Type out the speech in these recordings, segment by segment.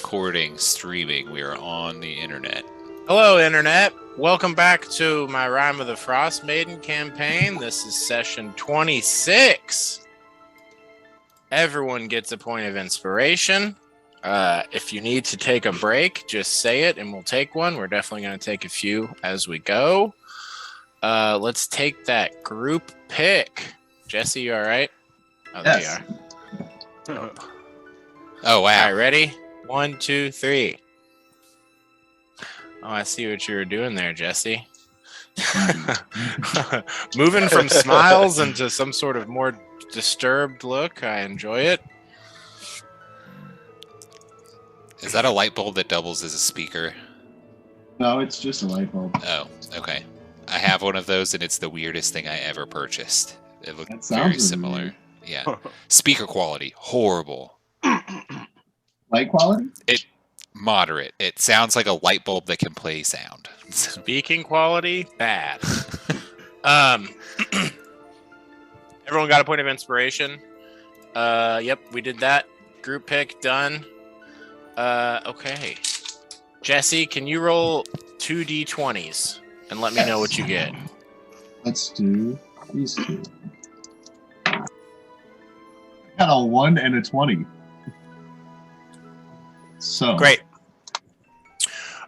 recording, streaming. We are on the internet. Hello, Internet. Welcome back to my Rime of the Frostmaiden campaign. This is session 26. Everyone gets a point of inspiration. If you need to take a break, just say it and we'll take one. We're definitely going to take a few as we go. Let's take that group pick. Jesse, you all right? Oh, there Yes. you are. Oh, wow. All right, ready? 1, 2, 3. Oh, I see what you were doing there, Jesse. Moving from smiles into some sort of more disturbed look. I enjoy it. Is that a light bulb that doubles as a speaker? No, it's just a light bulb. Oh, okay. I have one of those, and it's the weirdest thing I ever purchased. It looked That sounds very really similar. weird. Yeah. Speaker quality, horrible. Light quality? Moderate. It sounds like a light bulb that can play sound. Speaking quality, bad. Everyone got a point of inspiration. Yep, we did that. Group pick done. Okay. Jesse, can you roll 2d20s and let me know what you get? Let's do these two. I got a 1 and a 20. So Great.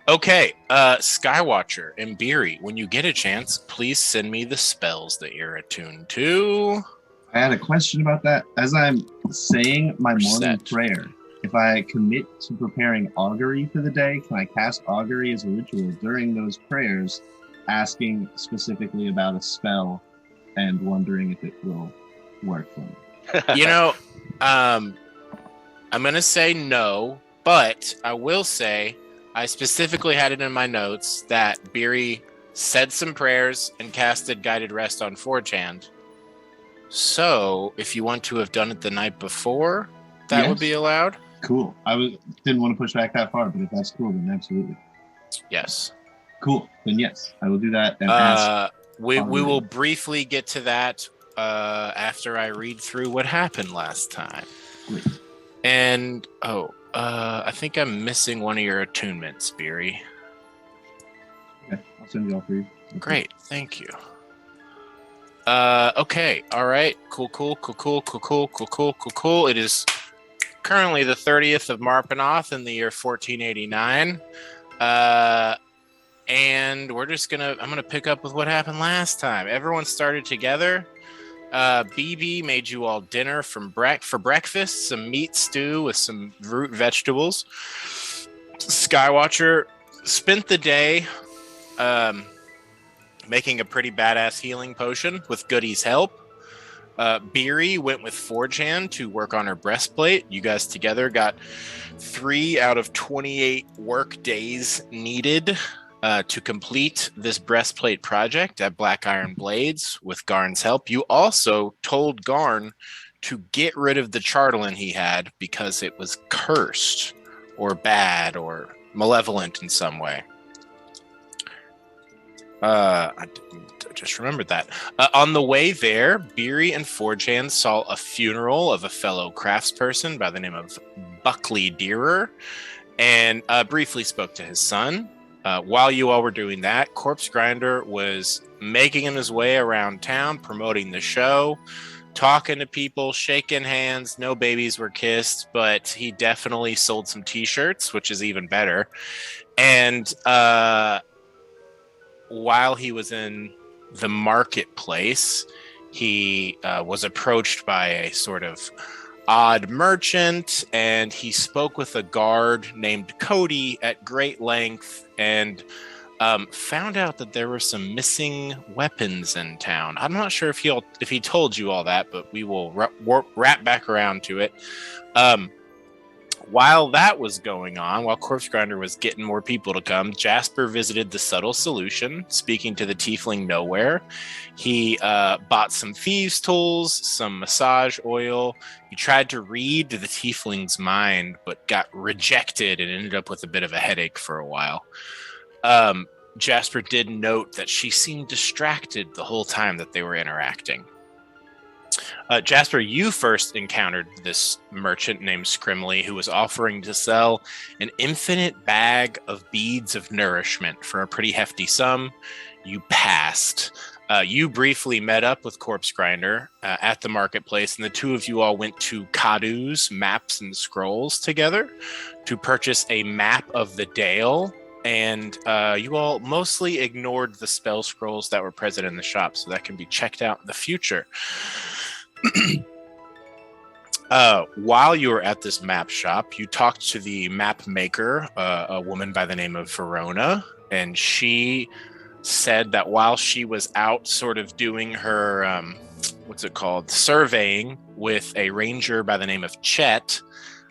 Okay, Skywatcher and Beery, when you get a chance, please send me the spells that you're attuned to. I had a question about that. As I'm saying my morning Set. prayer, if I commit to preparing augury for the day, can I cast augury as a ritual during those prayers, asking specifically about a spell and wondering if it will work for me? You know, I'm going to say no, but I will say I specifically had it in my notes that Beery said some prayers and casted Guided Rest on 4chan. So if you want to have done it the night before, that would Yes. be allowed. Cool. Didn't want to push back that far, but if that's cool, then absolutely. Yes. Cool. Then yes, I will do that and ask. We augury. will briefly get to that after I read through what happened last time. Great. And I think I'm missing one of your attunements, Beery. Okay, I'll send you all three. Okay. Great, thank you. Okay, all right, cool. It is currently the 30th of Marpanoth in the year 1489. And I'm gonna pick up with what happened last time. Everyone started together. BB made you all dinner for breakfast, some meat stew with some root vegetables. Skywatcher spent the day making a pretty badass healing potion with Goody's help. Beery went with 4chan to work on her breastplate. You guys together got 3 out of 28 work days needed to complete this breastplate project at Black Iron Blades with Garn's help. You also told Garn to get rid of the Charlatan he had because it was cursed or bad or malevolent in some way. I just remembered that. On the way there, Beery and 4chan saw a funeral of a fellow craftsperson by the name of Buckley Deerer and briefly spoke to his son. While you all were doing that, Corpse Grinder was making his way around town, promoting the show, talking to people, shaking hands. No babies were kissed, but he definitely sold some t-shirts, which is even better. And while he was in the marketplace, he was approached by a sort of odd merchant, and he spoke with a guard named Cody at great length and found out that there were some missing weapons in town. I'm not sure if he told you all that, but we will wrap back around to it. While that was going on, while Corpse Grinder was getting more people to come, Jasper visited the Subtle Solution, speaking to the Tiefling Nowhere. He bought some thieves' tools, some massage oil. He tried to read the Tiefling's mind, but got rejected and ended up with a bit of a headache for a while. Jasper did note that she seemed distracted the whole time that they were interacting. Jasper, you first encountered this merchant named Scrimley who was offering to sell an infinite bag of beads of nourishment for a pretty hefty sum. You passed. You briefly met up with Corpse Grinder at the marketplace, and the two of you all went to Kadu's Maps and Scrolls together to purchase a map of the Dale. And you all mostly ignored the spell scrolls that were present in the shop, so that can be checked out in the future. While you were at this map shop, you talked to the map maker, a woman by the name of Verona, and she said that while she was out sort of doing her, surveying with a ranger by the name of Chet,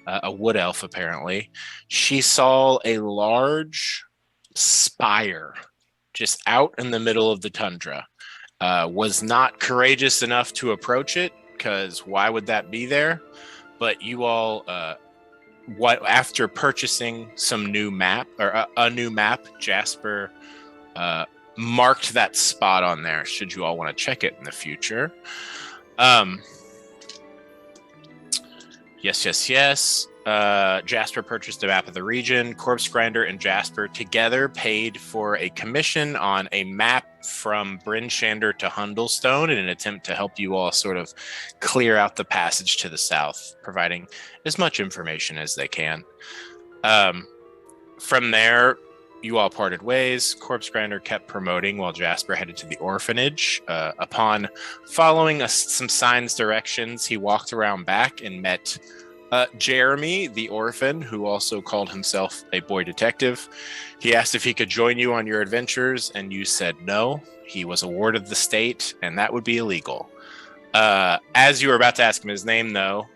a wood elf apparently, she saw a large spire just out in the middle of the tundra. Was not courageous enough to approach it, because why would that be there? But you all, after purchasing some new map, or a new map, Jasper marked that spot on there, should you all want to check it in the future. Yes. Jasper purchased a map of the region. Corpse Grinder and Jasper together paid for a commission on a map from Bryn Shander to Hundlestone in an attempt to help you all sort of clear out the passage to the south, providing as much information as they can. From there, you all parted ways. Corpse Grinder kept promoting while Jasper headed to the orphanage. Upon following some signs directions, he walked around back and met Jeremy, the orphan, who also called himself a boy detective. He asked if he could join you on your adventures, and you said no. He was a ward of the state, and that would be illegal. As you were about to ask him his name, though,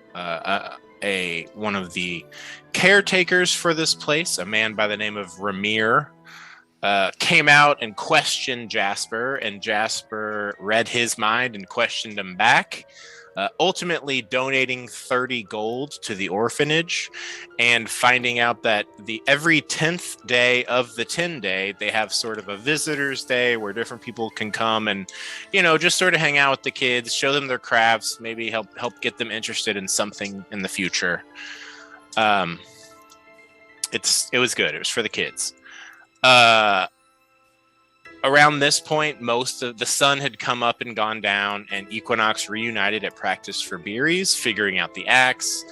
one of the caretakers for this place, a man by the name of Rime, came out and questioned Jasper, and Jasper read his mind and questioned him back, ultimately donating 30 gold to the orphanage and finding out that every 10th day of the 10 day, they have sort of a visitor's day where different people can come and, just sort of hang out with the kids, show them their crafts, maybe help get them interested in something in the future. It was good. It was for the kids. Around this point, most of the sun had come up and gone down, and Equinox reunited at practice for Beeries, figuring out the axe,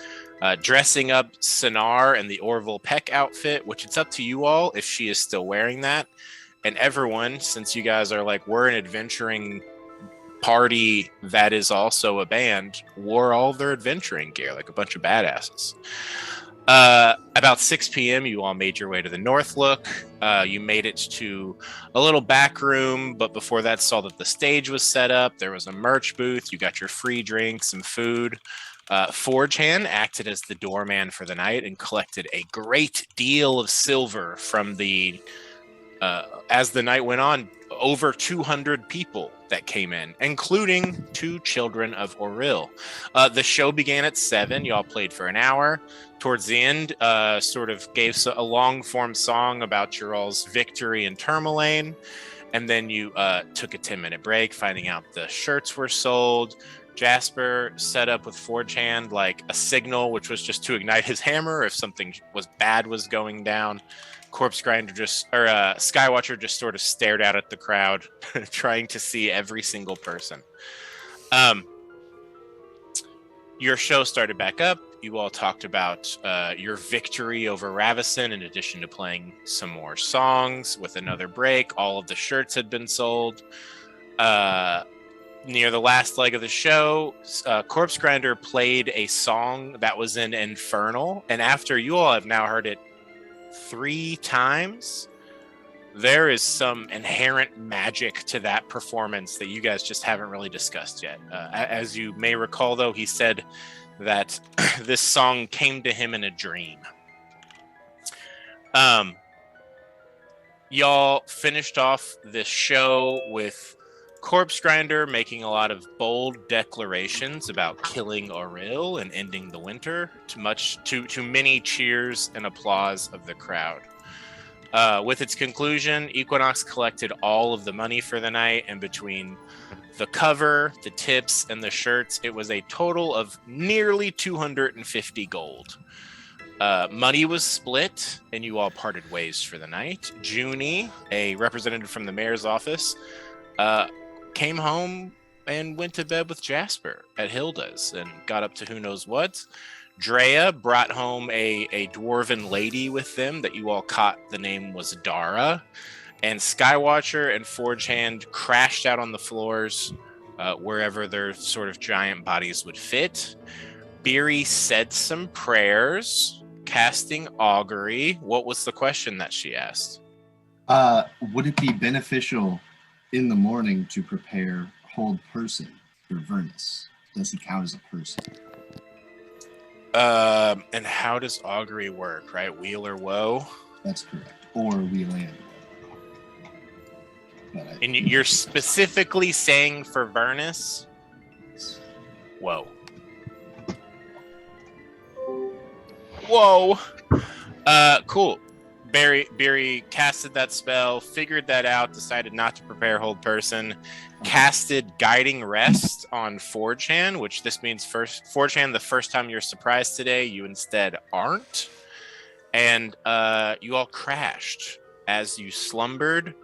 dressing up Sinar in the Orville Peck outfit, which it's up to you all if she is still wearing that. And everyone, since you guys are we're an adventuring party that is also a band, wore all their adventuring gear like a bunch of badasses. About 6 p.m., you all made your way to the North Look. You made it to a little back room, but before that saw that the stage was set up. There was a merch booth. You got your free drinks and food. Forgehan acted as the doorman for the night and collected a great deal of silver from as the night went on, over 200 people that came in, including 2 children of Auril. The show began at 7. Y'all played for an hour. Towards the end, sort of gave a long-form song about your all's victory in Tourmaline. And then you took a 10-minute break, finding out the shirts were sold. Jasper set up with Forgehand a signal, which was just to ignite his hammer if something bad was going down. Corpse Grinder Skywatcher just sort of stared out at the crowd, trying to see every single person. Your show started back up. You all talked about your victory over Ravison, in addition to playing some more songs. With another break, all of the shirts had been sold. Near the last leg of the show, Corpse Grinder played a song that was in Infernal, and after you all have now heard it 3 times, there is some inherent magic to that performance that you guys just haven't really discussed yet. As you may recall, though, he said that this song came to him in a dream. Y'all finished off this show with Corpse Grinder making a lot of bold declarations about killing Auril and ending the winter, to many cheers and applause of the crowd. With its conclusion, Equinox collected all of the money for the night, and between the cover, the tips, and the shirts, it was a total of nearly 250 gold. Money was split, and you all parted ways for the night. Junie, a representative from the mayor's office, came home and went to bed with Jasper at Hilda's and got up to who knows what. Drea brought home a dwarven lady with them that you all caught. The name was Dara. And Skywatcher and Forgehand crashed out on the floors wherever their sort of giant bodies would fit. Beery said some prayers, casting augury. What was the question that she asked? Would it be beneficial in the morning to prepare hold person for Vernus? Does he count as a person? And how does augury work, right? Wheel or woe? That's correct. Or wheel and woe. And you're specifically saying for Vernus? Whoa. Whoa. Cool. Beery casted that spell, figured that out, decided not to prepare hold person, casted Guiding Rest on Forgehand, which this means Forgehand, the first time you're surprised today, you instead aren't. And you all crashed. As you slumbered,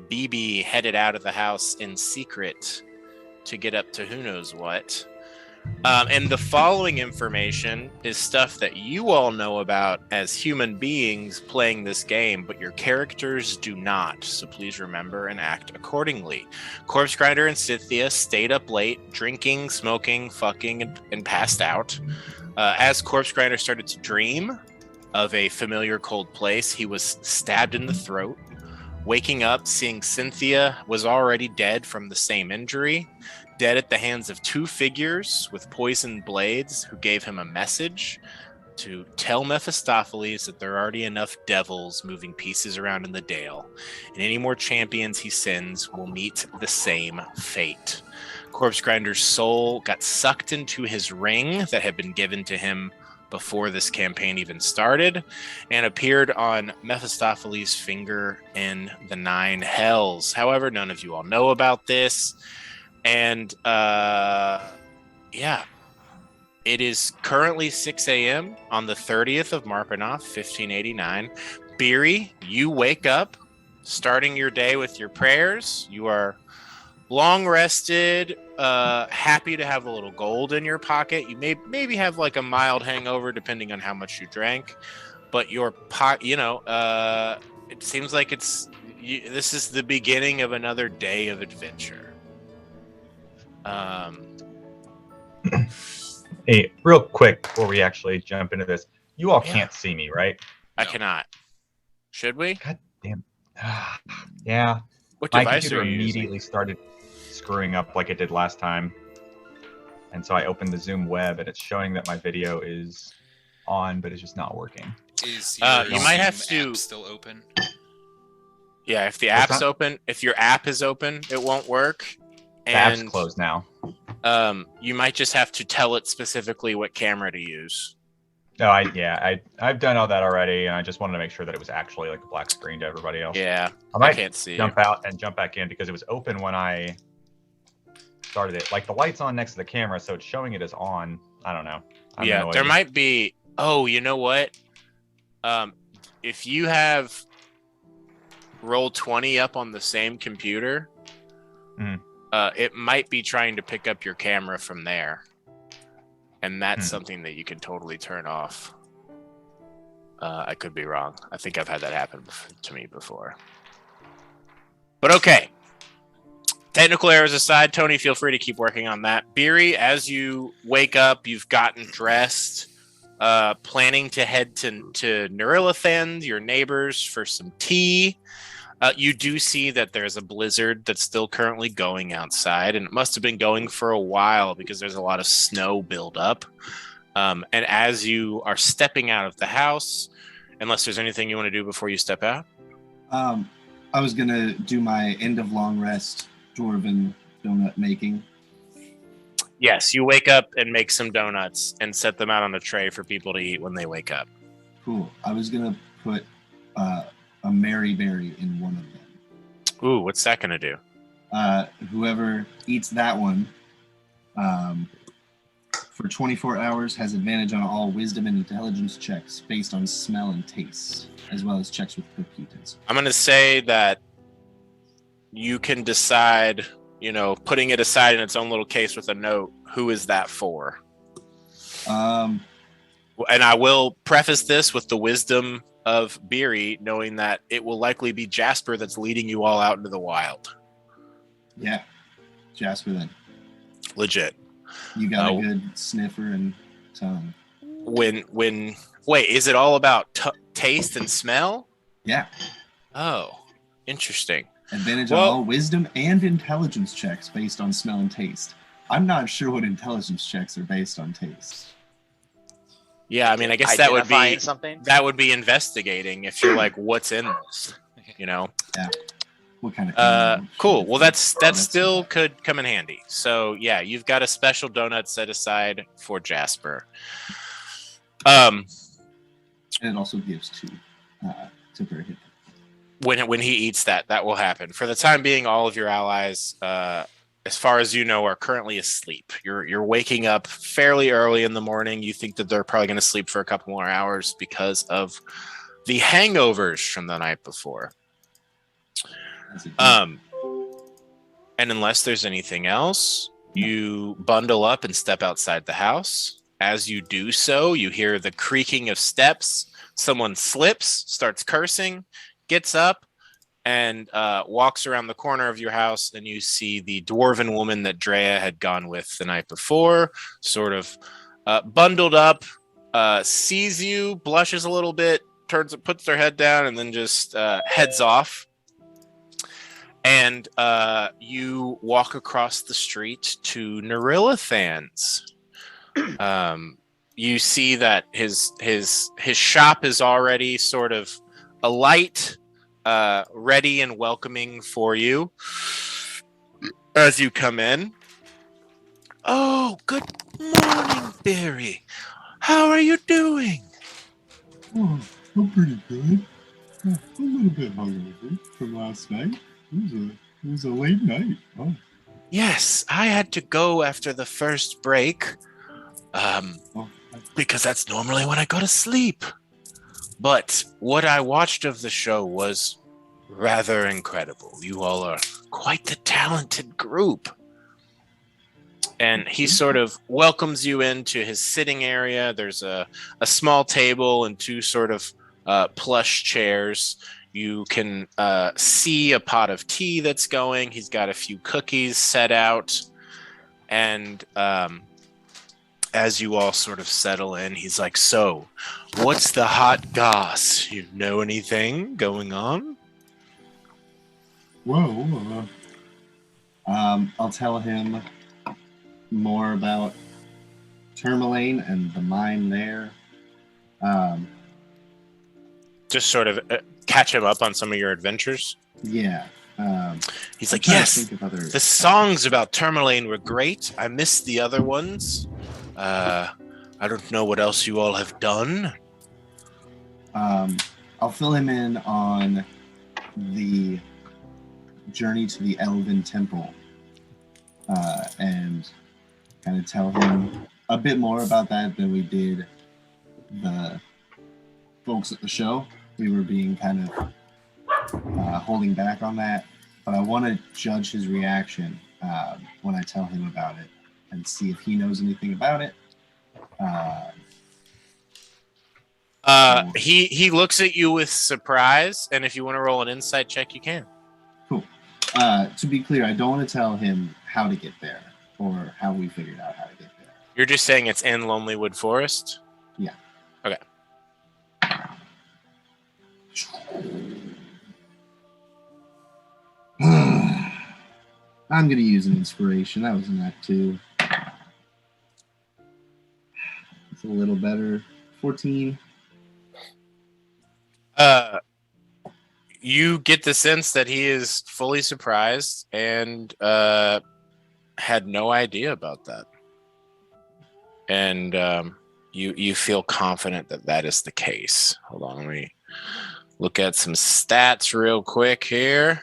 BB headed out of the house in secret to get up to who knows what. And the following information is stuff that you all know about as human beings playing this game, but your characters do not. So please remember and act accordingly. Corpse Grinder and Cynthia stayed up late, drinking, smoking, fucking, and passed out. As Corpse Grinder started to dream of a familiar cold place, he was stabbed in the throat. Waking up, seeing Cynthia was already dead from the same injury. Dead at the hands of two figures with poisoned blades who gave him a message to tell Mephistopheles that there are already enough devils moving pieces around in the Dale, and any more champions he sends will meet the same fate. Corpse Grinder's soul got sucked into his ring that had been given to him before this campaign even started, and appeared on Mephistopheles' finger in the 9 hells. However, none of you all know about this. And yeah, it is currently 6 a.m. on the 30th of Marpanoth, 1589. Beery, you wake up, starting your day with your prayers. You are long rested, happy to have a little gold in your pocket. You maybe have like a mild hangover depending on how much you drank, but your it seems like this is the beginning of another day of adventure. Hey, real quick before we actually jump into this, you all can't see me, right? I cannot. Should we? God damn. Yeah. What My device computer are you immediately started screwing up like it did last time. And so I opened the Zoom web and it's showing that my video is on, but it's just not working. Is your you might have Zoom to app still open? Yeah, if the What's app's that? open, if your app is open, it won't work. The And app's closed now. you might just have to tell it specifically what camera to use. No, I've done all that already, and I just wanted to make sure that it was actually like a black screen to everybody else. Yeah, I might can't see jump out and jump back in because it was open when I started it. Like the light's on next to the camera, so it's showing it as on. I don't know. I'm Yeah, annoyed. there might be. Oh, you know what? If you have Roll20 up on the same computer, it might be trying to pick up your camera from there, and that's something that you can totally turn off. I could be wrong. I think I've had that happen to me before. But okay. Technical errors aside, Tony, feel free to keep working on that. Beery, as you wake up, you've gotten dressed, planning to head to Nurilithend, your neighbors, for some tea. You do see that there's a blizzard that's still currently going outside, and it must have been going for a while because there's a lot of snow buildup. And as you are stepping out of the house, unless there's anything you want to do before you step out? I was going to do my end of long rest dwarven donut making. Yes, you wake up and make some donuts and set them out on a tray for people to eat when they wake up. Cool. I was going to put a Mary Berry in one of them. Ooh, what's that gonna do? Whoever eats that one for 24 hours has advantage on all wisdom and intelligence checks based on smell and taste, as well as checks with cook utensils. I'm gonna say that you can decide, putting it aside in its own little case with a note, who is that for? And I will preface this with the wisdom of Beery, knowing that it will likely be Jasper that's leading you all out into the wild. Yeah, Jasper then. Legit. You got a good sniffer and tongue. Wait, is it all about taste and smell? Yeah. Oh, interesting. Advantage on all wisdom and intelligence checks based on smell and taste. I'm not sure what intelligence checks are based on taste. Yeah, I mean, I guess that would be something. That would be investigating if you're like, what's in this? Yeah. What kind of cool. Well, that still could come in handy. So yeah, you've got a special donut set aside for Jasper. And it also gives two temporary hit. When he eats that will happen. For the time being, all of your allies, as far as you know, are currently asleep. You're waking up fairly early in the morning. You think that they're probably going to sleep for a couple more hours because of the hangovers from the night before. And unless there's anything else, you bundle up and step outside the house. As you do so, you hear the creaking of steps. Someone slips, starts cursing, gets up, and walks around the corner of your house, and you see the dwarven woman that Drea had gone with the night before, sort of bundled up, sees you, blushes a little bit, puts her head down, and then just heads off. And you walk across the street to Nerilithan's. You see that his shop is already sort of alight, ready and welcoming for you as you come in. Oh, good morning, Barry. How are you doing? Oh, I'm pretty good. A little bit hungover from last night. It was a late night. Oh. Yes, I had to go after the first break. Because that's normally when I go to sleep. But what I watched of the show was rather incredible. You all are quite the talented group. And he sort of welcomes you into his sitting area. There's a small table and two sort of plush chairs. You can see a pot of tea that's going. He's got a few cookies set out. And as you all sort of settle in, he's like, so, what's the hot goss? You know anything going on? Whoa. I'll tell him more about Tourmaline and the mine there. Just sort of catch him up on some of your adventures? Yeah. He's like, yes, the songs about Tourmaline were great. I missed the other ones. I don't know what else you all have done. I'll fill him in on the journey to the Elven Temple and kind of tell him a bit more about that than we did the folks at the show. We were being kind of holding back on that, but I want to judge his reaction when I tell him about it and see if he knows anything about it. He looks at you with surprise, and if you want to roll an insight check, you can. Cool. To be clear, I don't want to tell him how to get there or how we figured out how to get there. You're just saying it's in Lonelywood Forest? Yeah. Okay. I'm going to use an inspiration. That was an act 2. It's a little better. 14. You get the sense that he is fully surprised and had no idea about that. And you feel confident that that is the case. Hold on, let me look at some stats real quick here.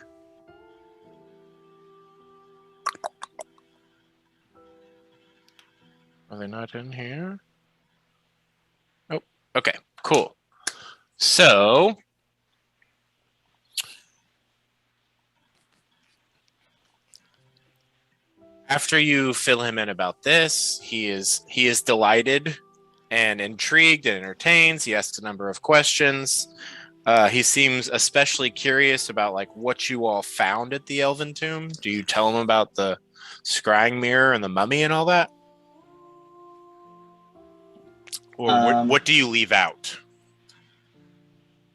Are they not in here? Nope. Okay, cool. So after you fill him in about this, he is delighted and intrigued and entertained. He asks a number of questions. He seems especially curious about like what you all found at the Elven Tomb. Do you tell him about the scrying mirror and the mummy and all that? Or what do you leave out?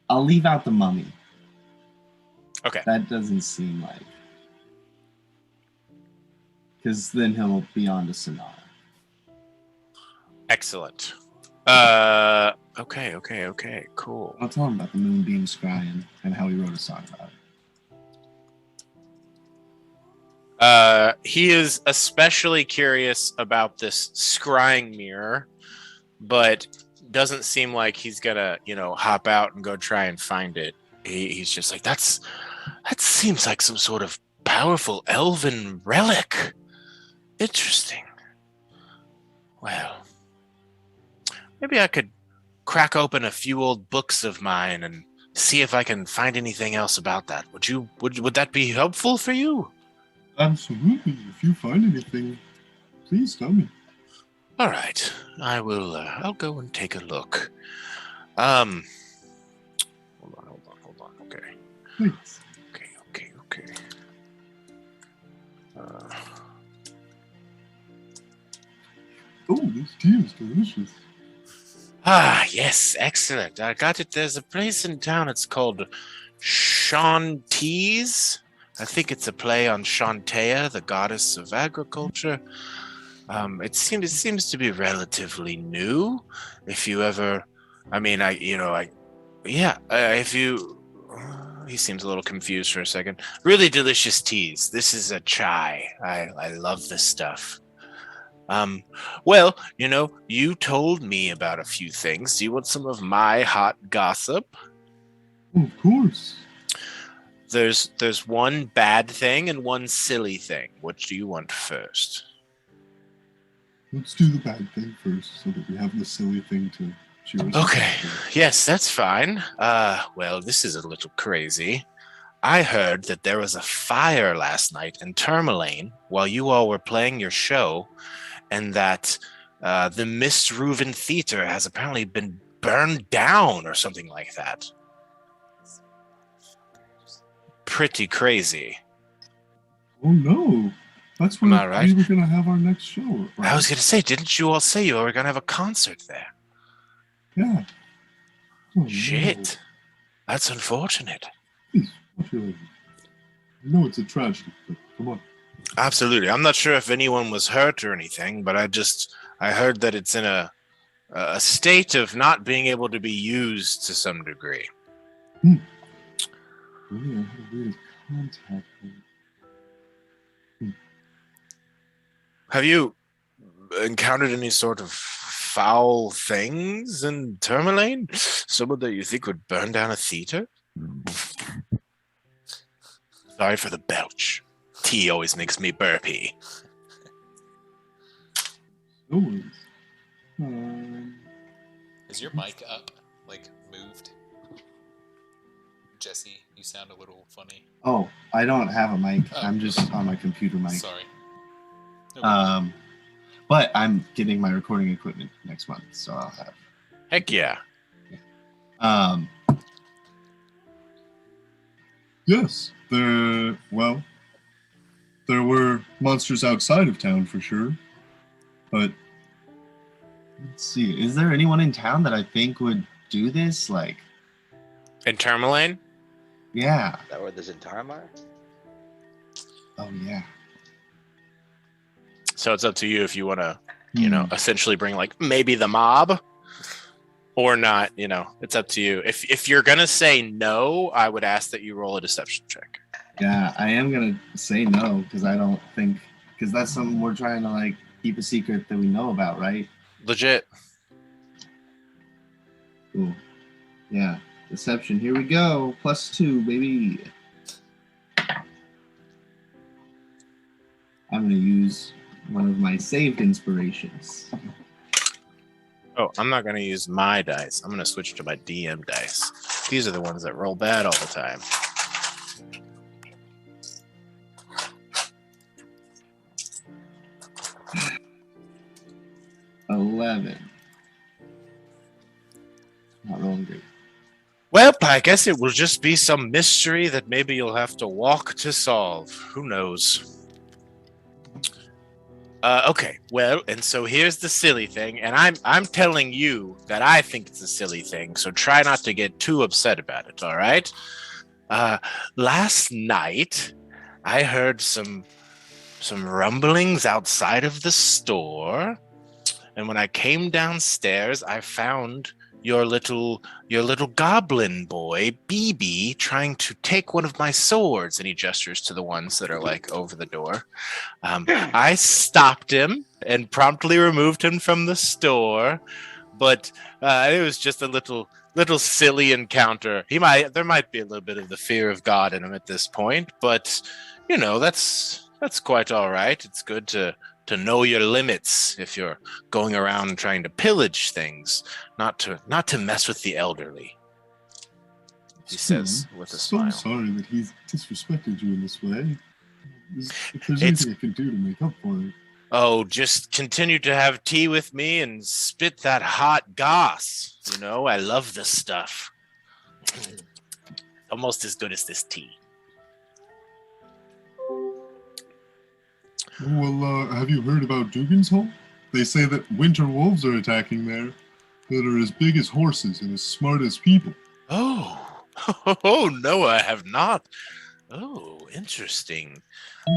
I'll leave out the mummy. Okay. That doesn't seem like. Because then he'll be on to Sonara. Excellent. Okay, cool. I'll tell him about the moonbeam scrying and how he wrote a song about it. He is especially curious about this scrying mirror, but doesn't seem like he's gonna, hop out and go try and find it. He's just like, that seems like some sort of powerful elven relic. Interesting. Well, maybe I could crack open a few old books of mine and see if I can find anything else about that. Would that be helpful for you? Absolutely. If you find anything, please tell me. All right, I will. I'll go and take a look. Hold on. Okay. Please. Okay. Oh, this tea is delicious. Yes, excellent. I got it. There's a place in town. It's called Shanties. I think it's a play on Shantea, the goddess of agriculture. It seems to be relatively new. If you ever, if you, he seems a little confused for a second. Really delicious teas. This is a chai. I love this stuff. Well, you told me about a few things. Do you want some of my hot gossip? Oh, of course. There's one bad thing and one silly thing. Which do you want first? Let's do the bad thing first so that we have the silly thing to cheer us up. Okay. Yes, that's fine. Well, this is a little crazy. I heard that there was a fire last night in Tourmaline while you all were playing your show, and that the Miss Reuven Theater has apparently been burned down or something like that. Pretty crazy. Oh no. That's where Am I right? we were going to have our next show. Right? I was going to say, didn't you all say you were going to have a concert there? Yeah. Oh, Shit. That's unfortunate. Please, don't feel like it. No, it's a tragedy, but come on. Absolutely. I'm not sure if anyone was hurt or anything, but I heard that it's in a state of not being able to be used to some degree. Really, I have a way to contact them. Have you encountered any sort of foul things in Tourmaline? Someone that you think would burn down a theater? Sorry for the belch. Tea always makes me burpy. No worries. Is your mic up? Like, moved? Jesse, you sound a little funny. Oh, I don't have a mic. Oh, I'm just on my computer mic. Sorry. No, But I'm getting my recording equipment next month, so I'll have. Heck yeah. Yes, there were monsters outside of town for sure, but let's see. Is there anyone in town that I think would do this? Like, In Tourmaline? yeah. Is that where there's in Tarmar? Oh yeah. So it's up to you if you want to, essentially bring like maybe the mob or not, it's up to you. If you're going to say no, I would ask that you roll a deception check. Yeah, I am gonna say no because I don't think because that's something we're trying to like keep a secret that we know about, right? Legit. Cool. Yeah. Deception, here we go. +2, baby. I'm going to use one of my saved inspirations. Oh, I'm not going to use my dice. I'm going to switch to my DM dice. These are the ones that roll bad all the time. $11. Not rolling great. Well, I guess it will just be some mystery that maybe you'll have to walk to solve. Who knows? Okay, well, and so here's the silly thing, and I'm telling you that I think it's a silly thing, so try not to get too upset about it, all right? Last night, I heard some rumblings outside of the store, and when I came downstairs, I found your little goblin boy, BB, trying to take one of my swords, and he gestures to the ones that are like over the door. I stopped him and promptly removed him from the store, but it was just a little silly encounter. There might be a little bit of the fear of God in him at this point, but you know, that's quite all right. It's good to know your limits if you're going around trying to pillage things, not to mess with the elderly. He says with a smile. So sorry that he's disrespected you in this way. If there's anything I can do to make up for it. Oh, just continue to have tea with me and spit that hot goss. You know, I love this stuff. Almost as good as this tea. Well, have you heard about Dugan's Hole? They say that winter wolves are attacking there, that are as big as horses and as smart as people. Oh, no, I have not. Oh, interesting.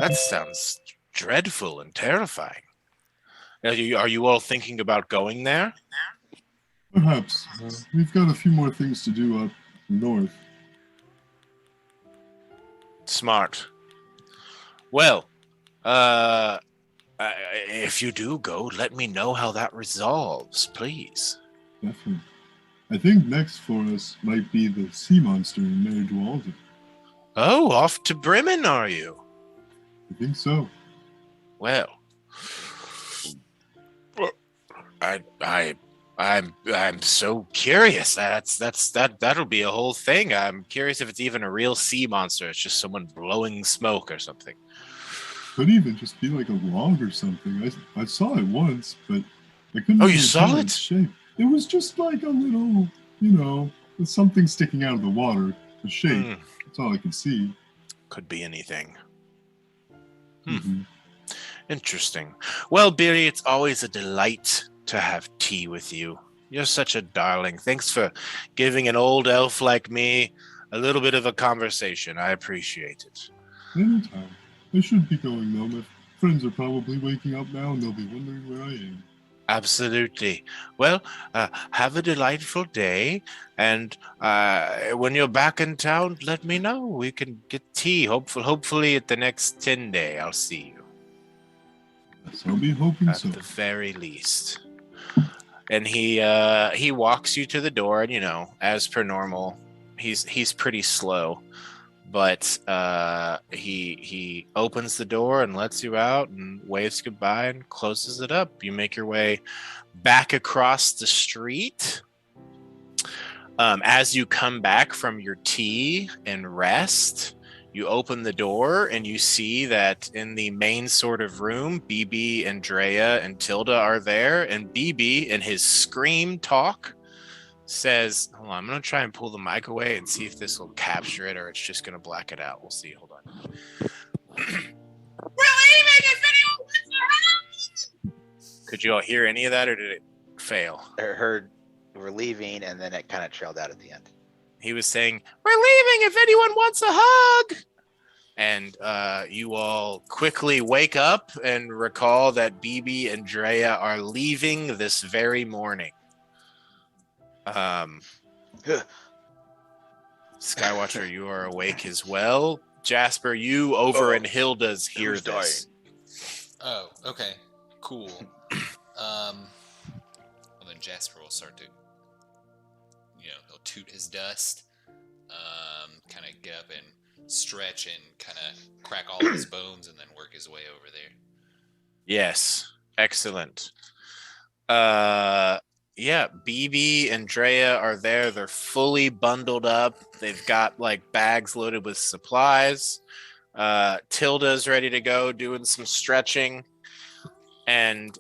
That sounds dreadful and terrifying. Are you all thinking about going there? Perhaps. We've got a few more things to do up north. Smart. Well, if you do go, let me know how that resolves, please. Definitely. I think next for us might be the sea monster in Mare Dualden. Oh, off to Bremen, are you? I think so. Well, I'm so curious. That'll be a whole thing. I'm curious if it's even a real sea monster. It's just someone blowing smoke or something. Could even just be like a log or something. I saw it once, but I couldn't. Oh, really you saw tell it? its shape. It was just like a little, you know, something sticking out of the water. A shape. That's all I could see. Could be anything. Mm-hmm. Interesting. Well, Billy, it's always a delight to have tea with you. You're such a darling. Thanks for giving an old elf like me a little bit of a conversation. I appreciate it. Anytime. I should be going though. My friends are probably waking up now and they'll be wondering where I am. Absolutely. Well, have a delightful day, and when you're back in town, let me know. We can get tea. Hopefully at the next 10 day, I'll see you. Yes, I'll be hoping At so. the very least. And he walks you to the door, and you know, as per normal, he's pretty slow, but he opens the door and lets you out and waves goodbye and closes it up. You make your way back across the street. As you come back from your tea and rest, you open the door and you see that in the main sort of room, BB, Andrea, and Tilda are there. And BB, in his scream talk, says, hold on, I'm going to try and pull the mic away and see if this will capture it or it's just going to black it out. We'll see. Hold on. We're leaving if anyone wants to help! Could you all hear any of that or did it fail? I heard we're leaving, and then it kind of trailed out at the end. He was saying, we're leaving if anyone wants a hug. And you all quickly wake up and recall that BB and Drea are leaving this very morning. Skywatcher, you are awake as well. Jasper, you over in Hilda's hear Who's this. Oh, okay. Cool. Well, then Jasper will start to, he'll toot his dust, kind of get up and stretch and kind of crack all of his bones, and then work his way over there. Yes, excellent. Yeah, BB and Drea are there. They're fully bundled up. They've got like bags loaded with supplies. Tilda's ready to go, doing some stretching. And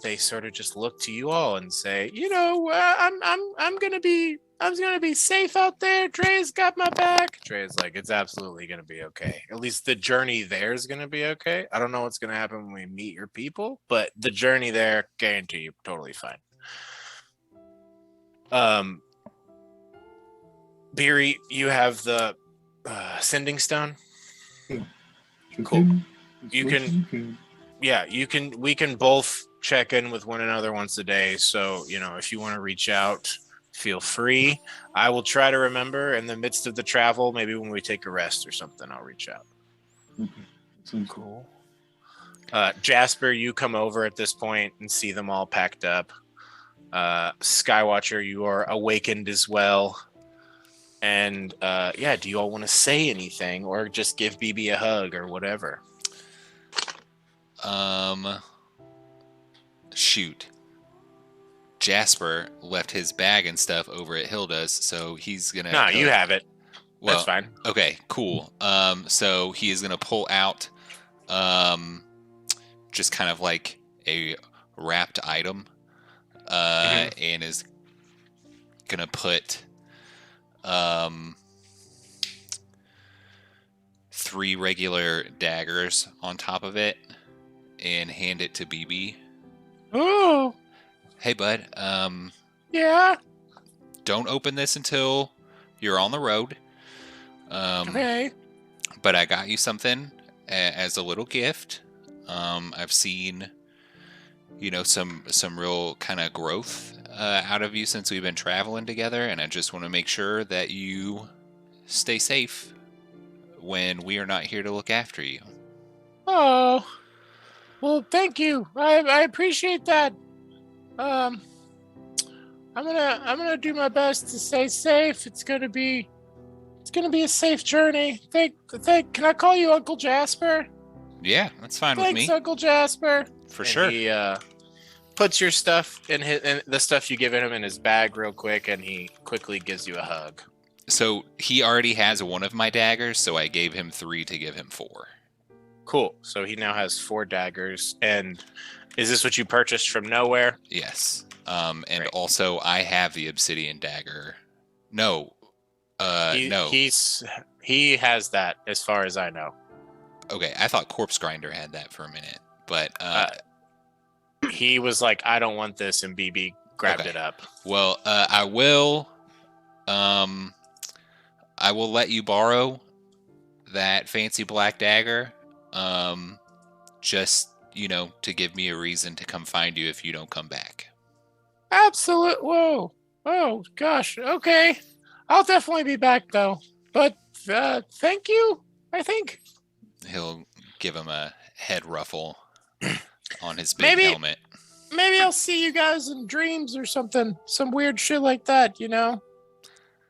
they sort of just look to you all and say, I'm gonna be safe out there. Dre's got my back. Dre's like, it's absolutely gonna be okay. At least the journey there is gonna be okay. I don't know what's gonna happen when we meet your people, but the journey there, guarantee you, totally fine. Beery, you have the sending stone. Check Cool. in as You much can- as you can. Yeah, we can both check in with one another once a day. So, if you want to reach out, feel free. I will try to remember in the midst of the travel, maybe when we take a rest or something, I'll reach out. Okay. Sounds cool. Jasper, you come over at this point and see them all packed up. Skywatcher, you are awakened as well. And do you all want to say anything or just give BB a hug or whatever? Shoot. Jasper left his bag and stuff over at Hilda's, so he's gonna. No, you have it. Well, That's fine. Okay, cool. So he is gonna pull out, just kind of like a wrapped item, and is gonna put, 3 regular daggers on top of it, and hand it to BB. Oh, Hey, bud. yeah. Don't open this until you're on the road. Okay. But I got you something as a little gift. I've seen, some real kind of growth out of you since we've been traveling together, and I just want to make sure that you stay safe when we are not here to look after you. Oh, well, thank you. I appreciate that. I'm gonna do my best to stay safe. It's gonna be a safe journey. Can I call you Uncle Jasper? Yeah, that's fine with Thanks, me. Uncle Jasper. For And sure. He puts your stuff in the stuff you give him in his bag real quick, and he quickly gives you a hug. So he already has one of my daggers, so I gave him 3 to give him 4. Cool. So he now has 4 daggers. And is this what you purchased from nowhere? Yes. And Great. also I have the obsidian dagger. No. No. He has that, as far as I know. Okay, I thought Corpse Grinder had that for a minute, but He was like, I don't want this, and BB grabbed Okay. it up. well, I will let you borrow that fancy black dagger, just to give me a reason to come find you if you don't come back. Absolute. Whoa. Oh gosh. Okay. I'll definitely be back though. But thank you. I think He'll give him a head ruffle on his big Maybe- helmet. maybe I'll see you guys in dreams or something. Some weird shit like that.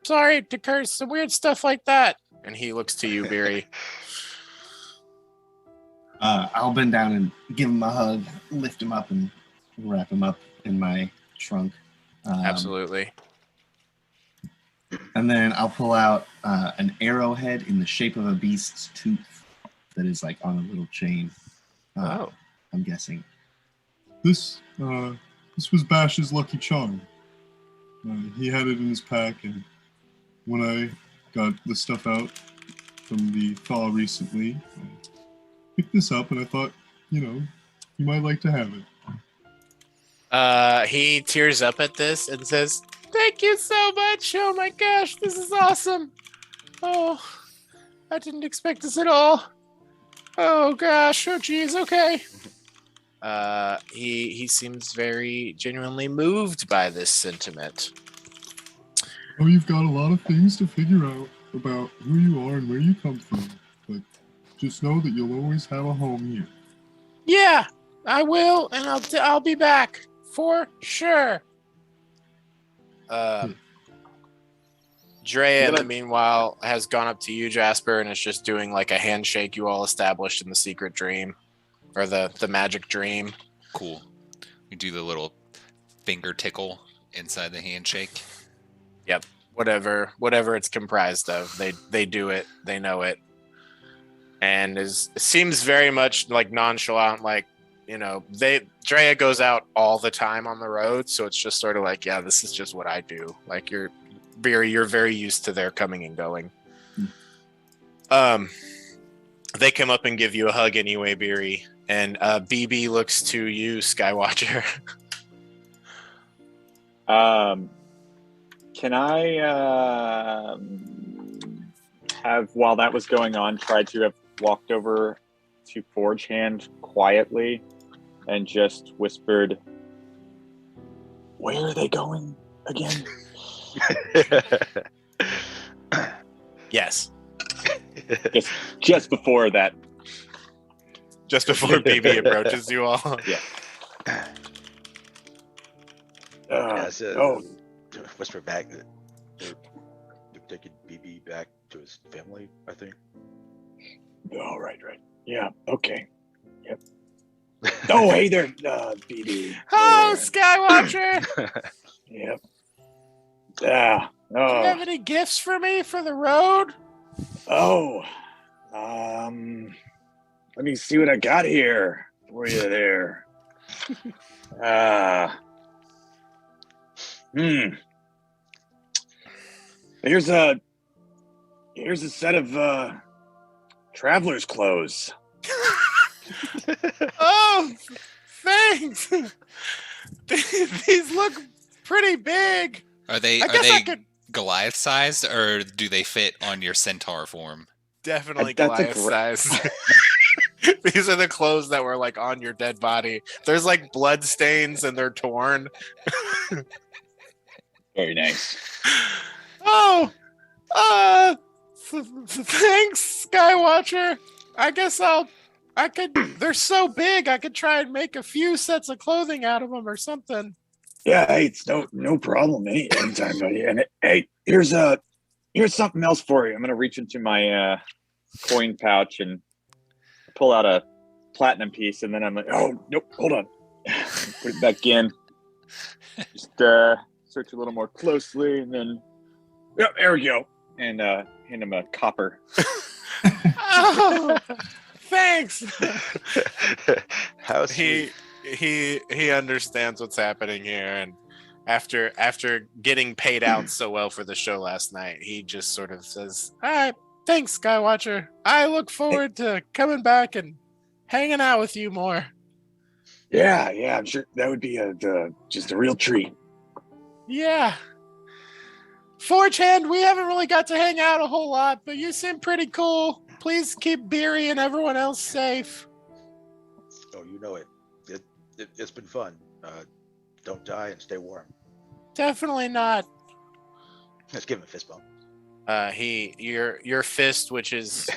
Sorry to curse. Some weird stuff like that. And he looks to you, Beery. I'll bend down and give him a hug, lift him up, and wrap him up in my trunk. Absolutely. And then I'll pull out an arrowhead in the shape of a beast's tooth that is like on a little chain. Oh. I'm guessing. This was Bash's lucky charm. He had it in his pack, and when I got the stuff out from the thaw recently, I picked this up, and I thought, you might like to have it. He tears up at this and says, "Thank you so much. Oh my gosh, this is awesome. Oh, I didn't expect this at all. Oh gosh, oh geez, okay." He seems very genuinely moved by this sentiment. Oh, you've got a lot of things to figure out about who you are and where you come from, but just know that you'll always have a home here. Yeah, I will, and I'll be back for sure. Drea, in the meanwhile, has gone up to you, Jasper, and is just doing like a handshake you all established in the secret dream, or the magic dream. Cool. You do the little finger tickle inside the handshake. Yep. Whatever it's comprised of, they do it. They know it, and seems very much like nonchalant. Like, you know, Drea goes out all the time on the road, so it's just sort of like, yeah, this is just what I do. Like you're very used to their coming and going. They come up and give you a hug anyway, Beery, and BB looks to you, Skywatcher. Can I have, while that was going on, tried to have walked over to Forge Hand quietly and just whispered, "Where are they going again?" Yes. Just before that. Just before BB approaches you all. Yeah. Whisper back that they're taking BB back to his family, I think. Oh, right. Yeah, okay. Yep. Oh, hey there, BB. Oh, Skywatcher! Yep. Do you have any gifts for me for the road? Let me see what I got here for you there. Here's a set of traveler's clothes. Oh, thanks. These look pretty big. Are they Goliath sized, or do they fit on your centaur form? Definitely Goliath size. These are the clothes that were like on your dead body. There's like blood stains and they're torn. Very nice. Oh, thanks, Skywatcher. I guess they're so big, I could try and make a few sets of clothing out of them or something. Yeah, hey, it's no problem. Anytime, buddy. And hey, here's something else for you. I'm gonna reach into my coin pouch and pull out a platinum piece, and then I'm like, oh nope, hold on. Put it back in. Just search a little more closely, and then there we go. And hand him a copper. Oh, thanks. How sweet. He understands what's happening here, and after getting paid out so well for the show last night, he just sort of says, "All right, thanks, Skywatcher. I look forward to coming back and hanging out with you more." Yeah, I'm sure that would be just a real treat. Yeah. Forge Hand, we haven't really got to hang out a whole lot, but you seem pretty cool. Please keep Beery and everyone else safe. Oh, you know it. It's been fun. Don't die and stay warm. Definitely not. Let's give him a fist bump. Your fist, which is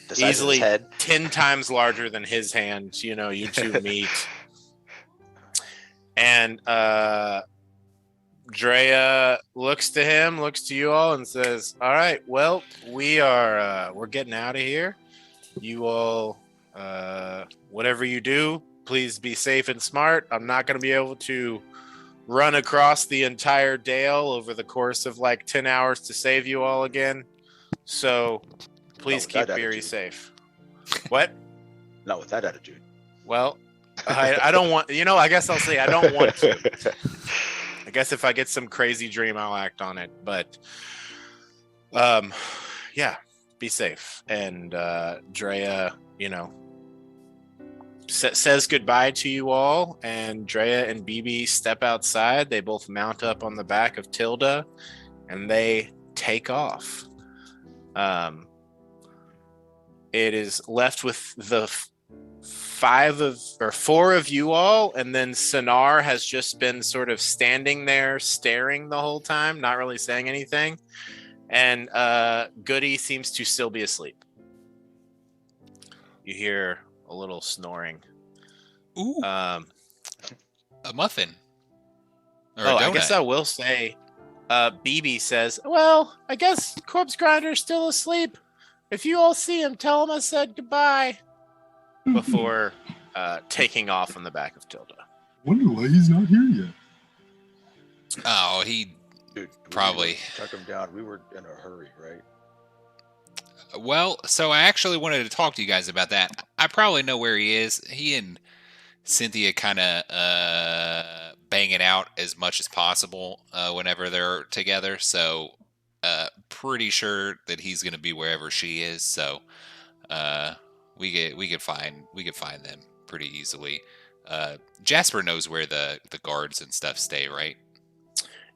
The size of his easily head. 10 times larger than his hand, you two meet. And Drea looks to him, looks to you all, and says, "All right, well, we're getting out of here. You all, whatever you do, please be safe and smart. I'm not going to be able to run across the entire Dale over the course of like 10 hours to save you all again. So please keep Beery safe." What? Not with that attitude. Well, I don't want, I guess I'll say I don't want to. I guess if I get some crazy dream, I'll act on it. But, yeah, be safe. And Drea, says goodbye to you all. And Drea and BB step outside. They both mount up on the back of Tilda, and they take off. It is left with the four of you all, and then Sinar has just been sort of standing there staring the whole time, not really saying anything, and Goody seems to still be asleep. You hear a little snoring. Ooh, a muffin. Or a I donut. guess I will say BB says, "Well, I guess Corpse Grinder's still asleep. If you all see him, tell him I said goodbye." Before taking off on the back of Tilda. Wonder why he's not here yet. Oh, he Dude, Probably. Tuck him down. We were in a hurry, right? Well, so I actually wanted to talk to you guys about that. I probably know where he is. He and Cynthia kind of bang it out as much as possible whenever they're together. So, pretty sure that he's going to be wherever she is. So, we could find them pretty easily. Jasper knows where the guards and stuff stay, right?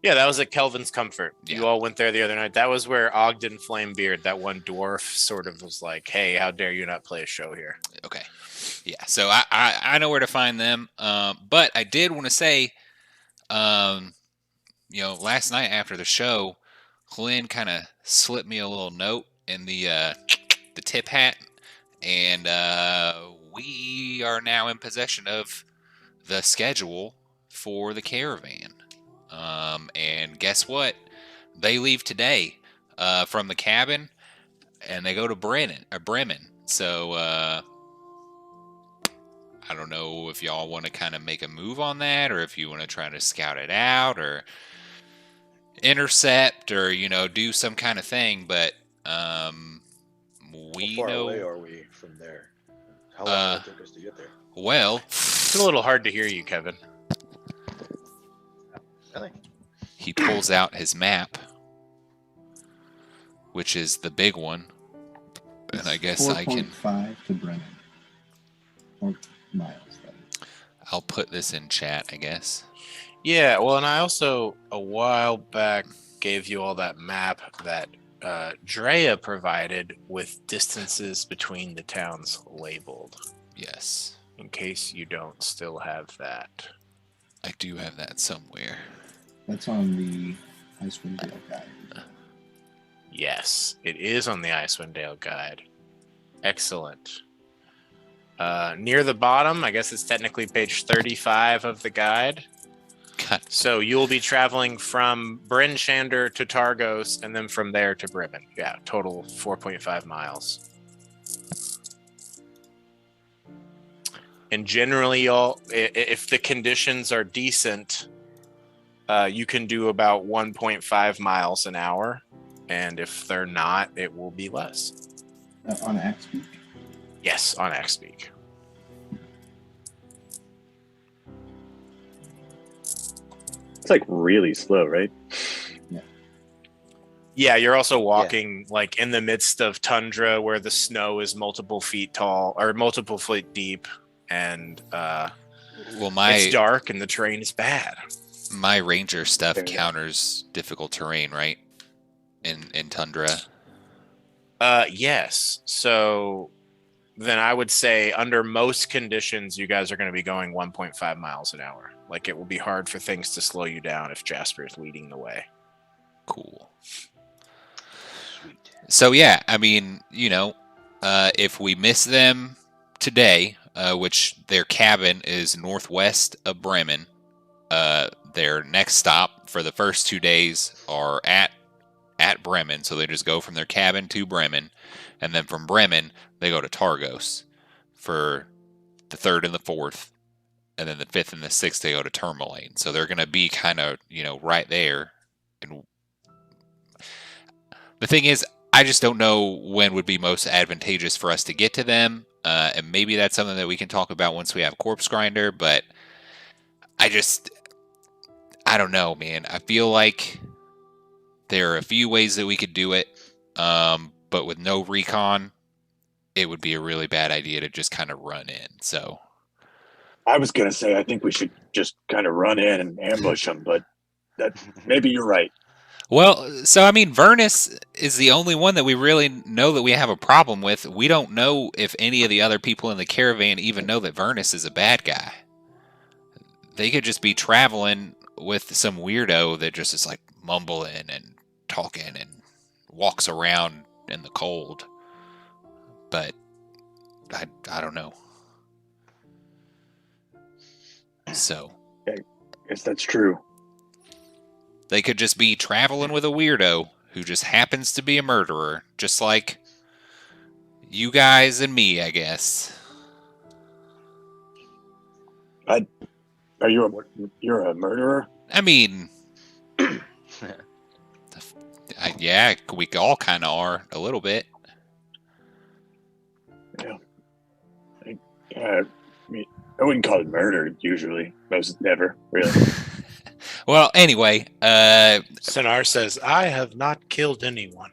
Yeah, that was at Kelvin's Comfort. Yeah. You all went there the other night. That was where Ogden Flamebeard, that one dwarf, sort of was like, "Hey, how dare you not play a show here?" Okay. Yeah, so I know where to find them. But I did want to say, last night after the show, Glenn kind of slipped me a little note in the tip hat, and we are now in possession of the schedule for the caravan. And guess what? They leave today from the cabin, and they go to Bremen. So I don't know if y'all want to kind of make a move on that, or if you want to try to scout it out, or intercept, or do some kind of thing. But we How far know. away are we from there? How long will it take us to get there? Well, It's a little hard to hear you, Kevin. Really? he pulls out his map, which is the big one, and I guess I can. 4.5 to Brennan. 4 miles. That is. I'll put this in chat, I guess. Yeah, well, and I also, a while back, gave you all that map that Drea provided with distances between the towns labeled, Yes, in case you don't still have that. I do have that somewhere. That's on the Icewind Dale guide. Yes, it is on the Icewind Dale guide. Excellent. Near the bottom, I guess it's technically page 35 of the guide. God. So you'll be traveling from Bryn Shander to Targos, and then from there to Bremen. Yeah, total 4.5 miles. And generally, y'all, if the conditions are decent, you can do about 1.5 miles an hour. And if they're not, it will be less. On Axpeak. Yes, on Axpeak. It's like really slow, right? Yeah, you're also walking like in the midst of tundra where the snow is multiple feet tall or multiple feet deep, and Well, it's dark and the terrain is bad. my ranger stuff There you go. counters difficult terrain, right? In tundra. Yes. So then I would say under most conditions, you guys are going to be going 1.5 miles an hour. Like it will be hard for things to slow you down if Jasper is leading the way. Cool. Sweet. So yeah, I mean, if we miss them today, which their cabin is northwest of Bremen, their next stop for the first 2 days are at Bremen, so they just go from their cabin to Bremen, and then from Bremen they go to Targos for the 3rd and the 4th, and then the 5th and the 6th they go to Tourmaline. So they're going to be kind of right there. And the thing is, I just don't know when would be most advantageous for us to get to them, and maybe that's something that we can talk about once we have Corpse Grinder. But I don't know, man. I feel like there are a few ways that we could do it, but with no recon, it would be a really bad idea to just kind of run in. So I was gonna say I think we should just kind of run in and ambush them, but that maybe you're right. well, so I mean, Vernus is the only one that we really know that we have a problem with. We don't know if any of the other people in the caravan even know that Vernus is a bad guy. They could just be traveling with some weirdo that just is like mumbling and talking and walks around in the cold. But I don't know. So Guess that's true. They could just be traveling with a weirdo who just happens to be a murderer, just like you guys and me, I guess. Are you you're a murderer? I mean, yeah, we all kind of are a little bit. I mean, I wouldn't call it murder usually. Most never really. Well, anyway, Sinar says, I have not killed anyone.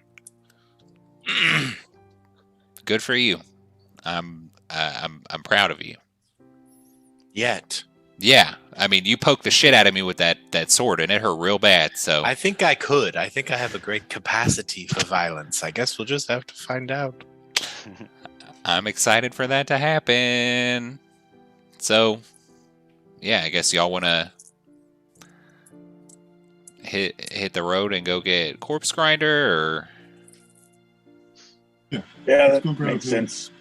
good for you. I'm proud of you. Yet. Yeah, I mean, you poked the shit out of me with that sword, and it hurt real bad. So I think I could. I think I have a great capacity for violence. I guess we'll just have to find out. I'm excited for that to happen. So, yeah, I guess y'all want to hit the road and go get Corpse Grinder, or Yeah, Let's that go grab makes him. sense.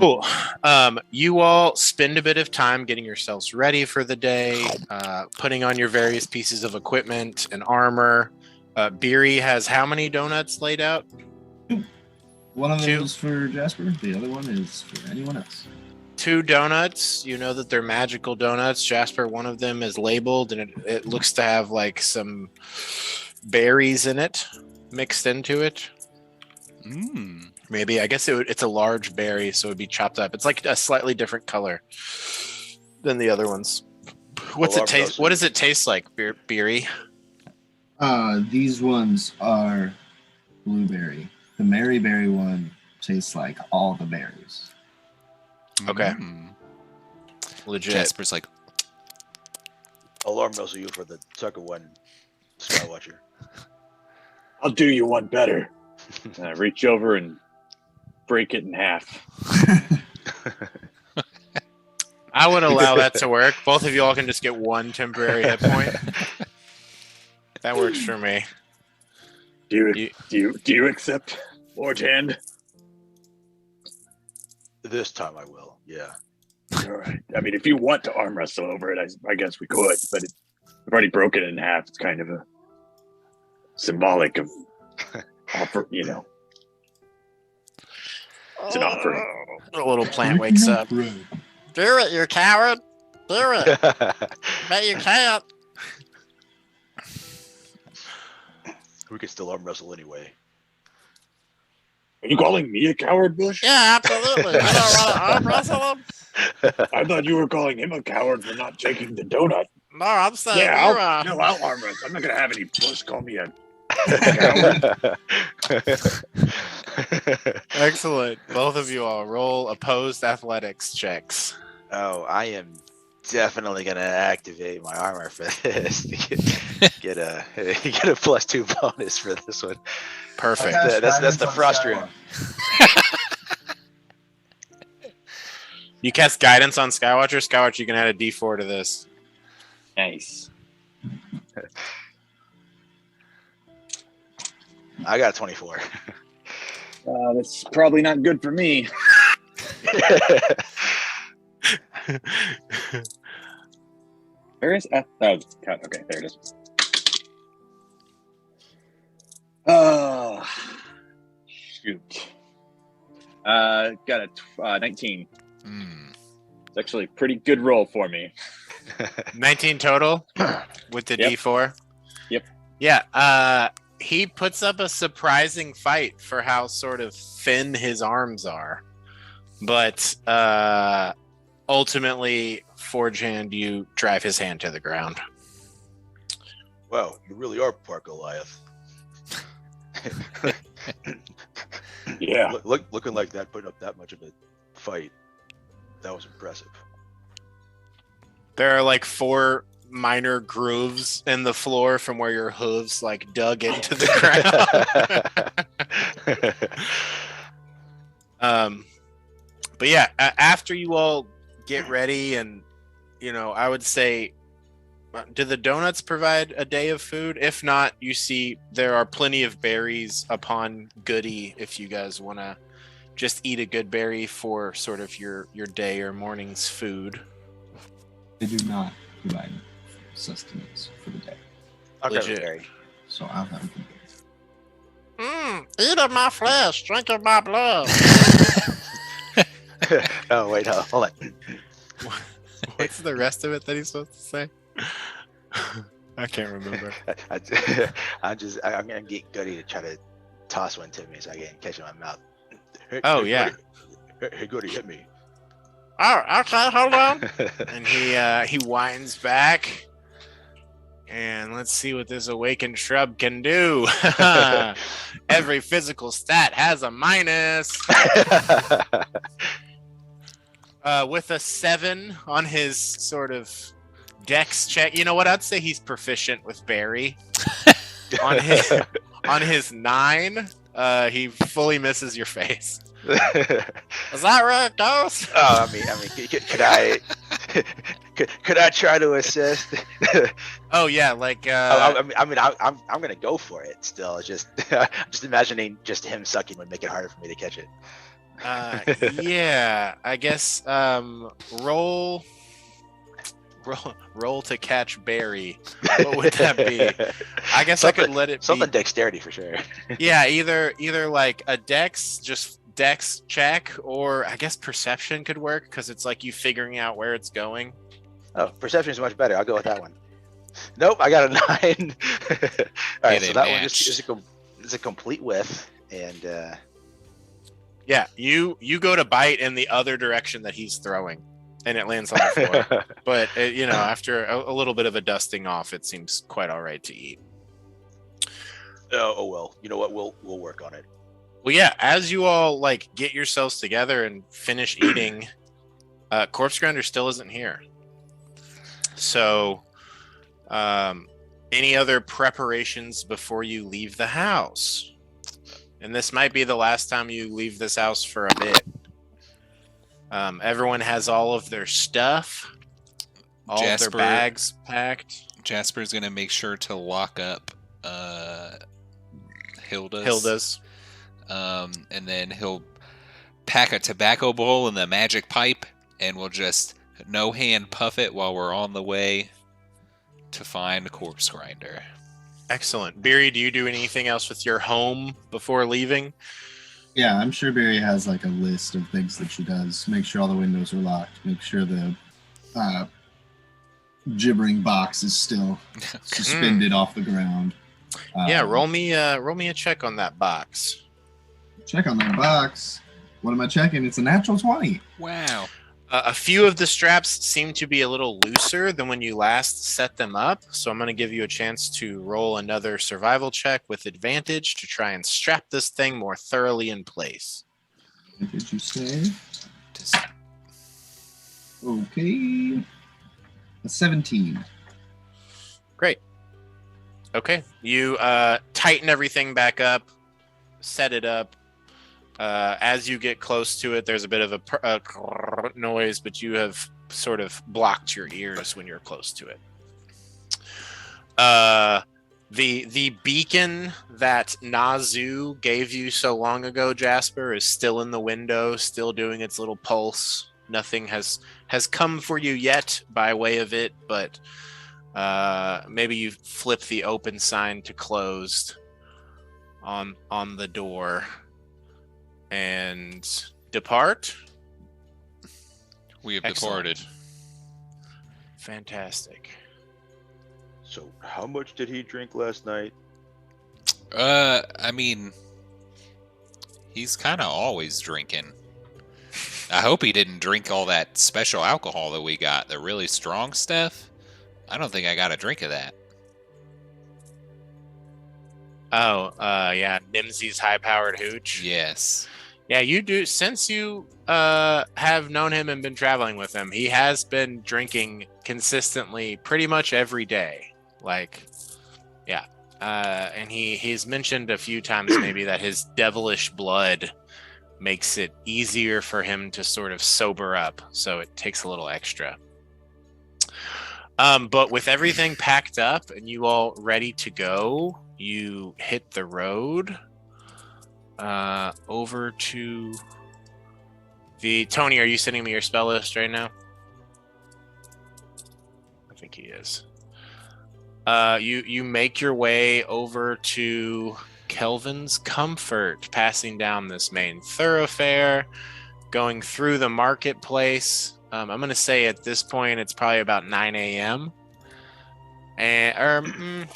Cool. You all spend a bit of time getting yourselves ready for the day, putting on your various pieces of equipment and armor. Beery has how many donuts laid out? One of them Two. is for Jasper. The other one is for anyone else. 2 donuts. You know that they're magical donuts. Jasper, one of them is labeled, and it looks to have like some berries in it mixed into it. Maybe. I guess it's a large berry, so it would be chopped up. It's like a slightly different color than the other ones. What's it taste? What does it taste like, Beery? These ones are blueberry. The Maryberry one tastes like all the berries. Okay. Legit. Jasper's like, I'll arm wrestle you for the second one, Skywatcher. I'll do you one better. And I reach over and break it in half. I would allow that to work. Both of you all can just get 1 temporary hit point. That works for me. Do you accept Forge Hand? This time I will, yeah. All right. I mean, if you want to arm wrestle over it, I guess we could, but I've already broken it in half. It's kind of a symbolic of offer, you know. It's an offering. A little plant wakes up. Bread. Do it, you coward. Do it. Bet you can't. We can still arm wrestle anyway. Are you calling me a coward, Bush? Yeah, absolutely. You don't want to arm wrestle him? I thought you were calling him a coward for not taking the donut. No, I'm saying Yeah, you're I'll arm wrestle. I'm not gonna have any Bush call me a coward. Excellent. Both of you all roll opposed athletics checks. Oh, I am definitely gonna activate my armor for this to get a +2 bonus for this one. Perfect. That's the frost rune. You cast guidance on Skywatcher. Skywatcher, you can add a D4 to this. Nice. I got a 24. That's probably not good for me. Where is F? Oh, okay, there it is. Oh, shoot. Got a 19. It's actually a pretty good roll for me. 19 total with the Yep. D4. Yep. Yeah. He puts up a surprising fight for how sort of thin his arms are, but ultimately, Forge Hand, you drive his hand to the ground. Wow, you really are part Goliath. Yeah. Looking like that, putting up that much of a fight. That was impressive. There are like 4 minor grooves in the floor from where your hooves like dug into the ground. But yeah, after you all get ready, and I would say, do the donuts provide a day of food? If not, you see there are plenty of berries upon Goody if you guys want to just eat a good berry for sort of your day or morning's food. They do not provide sustenance for the day. I'll grab a Legit. berry. So I'll have Eat of my flesh, drink of my blood. Oh wait, hold on. What's the rest of it that he's supposed to say? I can't remember. I'm gonna get Goody to try to toss one to me so I can catch it in my mouth. Oh, Hey, yeah. Goody. Hey Goody, hit me. Oh, okay, hold on. And he winds back. And let's see what this awakened shrub can do. Every physical stat has a minus. With a 7 on his sort of dex check. You know what? I'd say he's proficient with berry. on his 9, he fully misses your face. Is that where it goes? Oh, I mean, could I try to assist? Oh yeah, like I'm gonna go for it. Still, it's just just imagining just him sucking would make it harder for me to catch it. yeah, I guess roll to catch berry. What would that be? I guess I could let it something be dexterity for sure. Yeah, either like a dex check, or I guess perception could work because it's like you figuring out where it's going. Oh, perception is much better. I'll go with that one. Nope, I got a 9. All right, so that one just is a complete whiff, and Yeah, you go to bite in the other direction that he's throwing, and it lands on the floor. But after a little bit of a dusting off, it seems quite all right to eat. oh well. You know what? We'll work on it. Well, yeah, as you all like get yourselves together and finish eating, Corpse Grinder still isn't here. So, any other preparations before you leave the house? And this might be the last time you leave this house for a bit. Everyone has all of their stuff, all of their bags packed. Jasper's gonna make sure to lock up Hilda's. And then he'll pack a tobacco bowl in the magic pipe, and we'll just no hand puff it while we're on the way to find Corpse Grinder. Excellent. Beery, do you do anything else with your home before leaving? Yeah, I'm sure Barry has like a list of things that she does. Make sure all the windows are locked. Make sure the gibbering box is still suspended off the ground. Yeah, roll me a check on that box. Check on that box. What am I checking? It's a natural 20. Wow. A few of the straps seem to be a little looser than when you last set them up, so I'm going to give you a chance to roll another survival check with advantage to try and strap this thing more thoroughly in place. What did you say? Okay. A 17. Great. Okay. You tighten everything back up, set it up. As you get close to it, there's a bit of a noise, but you have sort of blocked your ears when you're close to it. The beacon that Nazu gave you so long ago, Jasper, is still in the window, still doing its little pulse. Nothing has come for you yet by way of it, but maybe you flip the open sign to closed on the door and depart. We have Excellent. departed. Fantastic. So, how much did he drink last night? I mean, he's kind of always drinking. I hope he didn't drink all that special alcohol that we got, the really strong stuff. I don't think I got a drink of that. Oh, yeah, Nimsy's high-powered hooch. Yes. Yeah, you do. Since you have known him and been traveling with him, he has been drinking consistently pretty much every day. Like, yeah. And he's mentioned a few times maybe that his devilish blood makes it easier for him to sort of sober up. So it takes a little extra. But with everything packed up and you all ready to go, you hit the road over to the... Tony, are you sending me your spell list right now? I think he is. You make your way over to Kelvin's Comfort, passing down this main thoroughfare, going through the marketplace. I'm going to say at this point it's probably about 9 a.m. And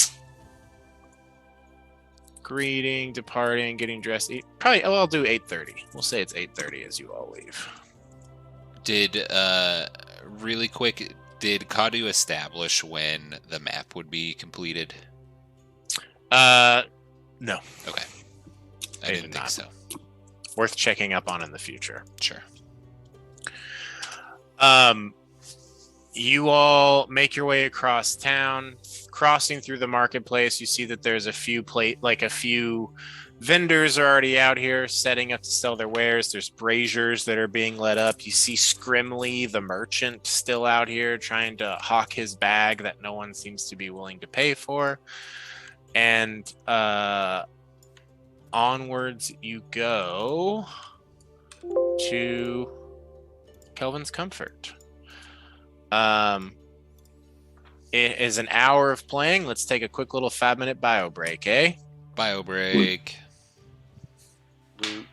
greeting, departing, getting dressed. Probably. Oh, I'll do 8:30. We'll say it's 8:30 as you all leave. Did really quick? Did Kadu establish when the map would be completed? No. Okay, I They didn't did think not. so. Worth checking up on in the future. Sure. You all make your way across town, crossing through the marketplace. You see that there's a few vendors are already out here setting up to sell their wares. There's braziers that are being let up. You see Scrimley, the merchant, still out here trying to hawk his bag that no one seems to be willing to pay for. And onwards you go to Kelvin's Comfort. It is an hour of playing. Let's take a quick little 5-minute bio break, eh? Bio break. Root.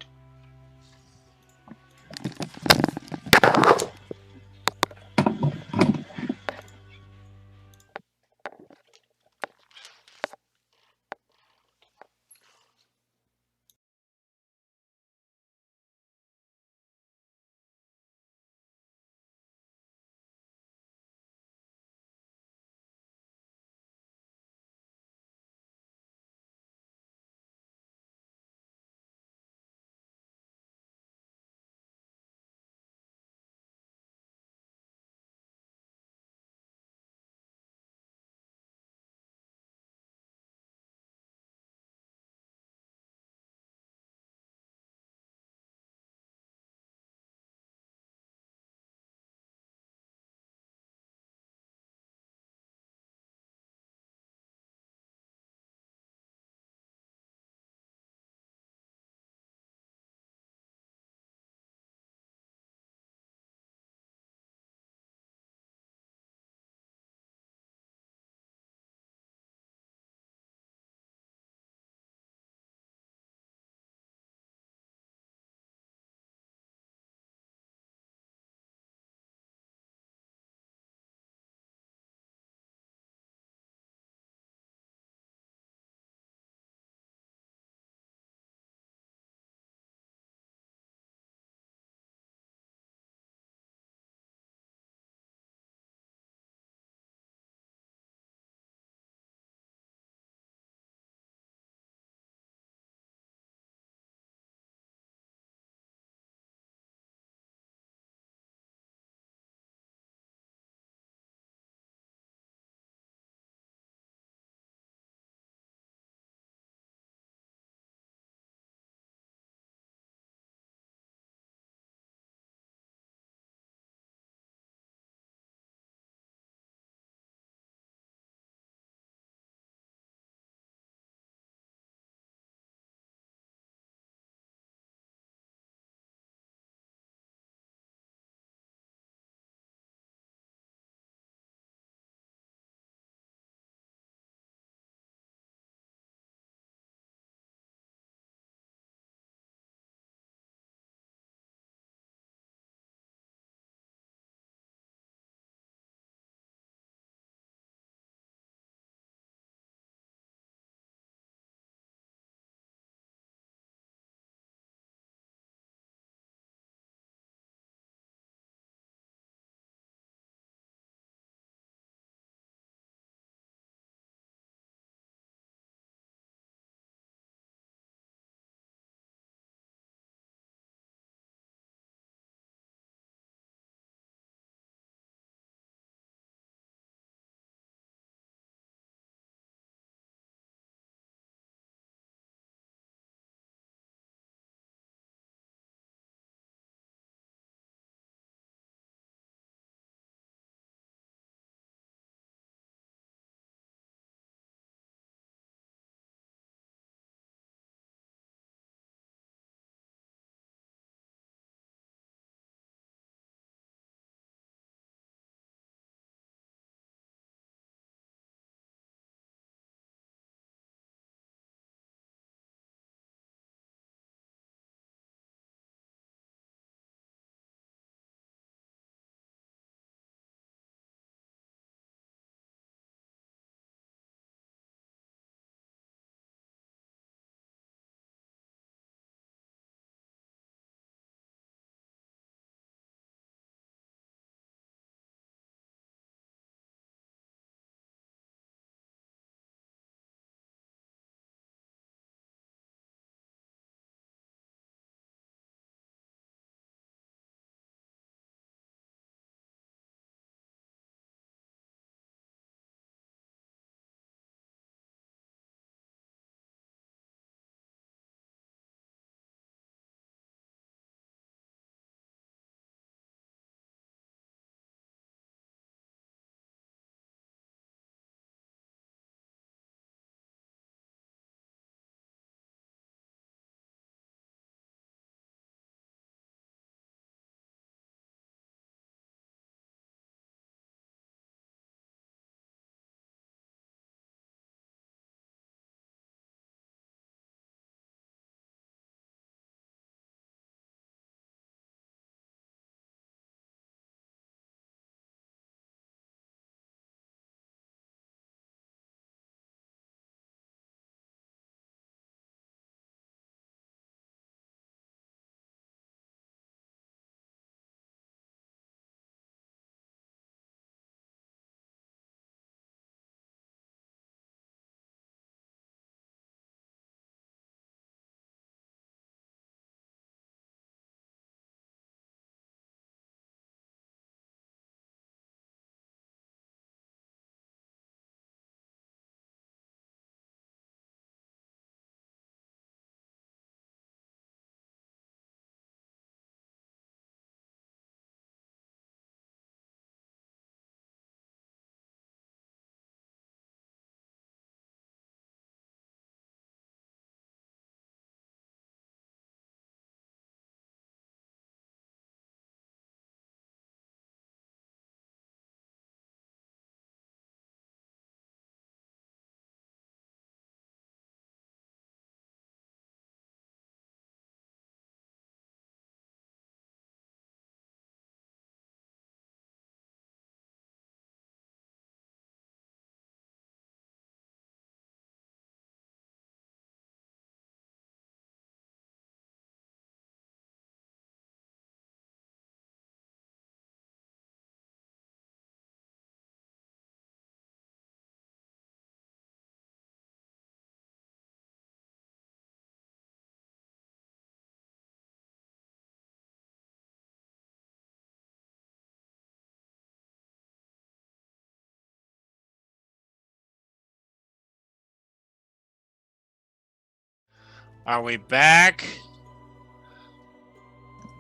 Are we back?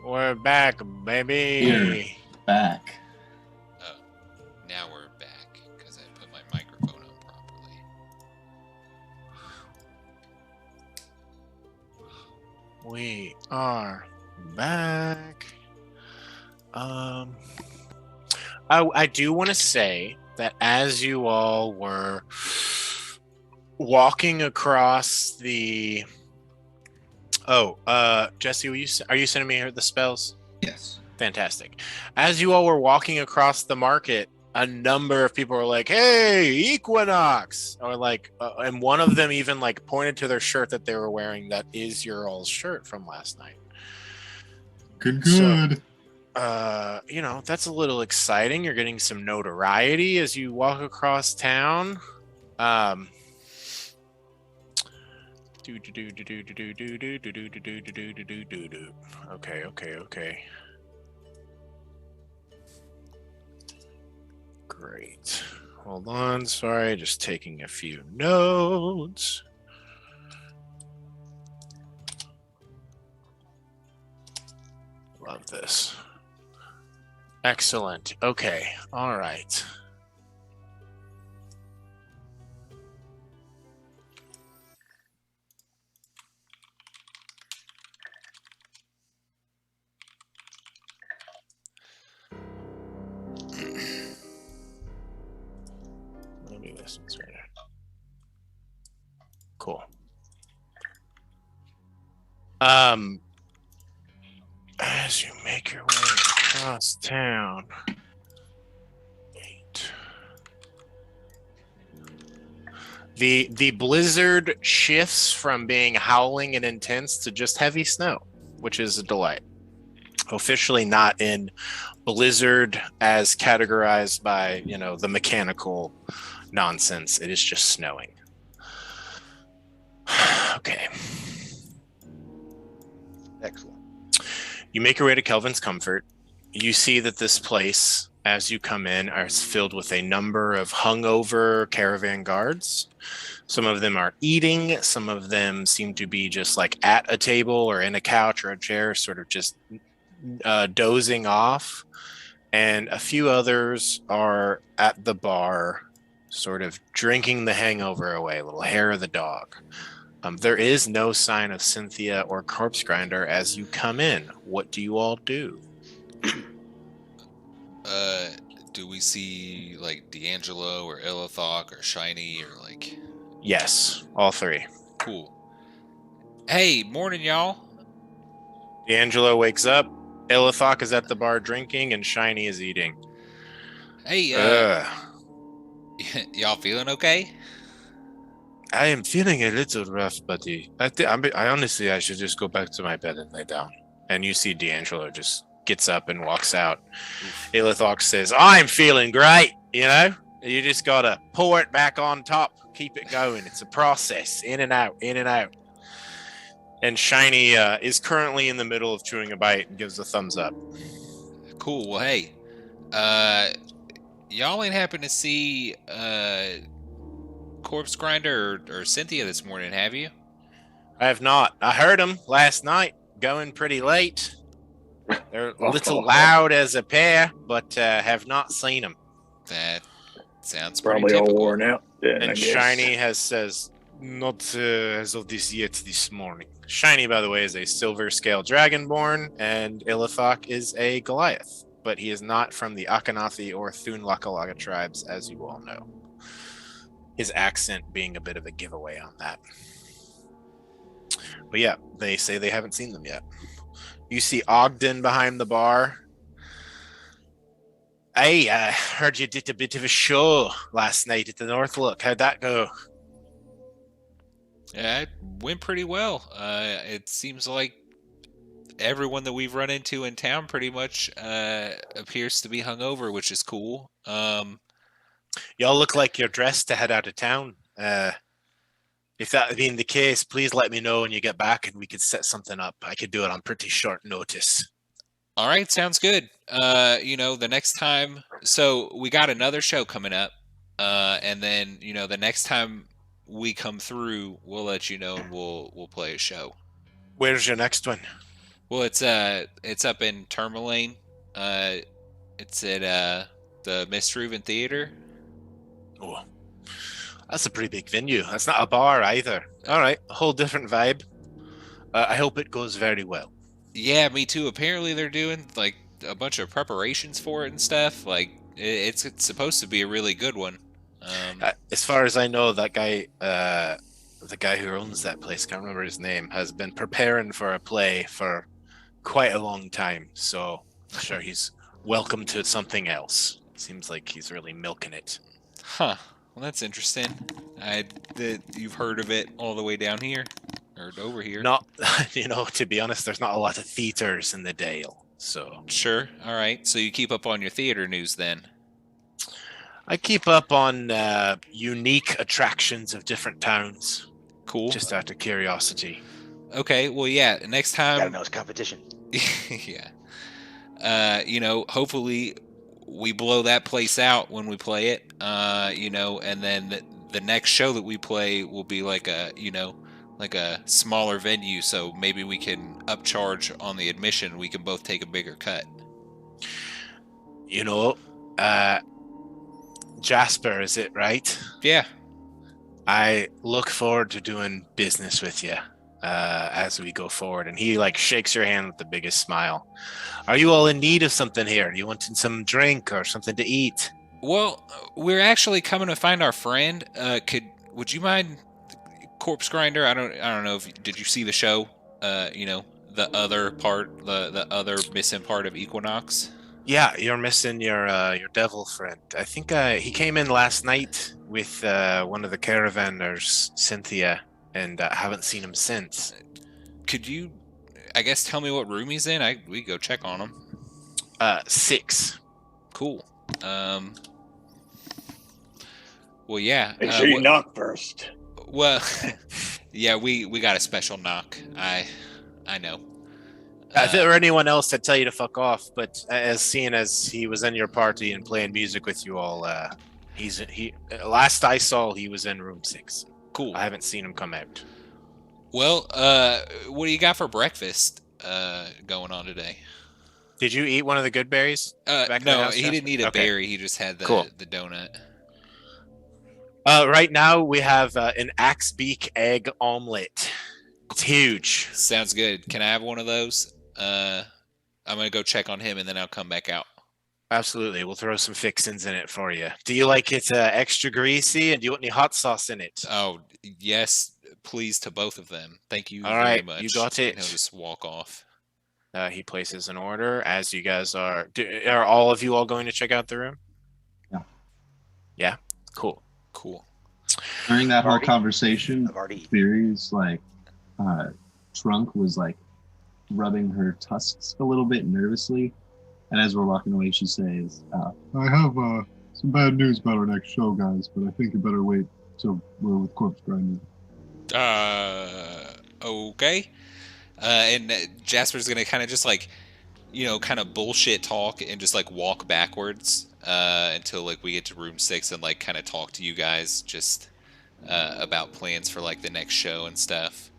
We're back, baby. Here. Back. Oh, now we're back because I put my microphone on properly. We are back. I do want to say that as you all were walking across the. Jesse, are you sending me the spells? Yes. Fantastic. As you all were walking across the market, a number of people were like, "Hey, Equinox!" Or like, and one of them even like pointed to their shirt that they were wearing. That is your all's shirt from last night. Good. That's a little exciting. You're getting some notoriety as you walk across town. Okay. Great. Hold on. Sorry, just taking a few notes. Love this. Excellent. Okay. All right. Maybe this one's right here. Cool. As you make your way across town. 8. The blizzard shifts from being howling and intense to just heavy snow, which is a delight. Officially not in blizzard as categorized by, the mechanical nonsense. It is just snowing. Okay. Excellent. You make your way to Kelvin's Comfort. You see that this place, as you come in, is filled with a number of hungover caravan guards. Some of them are eating. Some of them seem to be just like at a table or in a couch or a chair, sort of just dozing off. And a few others are at the bar, sort of drinking the hangover away, a little hair of the dog. There is no sign of Cynthia or Corpse Grinder as you come in. What do you all do? Do we see like D'Angelo or Illithok or Shiny or like? Yes, all three. Cool. Hey, morning, y'all. D'Angelo wakes up. Illithok is at the bar drinking, and Shiny is eating. Hey, y'all feeling okay? I am feeling a little rough, buddy. I honestly, I should just go back to my bed and lay down. And you see D'Angelo just gets up and walks out. Illithok says, "I'm feeling great, You just gotta pour it back on top. Keep it going. It's a process. In and out, in and out." And Shiny is currently in the middle of chewing a bite and gives a thumbs up. Cool. Well, hey, y'all ain't happen to see Corpse Grinder or Cynthia this morning, have you? I have not. I heard them last night, going pretty late. They're a little loud as a pair, but have not seen them. That sounds pretty Probably all typical. worn out. Then, I And guess. Shiny says, "Not as of this yet this morning." Shiny, by the way, is a silver scale dragonborn, and Illithok is a Goliath, but he is not from the Akhenathi or Thun-Lakalaga tribes, as you all know. His accent being a bit of a giveaway on that. But yeah, they say they haven't seen them yet. You see Ogden behind the bar. Hey, I heard you did a bit of a show last night at the Northlook. How'd that go? Yeah, it went pretty well. It seems like everyone that we've run into in town pretty much appears to be hungover, which is cool. Y'all look like you're dressed to head out of town. If that being the case, please let me know when you get back and we could set something up. I could do it on pretty short notice. All right, sounds good. The next time, so we got another show coming up, and then the next time we come through, we'll let you know and we'll play a show. Where's your next one? Well, it's up in Tourmaline. It's at the Mistruven Theater. Oh, that's a pretty big venue. That's not a bar either. All right, a whole different vibe. I hope it goes very well. Yeah, me too. Apparently, they're doing like a bunch of preparations for it and stuff. Like it's supposed to be a really good one. As far as I know, that guy, the guy who owns that place, can't remember his name, has been preparing for a play for quite a long time. So I'm sure he's welcome to something else. Seems like he's really milking it. Huh. Well, that's interesting. You've heard of it all the way down here, or over here? Not, to be honest, there's not a lot of theaters in the Dale. So Sure. All right. So you keep up on your theater news then. I keep up on unique attractions of different towns. Cool. Just out of curiosity. Okay. Well, yeah. Next time. Gotta know it's competition. Yeah. Hopefully we blow that place out when we play it. And then the next show that we play will be like a smaller venue, so maybe we can upcharge on the admission. We can both take a bigger cut. Jasper, is it right? Yeah. I look forward to doing business with you as we go forward. And he shakes your hand with the biggest smile. Are you all in need of something here? You wanting some drink or something to eat? Well, we're actually coming to find our friend. Would you mind, Corpse Grinder? I don't know did you see the show? The other part, the other missing part of Equinox. Yeah, you're missing your devil friend. I think he came in last night with one of the caravanners, Cynthia, and haven't seen him since. Could you, I guess, tell me what room he's in? We go check on him. 6. Cool. Well, yeah. Make sure you knock first. Well, yeah, we got a special knock. I know. If there were anyone else, I'd tell you to fuck off. But seeing as he was in your party and playing music with you all, he last I saw, he was in room 6. Cool. I haven't seen him come out. Well, what do you got for breakfast going on today? Did you eat one of the good berries? No, he didn't eat a berry. He just had the donut. Right now we have an axe beak egg omelet. It's huge. Sounds good. Can I have one of those? I'm gonna go check on him and then I'll come back out. Absolutely. We'll throw some fixins in it for you. Do you like it extra greasy, and do you want any hot sauce in it? Oh, yes, please, to both of them. Thank you All very right, much. you got it. And he'll just walk off. He places an order as you guys are. Are all of you all going to check out the room? Yeah. Yeah? Cool. During that whole Already- conversation, I've already eaten. Beery's trunk was rubbing her tusks a little bit nervously, and as we're walking away, she says, I have some bad news about our next show, guys, but I think you better wait till we're with Corpse Grinder. Okay. And Jasper's gonna kind of just kind of bullshit talk and just walk backwards until we get to room 6 and kind of talk to you guys just about plans for the next show and stuff.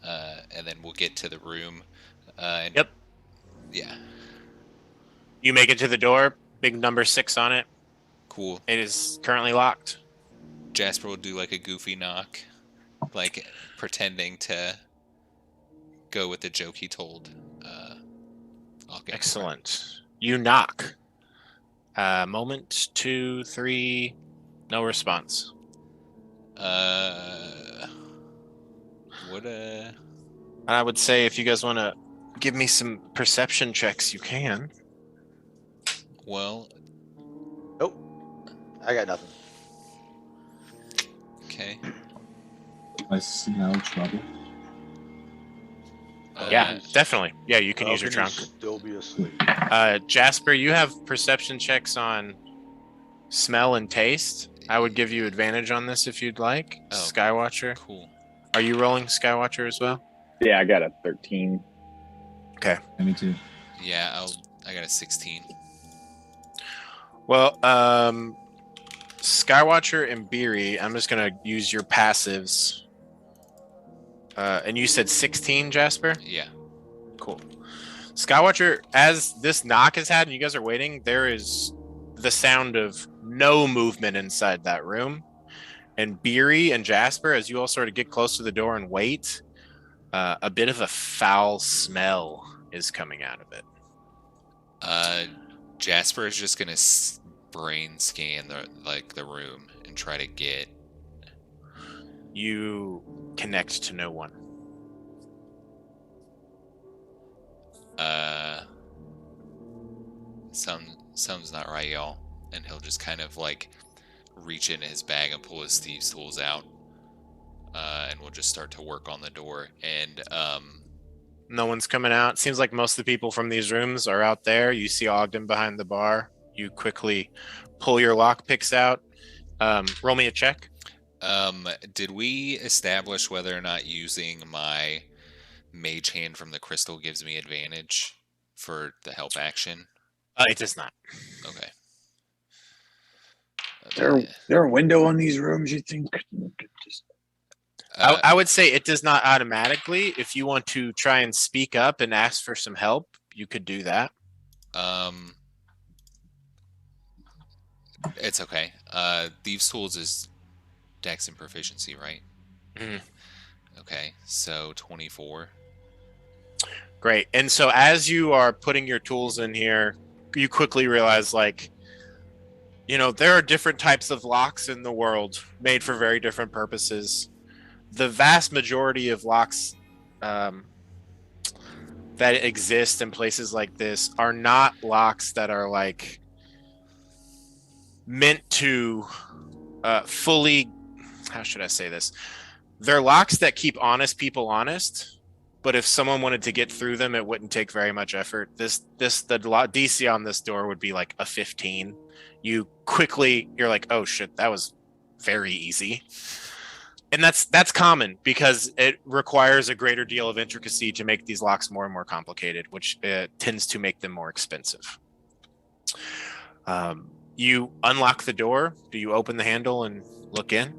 And then we'll get to the room. Yep. Yeah. You make it to the door, big number 6 on it. Cool. It is currently locked. Jasper will do a goofy knock, pretending to go with the joke he told. Excellent. You knock. Moment, 2, 3, no response. I would say if you guys want to give me some perception checks, you can. Well, I got nothing. okay. I smell trouble. Yeah, definitely. Yeah, you can use your How trunk. you Still be asleep. Jasper, you have perception checks on smell and taste. I would give you advantage on this if you'd like. Oh. Skywatcher. Cool. Are you rolling Skywatcher as well? Yeah, I got a 13. Yeah, me too. Yeah, I got a 16. Well, Skywatcher and Beery, I'm just gonna use your passives. And you said 16, Jasper? Yeah. Cool. Skywatcher, as this knock has had and you guys are waiting, there is the sound of no movement inside that room. And Beery and Jasper, as you all sort of get close to the door and wait, a bit of a foul smell is coming out of it. Jasper is just gonna brain scan the room and try to get. You connect to no one. Sounds not right, y'all. And he'll just kind of like reach into his bag and pull his thieves' tools out. And we'll just start to work on the door. And no one's coming out. Seems like most of the people from these rooms are out there. You see Ogden behind the bar. You quickly pull your lockpicks out. Roll me a check. Did we establish whether or not using my mage hand from the crystal gives me advantage for the help action? It does not. Okay. There a window on these rooms, you think? I would say it does not automatically. If you want to try and speak up and ask for some help, you could do that. It's okay. Thieves' Tools is Dex and proficiency, right? Mm-hmm. Okay, so 24. Great. And so as you are putting your tools in here, you quickly realize, like, there are different types of locks in the world made for very different purposes. The vast majority of locks that exist in places like this are not locks that are like meant to fully, how should I say this? They're locks that keep honest people honest, but if someone wanted to get through them, it wouldn't take very much effort. The DC on this door would be like a 15. You're like, oh shit, that was very easy. And that's common because it requires a greater deal of intricacy to make these locks more and more complicated, which tends to make them more expensive. You unlock the door. Do you open the handle and look in?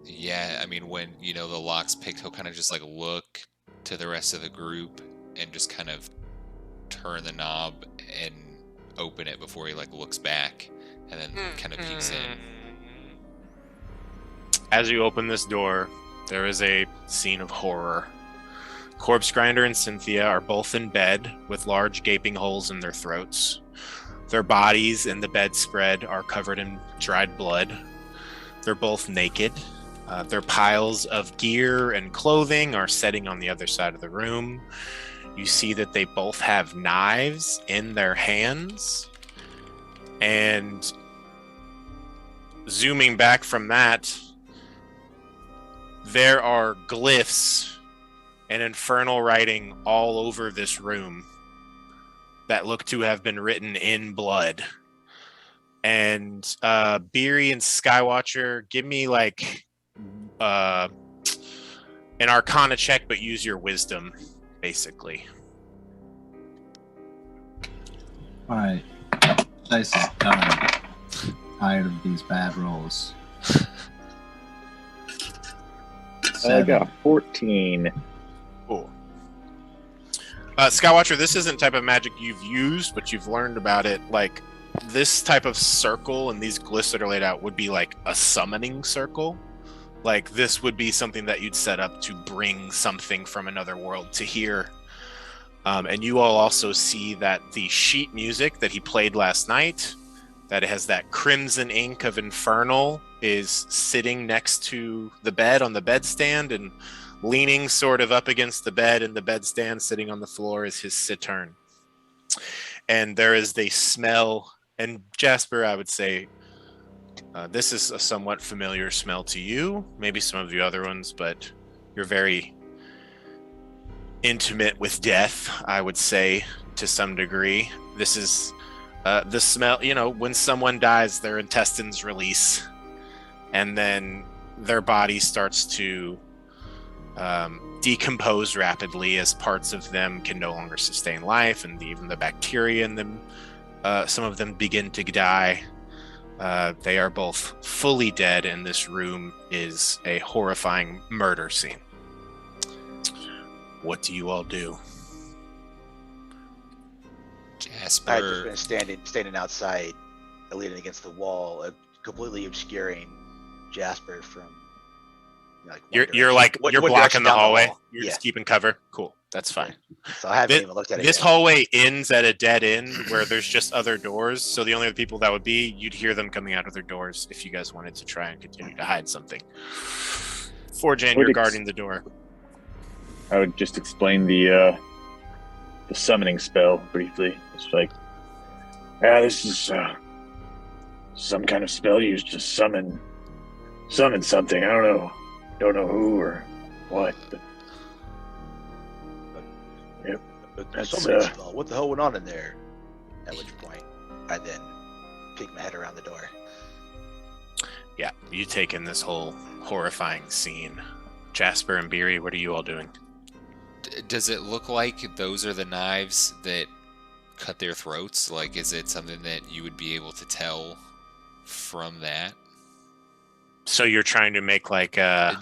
Yeah, I mean, when, the lock's picked, he'll kind of just, like, look to the rest of the group and just kind of turn the knob and open it before he, like, looks back and then kind of peeks in. As you open this door, there is a scene of horror. Corpse Grinder and Cynthia are both in bed with large gaping holes in their throats. Their bodies and the bedspread are covered in dried blood. They're both naked. Their piles of gear and clothing are setting on the other side of the room. You see that they both have knives in their hands. And zooming back from that, there are glyphs and infernal writing all over this room that look to have been written in blood. And Beery and Skywatcher, give me like an Arcana check, but use your wisdom, basically. Alright. Dice is done. Tired of these bad rolls. I got a 14. Cool. Skywatcher, this isn't type of magic you've used, but you've learned about it. Like, this type of circle and these glyphs that are laid out would be like a summoning circle. Like, this would be something that you'd set up to bring something from another world to here. And you all also see that the sheet music that he played last night, that it has that crimson ink of Infernal, is sitting next to the bed on the bedstand, and leaning sort of up against the bed and the bedstand sitting on the floor is his cittern. And there is the smell, and Jasper, I would say, this is a somewhat familiar smell to you, maybe some of the other ones, but you're very intimate with death, I would say, to some degree. This is the smell, when someone dies, their intestines release, and then their body starts to decompose rapidly as parts of them can no longer sustain life, and even the bacteria in them, some of them begin to die. They are both fully dead, and this room is a horrifying murder scene. What do you all do? Jasper. I've just been standing outside, leaning against the wall, completely obscuring Jasper from. Like You're blocking direction the down hallway. hall. You're just keeping cover. Cool, that's fine. So I haven't even looked at it This yet. hallway ends at a dead end where there's just other doors. So the only other people that would be, you'd hear them coming out of their doors if you guys wanted to try and continue to hide something. Forjan, you're guarding the door. I would just explain the summoning spell briefly. It's like, this is some kind of spell used to summon something. I don't know who or what. But yep, that's what the hell went on in there? At which point, I then peek my head around the door. Yeah, you take in this whole horrifying scene. Jasper and Beery, what are you all doing? Does it look like those are the knives that cut their throats? Like, is it something that you would be able to tell from that? So you're trying to make like a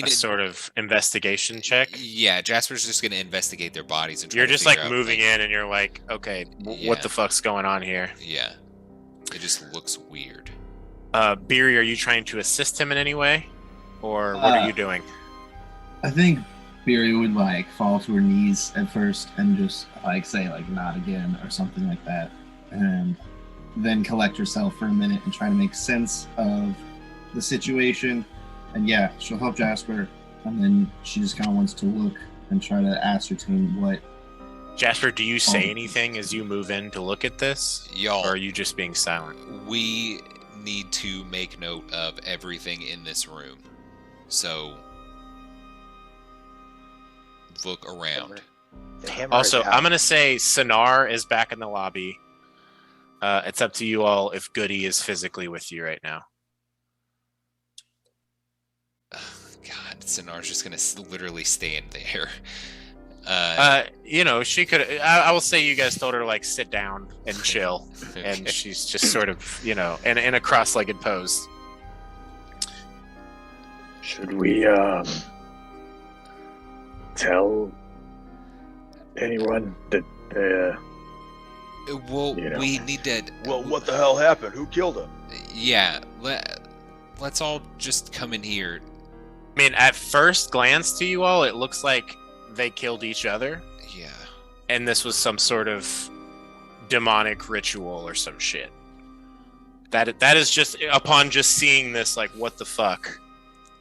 sort of investigation check? Yeah, Jasper's just going to investigate their bodies and try you're to just figure like out, moving in and you're like, okay, what the fuck's going on here? Yeah, it just looks weird. Beery, are you trying to assist him in any way? Or what are you doing? I think Beery would like fall to her knees at first and just like say like not again or something like that, and then collect herself for a minute and try to make sense of the situation. And yeah, she'll help Jasper, and then she just kind of wants to look and try to ascertain what. Jasper, do you say anything as you move in to look at this? Y'all, or are you just being silent? We need to make note of everything in this room. So look around. Also, I'm going to say Sonar is back in the lobby. It's up to you all if Goody is physically with you right now. God, Sonar's just going to literally stand there. She could. I will say you guys told her like sit down and chill, Okay. and she's just sort of in a cross-legged pose. Should we tell anyone that we need to. Well, what the hell happened? Who killed him? Yeah, let's all just come in here. I mean, at first glance to you all, it looks like they killed each other. Yeah. And this was some sort of demonic ritual or some shit. That is just upon just seeing this, like, what the fuck.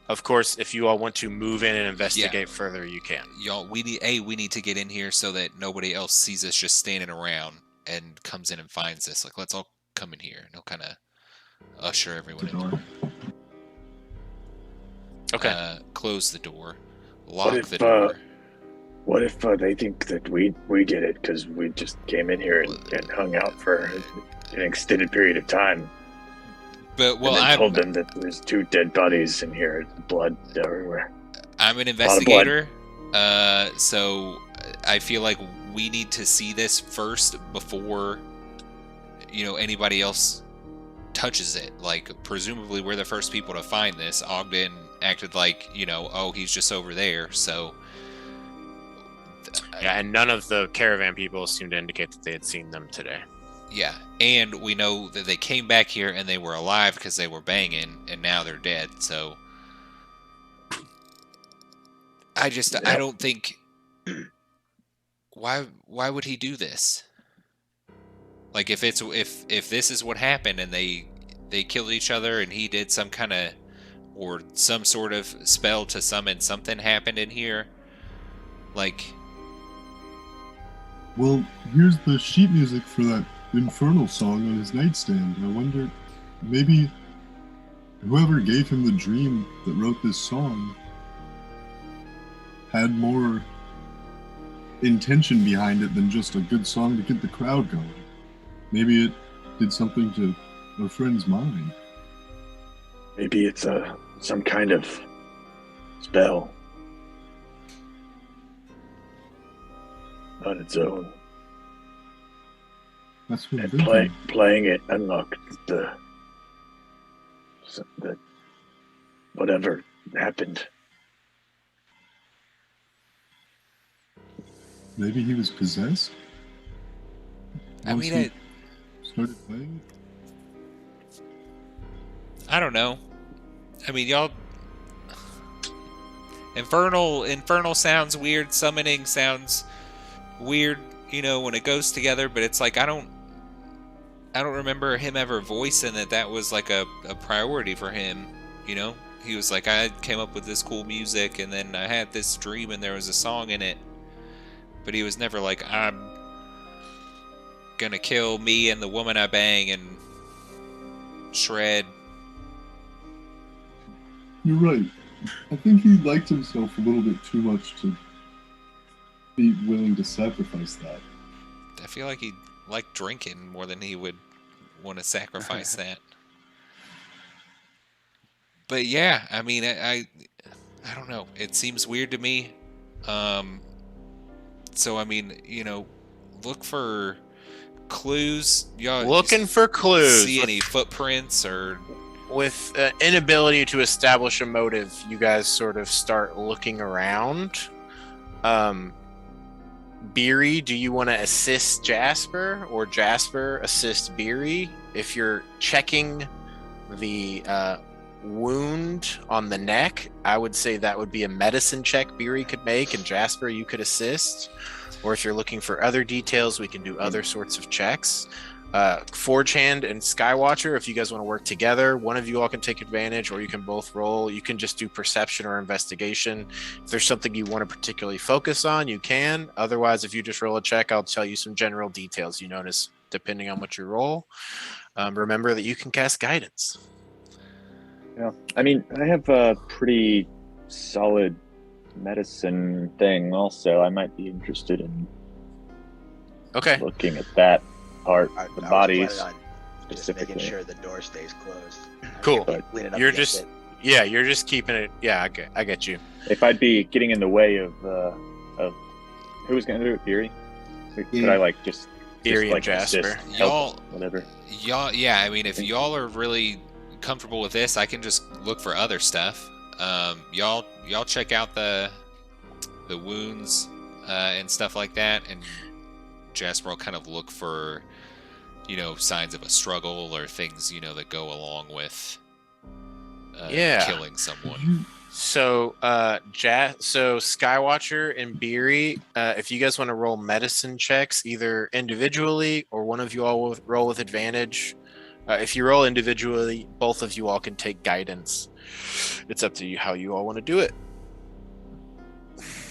Of course, if you all want to move in and investigate further, you can. Y'all, we need to get in here so that nobody else sees us just standing around and comes in and finds us. Like, let's all come in here and he'll kind of usher everyone in. Okay. Close the door. Lock the door. What if they think that we did it because we just came in here and hung out for an extended period of time? But I told them that there's 2 dead bodies in here, blood everywhere. I'm an investigator, so I feel like we need to see this first before anybody else touches it. Like, presumably we're the first people to find this. Ogden acted like he's just over there. So yeah, and none of the caravan people seemed to indicate that they had seen them today. Yeah, and we know that they came back here and they were alive because they were banging, and now they're dead. So I don't think. Why would he do this? Like, if this is what happened and they killed each other and he did some kind of or some sort of spell to summon something happened in here, like. Well, here's the sheet music for that infernal song on his nightstand. I wonder, maybe whoever gave him the dream that wrote this song had more intention behind it than just a good song to get the crowd going. Maybe it did something to our friend's mind. Maybe it's some kind of spell on its own. That's what and playing it unlocked the that whatever happened. Maybe he was possessed? I Once mean, he started playing? I don't know. I mean, y'all. Infernal sounds weird. Summoning sounds weird. You know, when it goes together. But it's like I don't remember him ever voicing that was like a priority for him. You know, he was like, I came up with this cool music, and then I had this dream, and there was a song in it. But he was never like, I'm gonna kill me and the woman I bang and shred. You're right. I think he liked himself a little bit too much to be willing to sacrifice that. I feel like he liked drinking more than he would want to sacrifice that. But yeah, I mean, I don't know. It seems weird to me. So I mean, you know, look for clues. Y'all Looking for clues. see any footprints or With inability to establish a motive, you guys sort of start looking around. Beery, do you want to assist Jasper, or Jasper assist Beery? If you're checking the wound on the neck, I would say that would be a medicine check Beery could make, and Jasper, you could assist. Or if you're looking for other details, we can do other sorts of checks. Forge Hand and Skywatcher, if you guys want to work together, one of you all can take advantage, or you can both roll. You can just do perception or investigation. If there's something you want to particularly focus on, you can. Otherwise, if you just roll a check, I'll tell you some general details you notice depending on what you roll. Remember that you can cast guidance. Yeah, I mean, I have a pretty solid medicine thing also. I might be interested in Okay. looking at that part, I the was bodies planning on just specifically. making sure the door stays closed. Cool. Leaning up You're against just it. yeah, you're just keeping it. Yeah, I get you. If I'd be getting in the way of who's going to do it, Fury? Could I like just Beery and like Jasper. assist, help, Y'all, whatever? yeah. I mean, if y'all are really comfortable with this, I can just look for other stuff. Y'all check out the wounds and stuff like that, and Jasper will kind of look for, you know, signs of a struggle or things, you know, that go along with killing someone. So, so Skywatcher and Beery, if you guys want to roll medicine checks, either individually or one of you all will roll with advantage. If you roll individually, both of you all can take guidance. It's up to you how you all want to do it.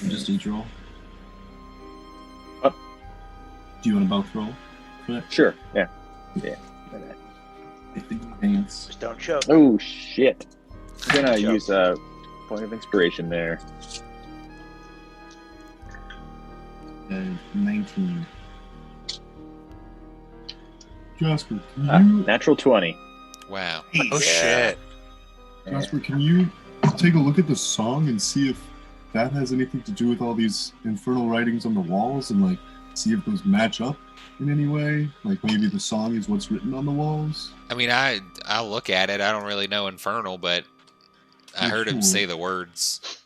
Just each roll. What? Do you want to both roll for that? Sure. Yeah. I think advance. Just don't choke. Oh shit! I'm gonna Joke. use a point of inspiration there. 19. Jasper, can you Natural 20. Wow. Oh shit! Jasper, can you take a look at the song and see if that has anything to do with all these infernal writings on the walls, and like see if those match up in any way? Like maybe the song is what's written on the walls? I mean, I'll look at it. I don't really know Infernal, but I heard him say the words,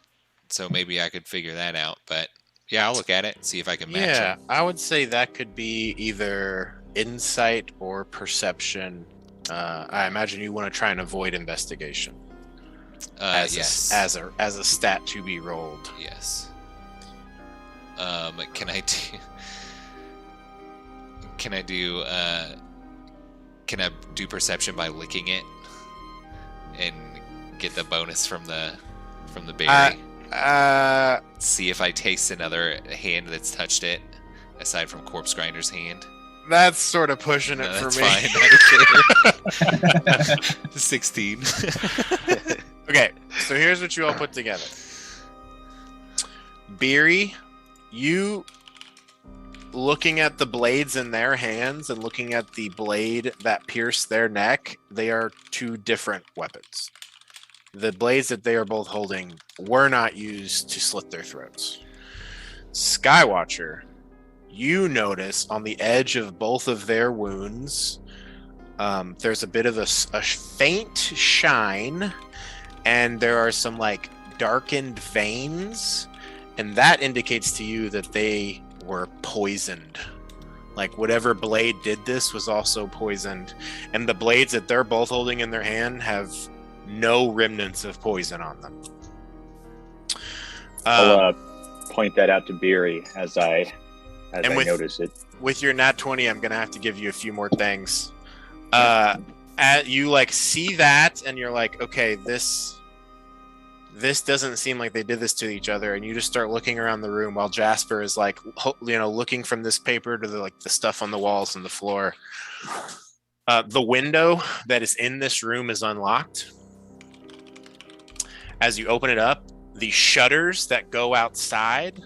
so maybe I could figure that out. But yeah, I'll look at it, see if I can match Yeah, them. I would say that could be either insight or perception. I imagine you want to try and avoid investigation. Yes. As a stat to be rolled. Yes. Can I do? Can I do? Can I do perception by licking it and get the bonus from the berry? See if I taste another hand that's touched it, aside from Corpse Grinder's hand. That's sort of pushing it No, for that's me. fine. I don't care. 16. Okay, so here's what you all put together. Beery, you looking at the blades in their hands and looking at the blade that pierced their neck, they are two different weapons. The blades that they are both holding were not used to slit their throats. Skywatcher, you notice on the edge of both of their wounds There's a bit of a faint shine, and there are some like darkened veins, and that indicates to you that they were poisoned. Like whatever blade did this was also poisoned, and the blades that they're both holding in their hand have no remnants of poison on them. I'll point that out to Beery as I notice it. With your nat 20, I'm gonna have to give you a few more things. You like see that, and you're like, okay, this doesn't seem like they did this to each other, and you just start looking around the room while Jasper is like, looking from this paper to the stuff on the walls and the floor. The window that is in this room is unlocked. As you open it up, the shutters that go outside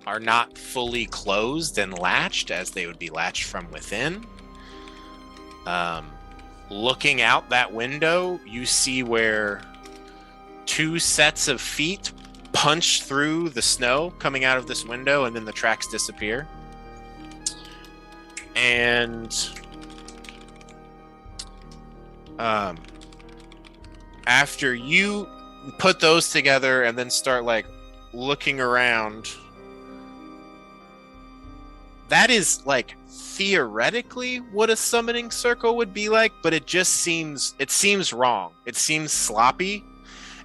are not fully closed and latched, as they would be latched from within. Looking out that window, you see where 2 sets of feet punch through the snow coming out of this window, and then the tracks disappear. And after you put those together and then start like looking around, that is like theoretically what a summoning circle would be like, but it seems wrong. It seems sloppy.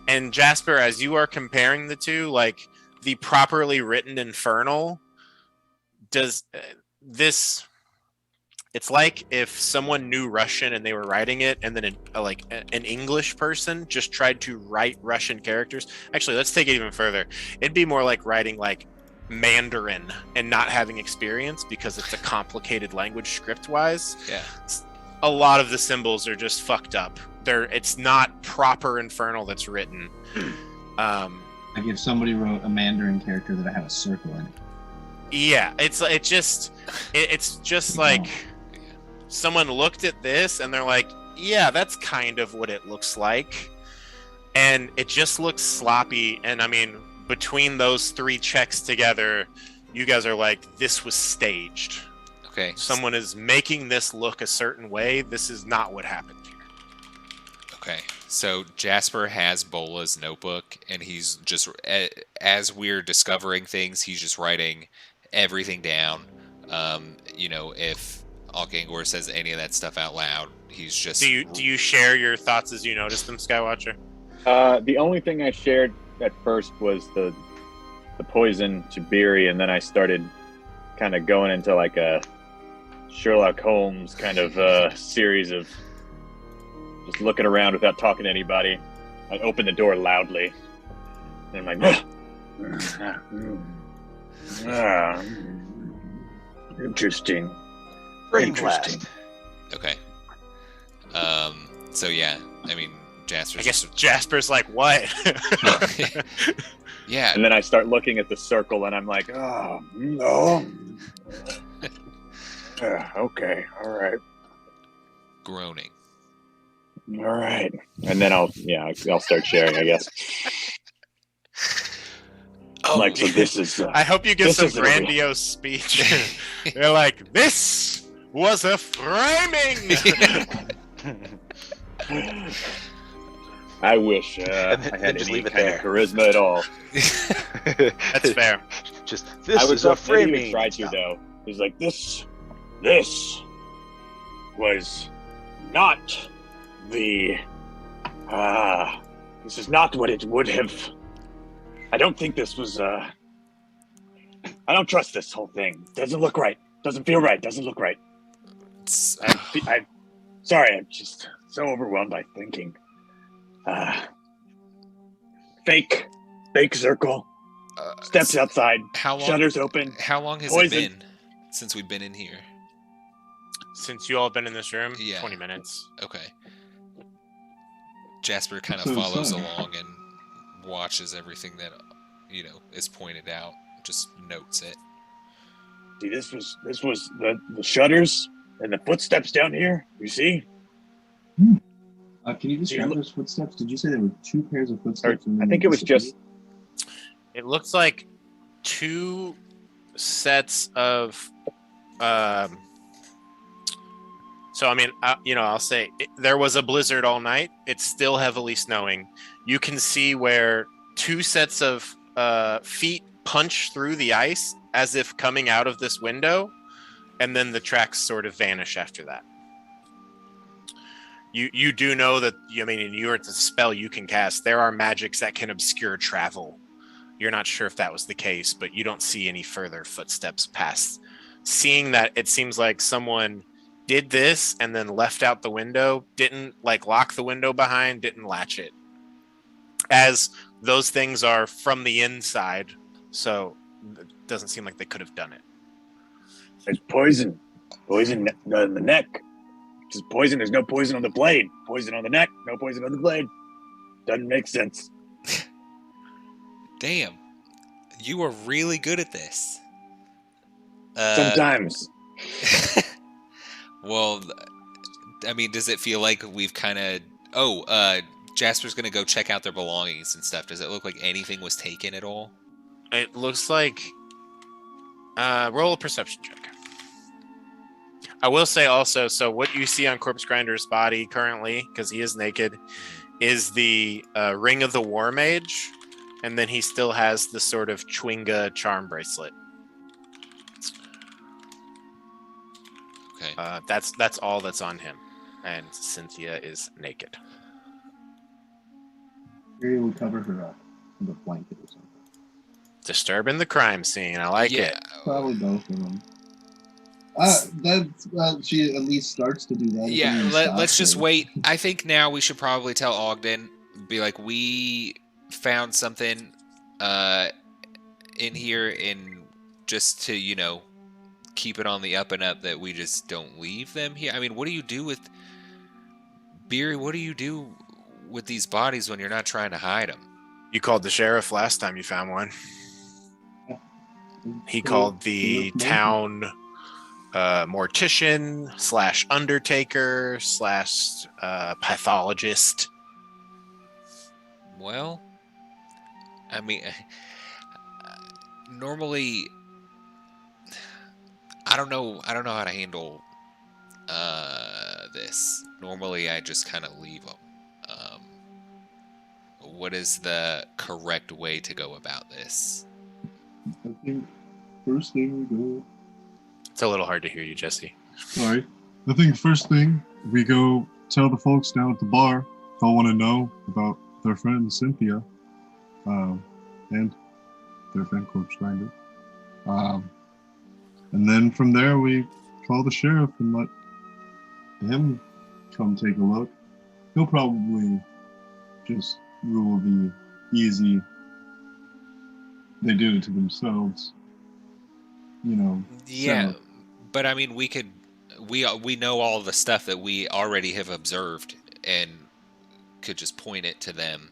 And Jasper, as you are comparing the two, like the properly written Infernal does this. It's like if someone knew Russian and they were writing it, and then an English person just tried to write Russian characters. Actually, let's take it even further. It'd be more like writing like Mandarin and not having experience, because it's a complicated language script-wise. Yeah. A lot of the symbols are just fucked up. It's not proper Infernal that's written. Like if somebody wrote a Mandarin character that had a circle in it. Yeah, it's just like someone looked at this and they're like, yeah, that's kind of what it looks like. And it just looks sloppy. And I mean, between those 3 checks together, you guys are like, this was staged. Okay. Someone is making this look a certain way. This is not what happened here. Okay. So Jasper has Bola's notebook, and he's just, as we're discovering things, he's just writing everything down. If Alkangor says any of that stuff out loud, he's just... Do you share your thoughts as you notice them, Skywatcher? The only thing I shared at first was the poison to Beery, and then I started kind of going into like a Sherlock Holmes kind of series of just looking around without talking to anybody. I open the door loudly, and I'm like, interesting. Brain blast. Okay. So yeah, I mean, Jasper's... I guess Jasper's like, what? Yeah. And then I start looking at the circle, and I'm like, oh, no. Okay, all right. Groaning. All right. And then I'll start sharing, I guess. Oh, like, so this is... I hope you give some isn't a real- grandiose speech. They're like, this was a framing! I wish I then had just any leave it kind there. of charisma at all. That's fair. Just, this I is a maybe framing. even tried to, though. He's like, this was not the... this is not what it would have... I don't think this was... I don't trust this whole thing. Doesn't look right. Doesn't feel right. Doesn't look right. I'm sorry, I'm just so overwhelmed by thinking. Fake circle. Steps outside. How long? Shutters open. How long has Poison. it been since we've been in here? Since you all have been in this room, Yeah. 20 minutes. Okay. Jasper kind of So follows sorry. along and watches everything that is pointed out. Just notes it. See, this was the shutters and the footsteps down here. You see? Can you describe look- those footsteps? Did you say there were 2 pairs of footsteps? and I then think they it was just. It looks like 2 sets of So, I mean, I'll say there was a blizzard all night. It's still heavily snowing. You can see where two sets of feet punch through the ice as if coming out of this window, and then the tracks sort of vanish after that. You do know that, I mean, in it's a spell you can cast. There are magics that can obscure travel. You're not sure if that was the case, but you don't see any further footsteps past. Seeing that it seems like someone did this and then left out the window, didn't like lock the window behind, didn't latch it. As those things are from the inside, so it doesn't seem like they could have done it. There's poison. Poison on the neck. Just poison. There's no poison on the blade. Poison on the neck. No poison on the blade. Doesn't make sense. Damn. You are really good at this. Sometimes. Well, I mean, does it feel like we've kind of... Jasper's going to go check out their belongings and stuff. Does it look like anything was taken at all? It looks like... roll a perception check. I will say also, so what you see on Corpse Grinder's body currently, because he is naked, is the Ring of the War Mage, and then he still has the sort of Chwinga charm bracelet. Okay. That's all that's on him, and Cynthia is naked. Maybe we cover her up with a blanket or something. Disturbing the crime scene. I like it. Probably both of them. She at least starts to do that. Yeah, let's just wait. I think now we should probably tell Ogden, be like, we found something in here, and just to, keep it on the up and up, that we just don't leave them here. I mean, what do you do with... Beery, what do you do with these bodies when you're not trying to hide them? You called the sheriff last time you found one. He called the town mortician / undertaker / pathologist. Well, I mean, normally, I don't know how to handle this. Normally, I just kind of leave them. What is the correct way to go about this? I think first thing we go. It's a little hard to hear you, Jesse. Sorry. I think first thing we go tell the folks down at the bar they'll want to know about their friend Cynthia, and their friend Corpse Grinder. And then from there we call the sheriff and let him come take a look. He'll probably just rule the easy they do to themselves. Yeah, so. but I mean, we know all the stuff that we already have observed and could just point it to them.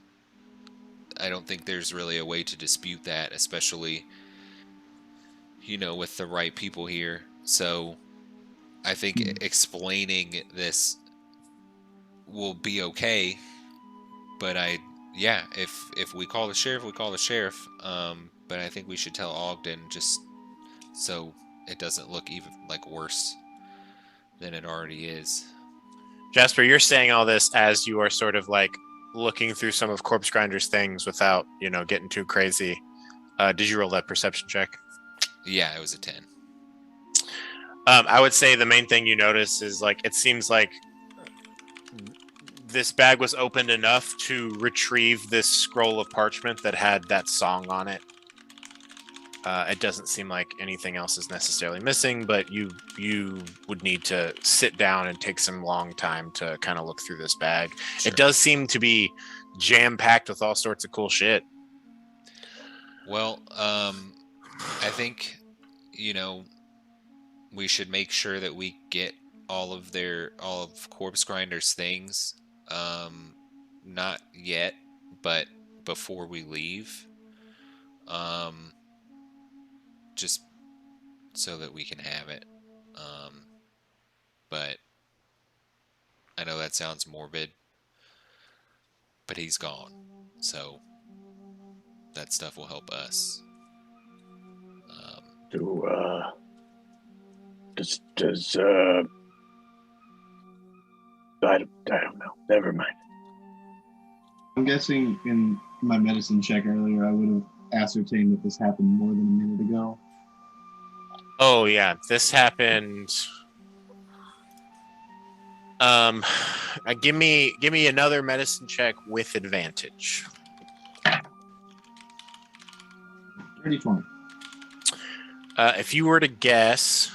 I don't think there's really a way to dispute that, especially, with the right people here. So I think explaining this will be okay. But if we call the sheriff, we call the sheriff. But I think we should tell Ogden, just so it doesn't look even like worse than it already is. Jasper, you're saying all this as you are sort of like looking through some of Corpse Grinder's things without, getting too crazy. Did you roll that perception check? Yeah, it was a 10. I would say the main thing you notice is it seems like this bag was opened enough to retrieve this scroll of parchment that had that song on it. It doesn't seem like anything else is necessarily missing, but you would need to sit down and take some long time to kind of look through this bag. Sure. It does seem to be jam-packed with all sorts of cool shit. Well, I think, we should make sure that we get all of Corpse Grinder's things. Not yet, but before we leave. Just so that we can have it. But I know that sounds morbid, but he's gone. So that stuff will help us. I don't know. Never mind. I'm guessing in my medicine check earlier, I would have ascertained that this happened more than a minute ago. Oh yeah, this happened. Give me another medicine check with advantage. 30-20. If you were to guess,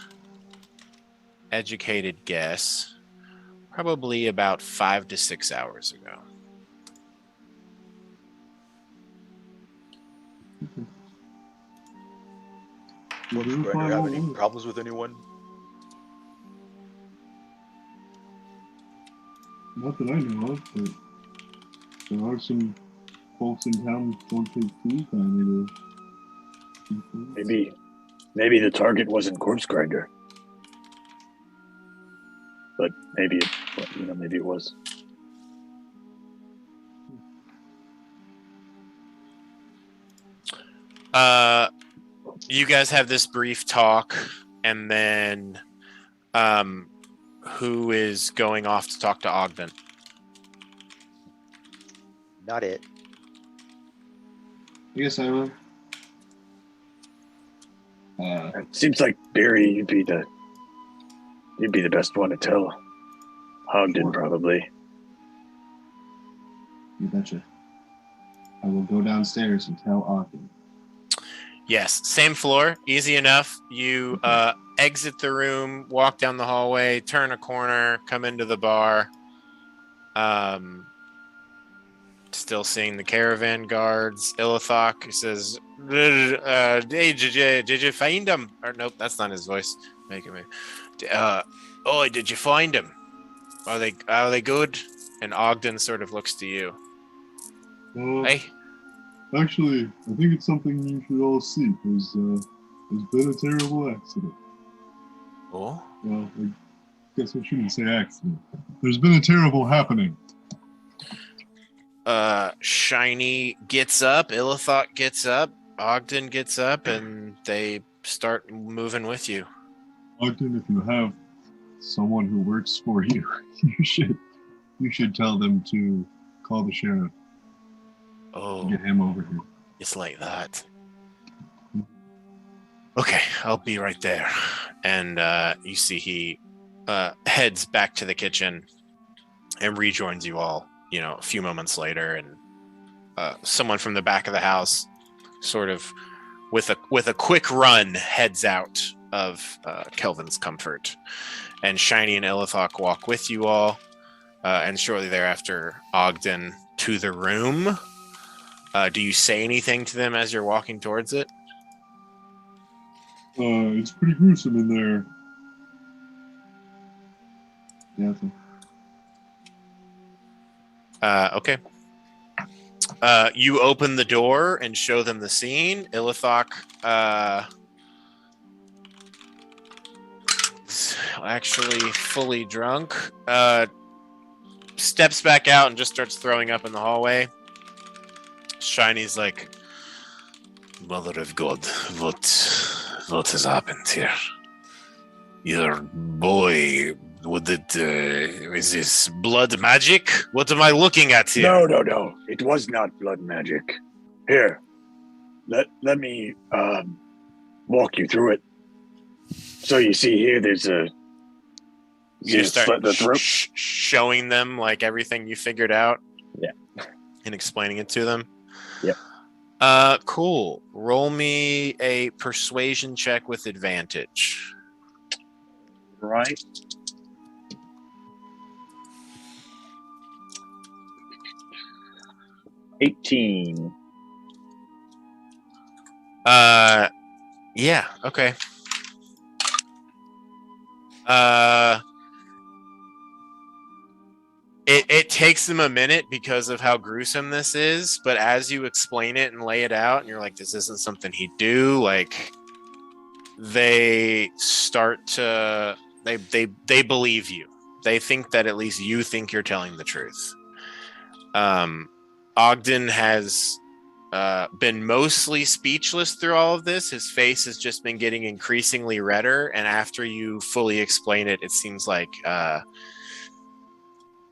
educated guess, probably about 5 to 6 hours ago. What do you Grinder have any problems with anyone? Not that I know of, but there are some folks in town who don't take too kindly to things. Maybe the target wasn't Corpse Grinder. But maybe it was. You guys have this brief talk, and then who is going off to talk to Ogden? Not it. I guess I will. It seems like Barry, you'd be the best one to tell. Ogden, Sure. probably. You betcha. I will go downstairs and tell Ogden. Yes, same floor, easy enough. You exit the room, walk down the hallway, turn a corner, come into the bar. Still seeing the caravan guards. Ilithok says, "Hey, did you find him?" Or nope, that's not his voice. Making me. Oh, did you find him? Are they good? And Ogden sort of looks to you. Hey. Actually, I think it's something you should all see. There's been a terrible accident. Oh. Well, I guess I shouldn't say accident. There's been a terrible happening. Shiny gets up, Ilithok gets up, Ogden gets up, and they start moving with you. Ogden, if you have someone who works for you, you should tell them to call the sheriff. Oh, Get him over here. it's like that. Okay, I'll be right there. And you see he heads back to the kitchen and rejoins you all, a few moments later. And someone from the back of the house, sort of with a quick run, heads out of Kelvin's comfort. And Shiny and Ilithok walk with you all. And shortly thereafter, Ogden to the room. Do you say anything to them as you're walking towards it? It's pretty gruesome in there. Yeah. Okay. You open the door and show them the scene. Ilithok is actually fully drunk. Steps back out and just starts throwing up in the hallway. Shiny's like, Mother of God, what has happened here? Your boy, is this blood magic? What am I looking at here? No. It was not blood magic. Here, let me walk you through it. So you see here, there's a. You start slit the throat. showing them like everything you figured out. Yeah. And explaining it to them. Yep. Cool. Roll me a persuasion check with advantage. Right. $18. Yeah, okay. It takes them a minute because of how gruesome this is, but as you explain it and lay it out, and you're like, this isn't something he'd do, like, they start to, they believe you. They think that at least you think you're telling the truth. Ogden has been mostly speechless through all of this. His face has just been getting increasingly redder, and after you fully explain it, it seems like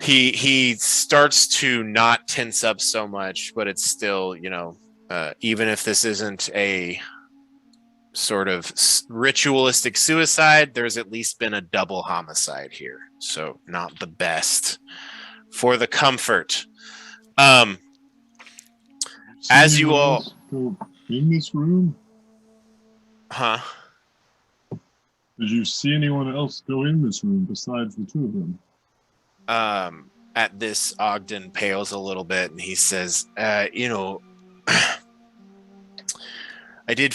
he starts to not tense up so much, but it's still, even if this isn't a sort of ritualistic suicide, there's at least been a double homicide here, so not the best for the comfort. As you Anyone all, else go in this room? huh? Did you see anyone else go in this room besides the two of them? At this, Ogden pales a little bit, and he says, I did.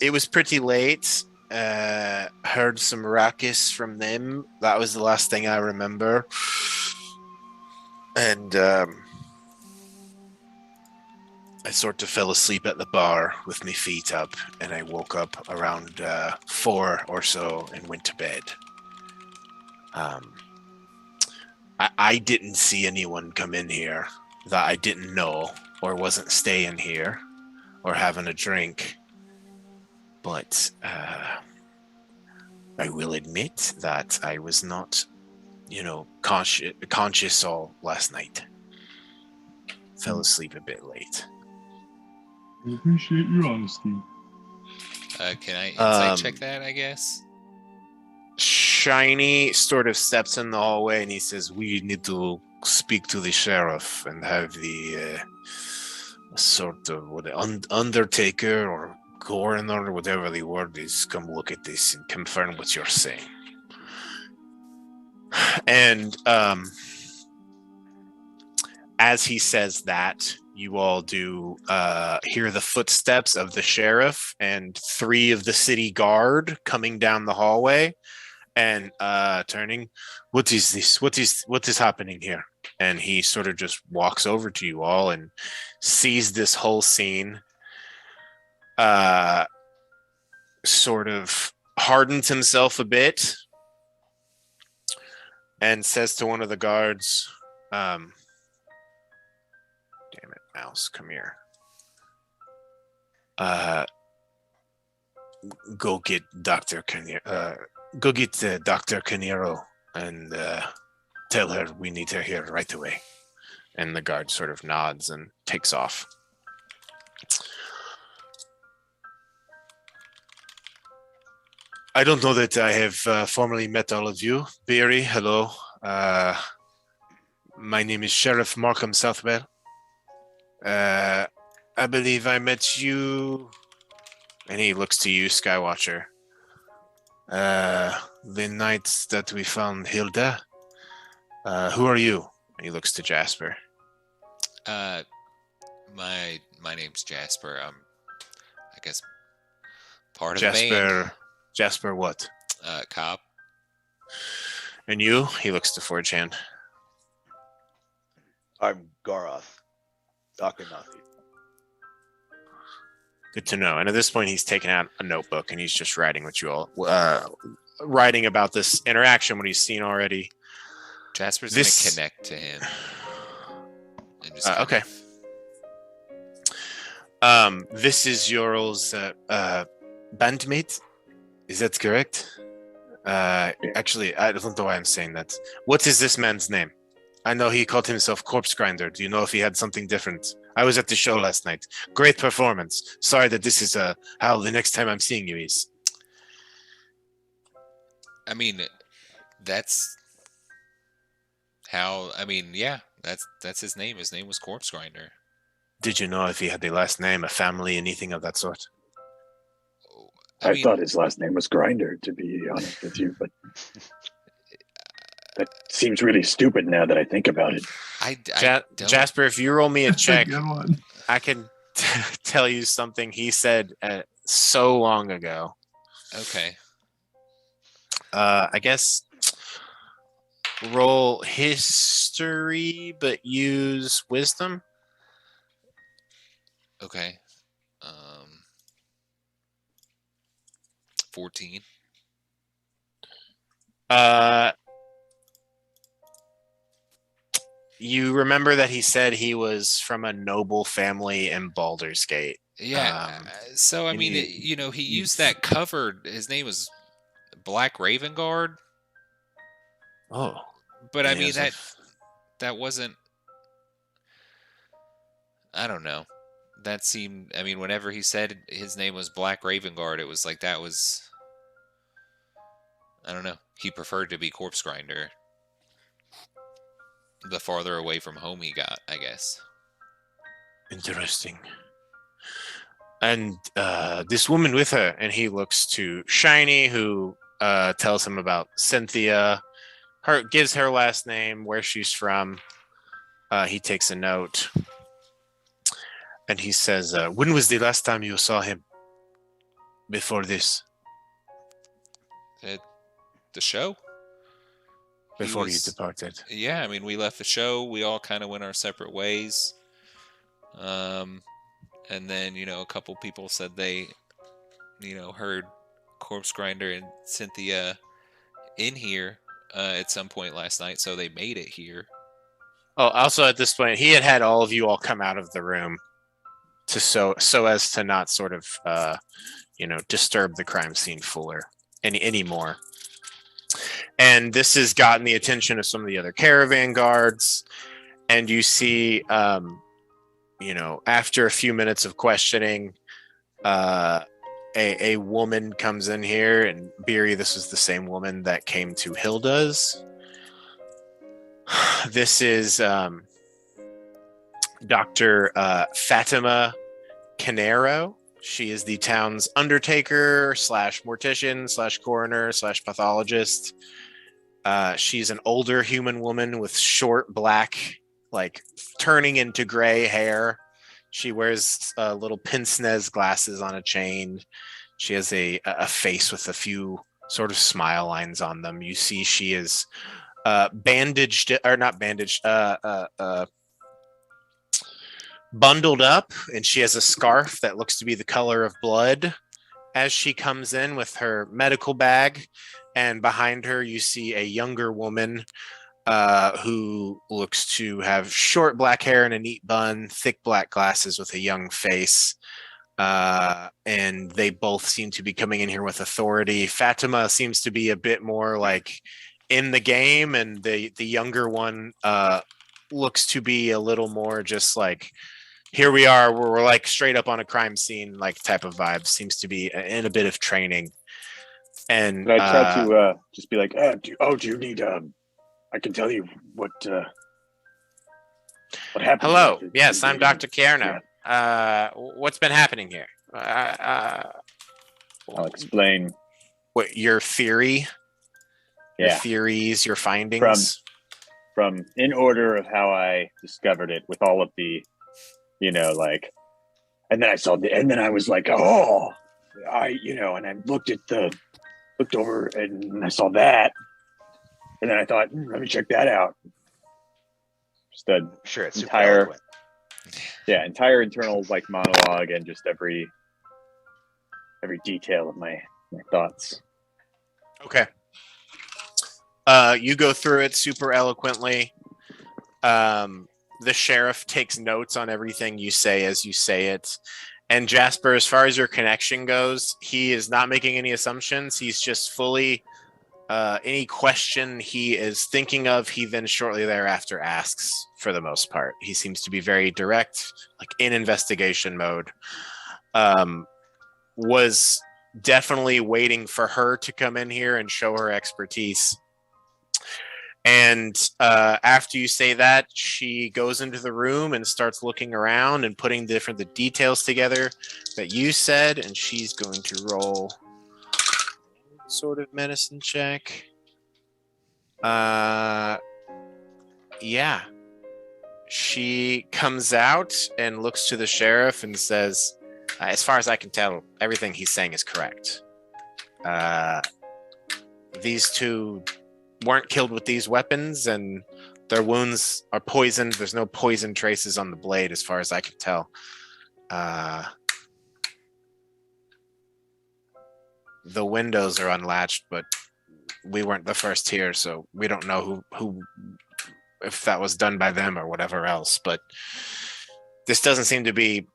It was pretty late. Heard some ruckus from them. That was the last thing I remember. And I sort of fell asleep at the bar with my feet up, and I woke up around 4 or so and went to bed. I didn't see anyone come in here that I didn't know or wasn't staying here or having a drink. But I will admit that I was not, conscious all last night. Fell asleep a bit late. I appreciate your honesty. Can I insight check that, I guess? Shiny sort of steps in the hallway and he says, we need to speak to the sheriff and have the sort of undertaker or coroner, whatever the word is, come look at this and confirm what you're saying. And as he says that, you all do hear the footsteps of the sheriff and 3 of the city guard coming down the hallway and turning. What is this? What is happening here? And he sort of just walks over to you all and sees this whole scene. Sort of hardens himself a bit and says to one of the guards, damn it, mouse, come here. Go get Dr. Dr. Canero and tell her we need her here right away. And the guard sort of nods and takes off. I don't know that I have formally met all of you. Beery, hello. My name is Sheriff Markham Southwell. I believe I met you. And he looks to you, Skywatcher. The night that we found Hilda. Who are you? And he looks to Jasper. My name's Jasper. I'm, I guess, part of the band. Jasper what? Cop. And you? He looks to Forge Hand. I'm Garoth. Akhenathi. Good to know. And at this point, he's taken out a notebook and he's just writing what you all, writing about this interaction, what he's seen already. Jasper's going to connect to him. And just okay. This is your all's bandmate? Is that correct? Actually, I don't know why I'm saying that. What is this man's name? I know he called himself Corpse Grinder. Do you know if he had something different? I was at the show last night. Great performance. Sorry that this is how the next time I'm seeing you is. I mean, that's how. I mean, yeah, that's his name. His name was Corpse Grinder. Did you know if he had a last name, a family, anything of that sort? I thought his last name was Grinder, to be honest with you, but that seems really stupid now that I think about it. Jasper, if you roll me a check, Good one. I can tell you something he said so long ago. Okay. I guess roll history, but use wisdom. Okay. 14. You remember that he said he was from a noble family in Baldur's Gate. Yeah. So I mean, he used that cover. His name was Black Raven Guard. Oh. But I mean that wasn't. I don't know. That seemed. I mean, whenever he said his name was Black Raven Guard, it was like that was. I don't know. He preferred to be Corpse Grinder. The farther away from home he got, I guess. Interesting. And this woman with her, and he looks to Shiny, who tells him about Cynthia. Gives her last name, where she's from. He takes a note. And he says, when was the last time you saw him? Before this? At the show? Before he departed. Yeah, I mean, we left the show. We all kind of went our separate ways. And then, a couple people said they, heard Corpse Grinder and Cynthia in here at some point last night, so they made it here. Oh, also at this point, he had all of you all come out of the room to so as to not sort of, disturb the crime scene fuller anymore. And this has gotten the attention of some of the other caravan guards, and you see. After a few minutes of questioning, a woman comes in here, and Beery, this is the same woman that came to Hilda's. This is Dr. Fatima Canero. She is the town's undertaker / mortician / coroner / pathologist. She's an older human woman with short black, turning into gray hair. She wears little pince-nez glasses on a chain. She has a face with a few sort of smile lines on them. You see she is bandaged, or not bandaged, bundled up, and she has a scarf that looks to be the color of blood as she comes in with her medical bag. And behind her, you see a younger woman who looks to have short black hair and a neat bun, thick black glasses with a young face. And they both seem to be coming in here with authority. Fatima seems to be a bit more in the game, and the younger one looks to be a little more just here we are, we're straight up on a crime scene type of vibe. Seems to be in a bit of training. And I try to just be like, do you need I can tell you what happened. Hello. Yes, I'm Dr. Kierno. Yeah. What's been happening here? I'll explain. What your theory? Yeah. Your theories, your findings? From in order of how I discovered it, with all of the, and then I was like, oh, and I looked over and I saw that. And then I thought, let me check that out. Just sure, it's entire internal monologue, and just every detail of my thoughts. Okay. You go through it super eloquently. The sheriff takes notes on everything you say as you say it. And Jasper, as far as your connection goes, he is not making any assumptions. He's just fully any question he is thinking of, he then shortly thereafter asks for the most part. He seems to be very direct, in investigation mode. Was definitely waiting for her to come in here and show her expertise. And after you say that, she goes into the room and starts looking around and putting the details together that you said, and she's going to roll sort of medicine check. Yeah. She comes out and looks to the sheriff and says, as far as I can tell, everything he's saying is correct. These two weren't killed with these weapons, and their wounds are poisoned. There's no poison traces on the blade, as far as I can tell. The windows are unlatched, but we weren't the first here, so we don't know who if that was done by them or whatever else. But this doesn't seem to be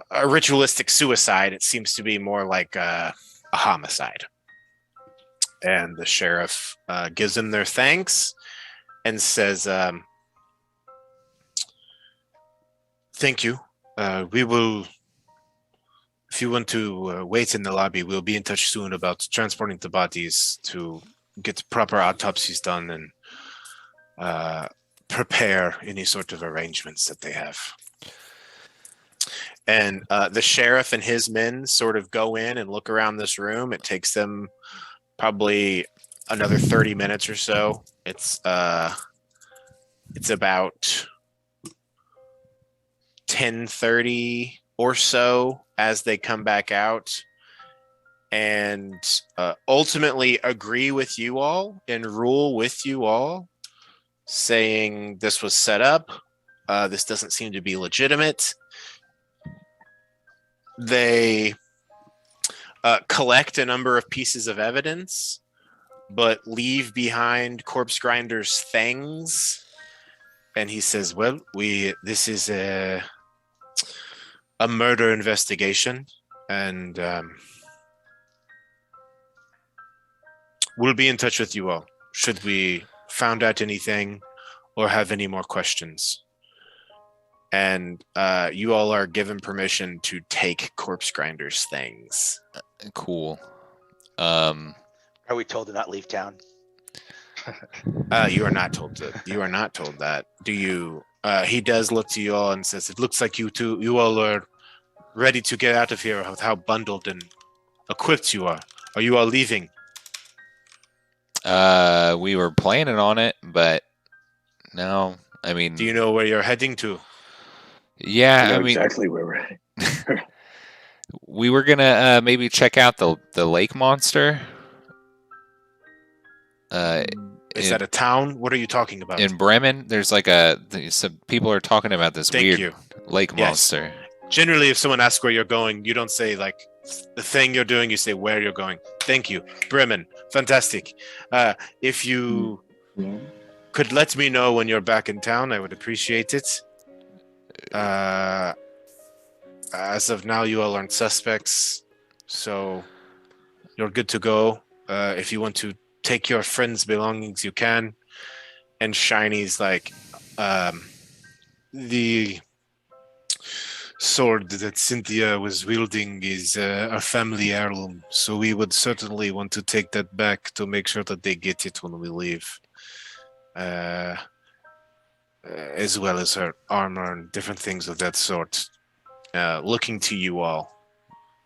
a ritualistic suicide. It seems to be more like a homicide. And the sheriff gives them their thanks and says, "Thank you. We will. If you want to wait in the lobby, we'll be in touch soon about transporting the bodies to get proper autopsies done and prepare any sort of arrangements that they have." And the sheriff and his men sort of go in and look around this room. It takes them probably another 30 minutes or so. It's about 10:30 or so as they come back out and ultimately agree with you all and rule with you all, saying this was set up. This doesn't seem to be legitimate. They collect a number of pieces of evidence, but leave behind Corpse Grinder's things. And he says, "Well, this is a murder investigation, and we'll be in touch with you all should we found out anything or have any more questions." And you all are given permission to take Corpse Grinder's things. Cool. Are we told to not leave town? You are not told to. You are not told that. Do you? He does look to you all and says, "It looks like you all are ready to get out of here with how bundled and equipped you are. Are you all leaving?" We were planning on it, but no. I mean, Do you know where you're heading to? yeah. You know I mean, exactly where we're at. we were gonna maybe check out the lake monster. Is that a town? What are you talking about? In Bremen? There's like some people are talking about this Thank weird you. lake Yes. monster. Generally, if someone asks where you're going, you don't say like the thing you're doing. You say where you're going. Thank you, Bremen. Fantastic. If you Well, could let me know when you're back in town, I would appreciate it. As of now, you all aren't suspects, so you're good to go. If you want to take your friends' belongings, you can. And Shiny's like, the sword that Cynthia was wielding is a family heirloom, so we would certainly want to take that back to make sure that they get it when we leave. As well as her armor and different things of that sort. Looking to you all.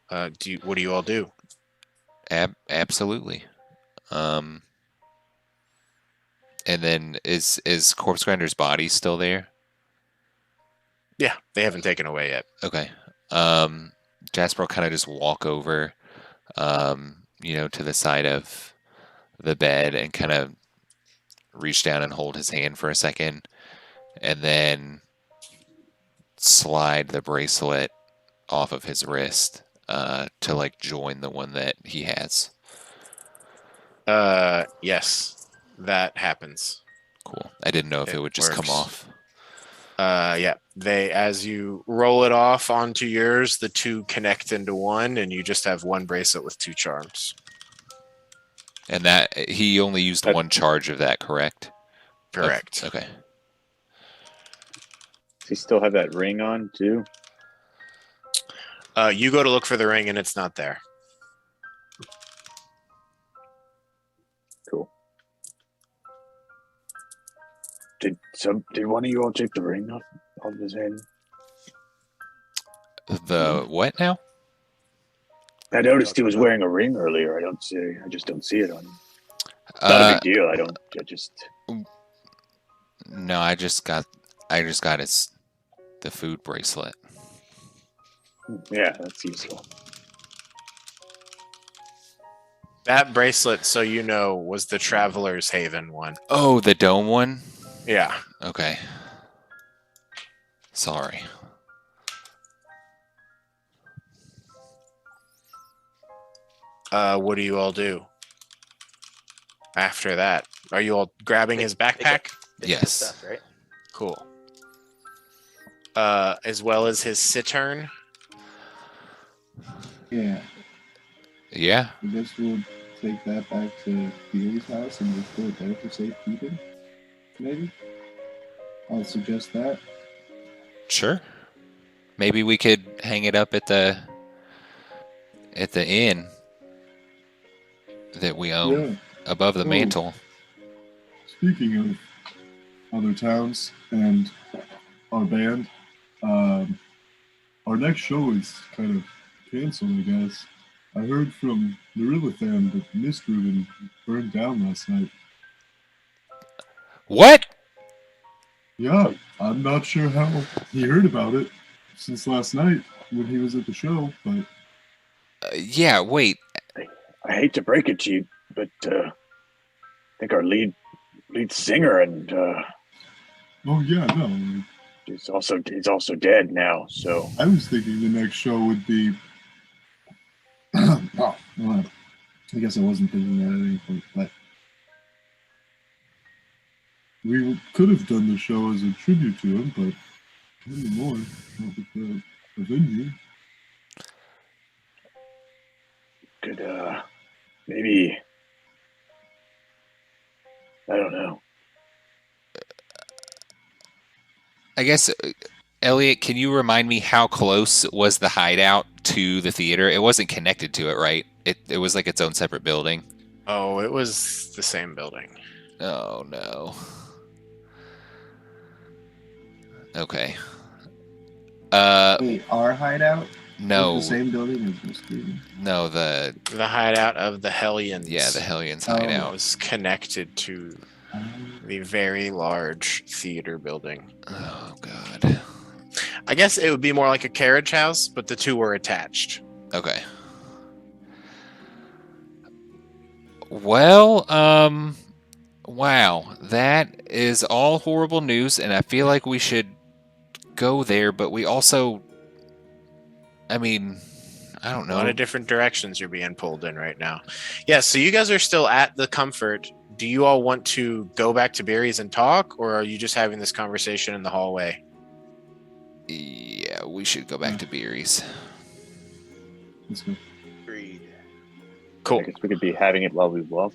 What do you all do? Absolutely. And then is Corpse Grinder's body still there? Yeah, they haven't taken away yet. Okay. Jasper will kind of just walk over, to the side of the bed and kind of reach down and hold his hand for a second, and then slide the bracelet off of his wrist to like join the one that he has. Yes, that happens. Cool. I didn't know if it would just come works. off. Yeah. As you roll it off onto yours, the two connect into one, and you just have one bracelet with two charms. And that he only used one charge of that, correct? Correct. Okay. Does he still have that ring on too? You go to look for the ring, and it's not there. Cool. Did one of you all take the ring off his hand? The what now? I noticed he was wearing a ring earlier. I just don't see it on him. Not a big deal. I just. No, I just got the food bracelet. Yeah, that's useful. That bracelet, so you know, was the Traveler's Haven one. Oh, the dome one? Yeah. Okay. Sorry. What do you all do after that? Are you all grabbing his backpack? Yes. Stuff, right? Cool. As well as his cittern. yeah. Yeah. I guess we'll take that back to Beery's house and just put it there for safekeeping. maybe. I'll suggest that. Sure. Maybe we could hang it up at the inn that we own Yeah. above the Oh. mantle. Speaking of other towns and our band, our next show is kind of canceled, I guess. I heard from Nerilithan that Mist Ruben burned down last night. What? Yeah, I'm not sure how he heard about it since last night when he was at the show, but Yeah, wait. I hate to break it to you, but I think our lead singer and oh yeah, no. he's also dead now. So I was thinking the next show would be. Oh, well, I guess I wasn't thinking that at any point, but we could have done the show as a tribute to him, but not anymore. Not with the venue. could maybe I don't know. I guess, Elliot, can you remind me how close was the hideout to the theater? It wasn't connected to it, right? It was like its own separate building. Oh, it was the same building. Oh no. Okay. Wait, our hideout? No. With the same building as Mist Ruben? No, the hideout of the Hellions. yeah, the Hellions Oh. hideout. was connected to the very large theater building. Oh god. I guess it would be more like a carriage house, but the two were attached. Okay. Well, wow, that is all horrible news, and I feel like we should go there, but we also, I mean, I don't A lot know. of different directions you're being pulled in right now. Yeah, so you guys are still at the Comfort. Do you all want to go back to Barry's and talk, or are you just having this conversation in the hallway? Yeah, we should go back to Beery's. Let's go. Agreed. Cool. I guess we could be having it while we walk.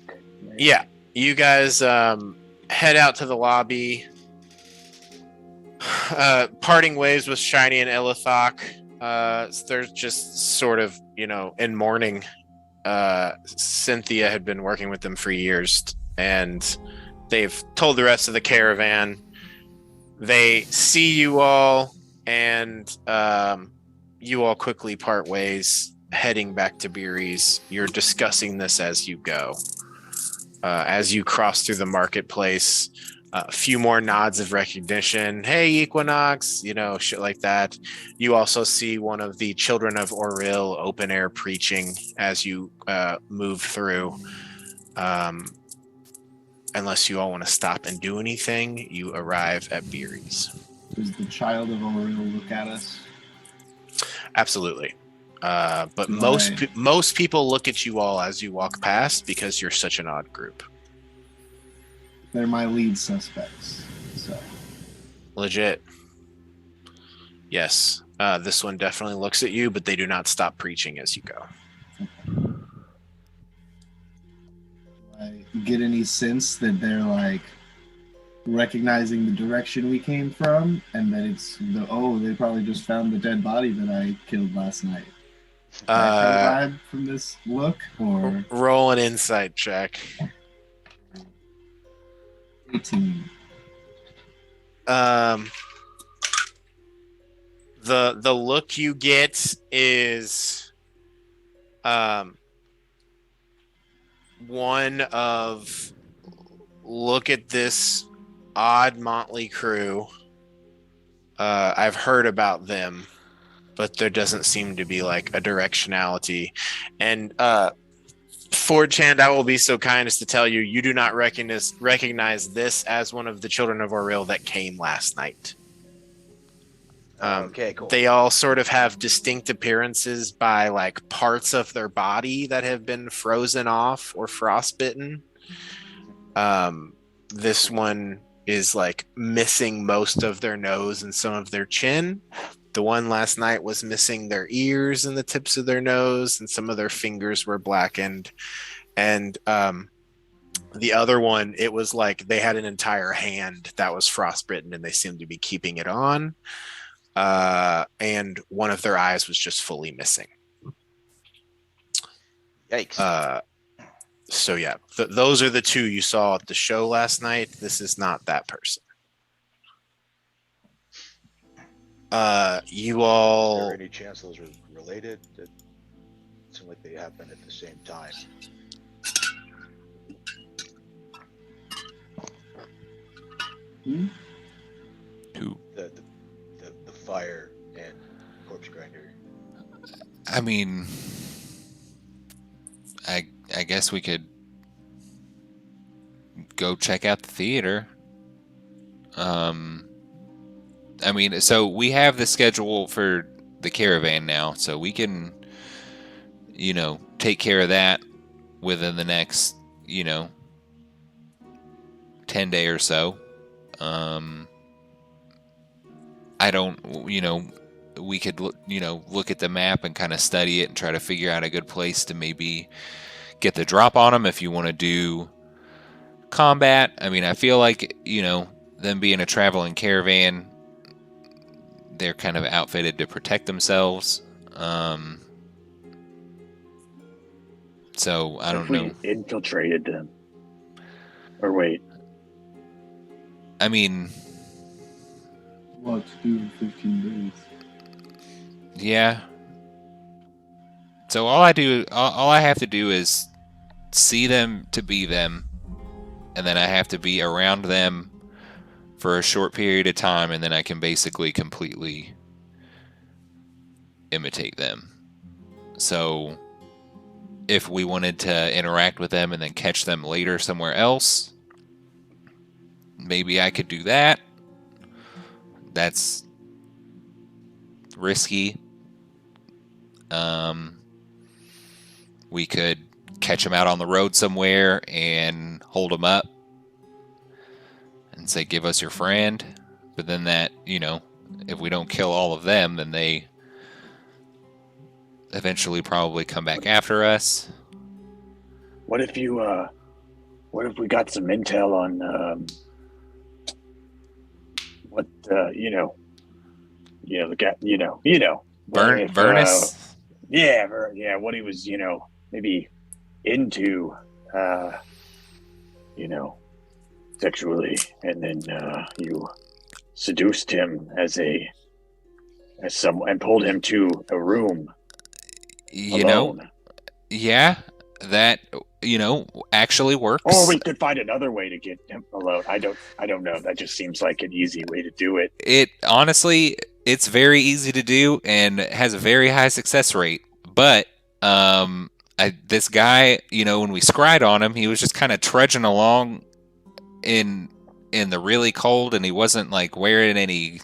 Yeah, you guys head out to the lobby. Parting ways with Shiny and Elithok. They're just sort of, in mourning. Cynthia had been working with them for years, and they've told the rest of the caravan. They see you all, and you all quickly part ways, heading back to Beery's. You're discussing this as you go. As you cross through the marketplace, a few more nods of recognition. Hey, Equinox, shit like that. You also see one of the Children of Oril open air preaching as you move through. Unless you all want to stop and do anything, you arrive at Beery's. Does the child of Oriel look at us? Absolutely. But Right. most people look at you all as you walk past because you're such an odd group. They're my lead suspects. So Legit. Yes. This one definitely looks at you, but they do not stop preaching as you go. do I get any sense that they're like recognizing the direction we came from, and that it's they probably just found the dead body that I killed last night? That kind of vibe from this look, or Roll an insight check. 18? The look you get is one of, look at this odd motley crew. I've heard about them, but there doesn't seem to be like a directionality. And 4chan, I will be so kind as to tell you, you do not recognize this as one of the Children of Oril that came last night. Okay, cool. They all sort of have distinct appearances by like parts of their body that have been frozen off or frostbitten. This one is like missing most of their nose and some of their chin. The one last night was missing their ears and the tips of their nose, and some of their fingers were blackened. And The other one, it was like they had an entire hand that was frostbitten, and they seemed to be keeping it on. And one of their eyes was just fully missing. Yikes. So yeah, those are the two you saw at the show last night. This is not that person. You Is all. there any chance those are related? It seemed like they happened at the same time. Who? The fire and corpse grinder. I mean, I guess we could go check out the theater. I mean, so we have the schedule for the caravan now, so we can, take care of that within the next, 10 day or so. I don't, we could, look at the map and kind of study it and try to figure out a good place to maybe get the drop on them if you want to do combat. I mean, I feel like, them being a traveling caravan, they're kind of outfitted to protect themselves. So I don't know. We infiltrated them. Or wait. I mean, What to do in 15 days? yeah. So all I have to do is see them to be them, and then I have to be around them for a short period of time, and then I can basically completely imitate them. So if we wanted to interact with them and then catch them later somewhere else, maybe I could do that. That's risky. We could catch them out on the road somewhere and hold them up and say, give us your friend. But then that, if we don't kill all of them, then they eventually probably come back after us. What if we got some intel on what the guy, Vernus? what he was, maybe into, sexually, and then you seduced him as someone and pulled him to a room alone. Yeah, that actually works. Or we could find another way to get him alone. I don't know. That just seems like an easy way to do it. It honestly, it's very easy to do and has a very high success rate. But this guy, when we scried on him, he was just kind of trudging along in the really cold, and he wasn't like wearing any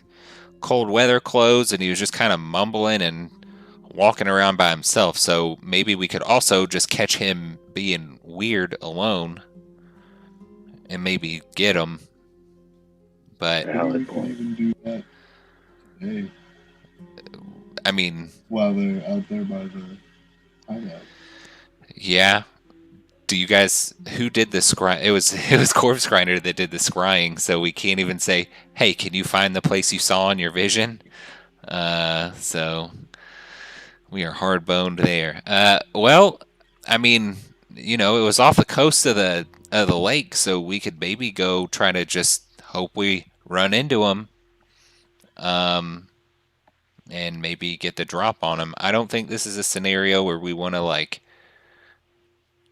cold weather clothes, and he was just kind of mumbling and walking around by himself. So maybe we could also just catch him being weird alone and maybe get him. But We can even do that today I mean, while they're out there by the hideout. yeah. Do you guys, who did the scry? It was Corpse Grinder that did the scrying, so we can't even say, hey, can you find the place you saw in your vision? So we are hard boned there. Well, I mean, it was off the coast of the lake, so we could maybe go try to just hope we run into them, and maybe get the drop on them. I don't think this is a scenario where we want to like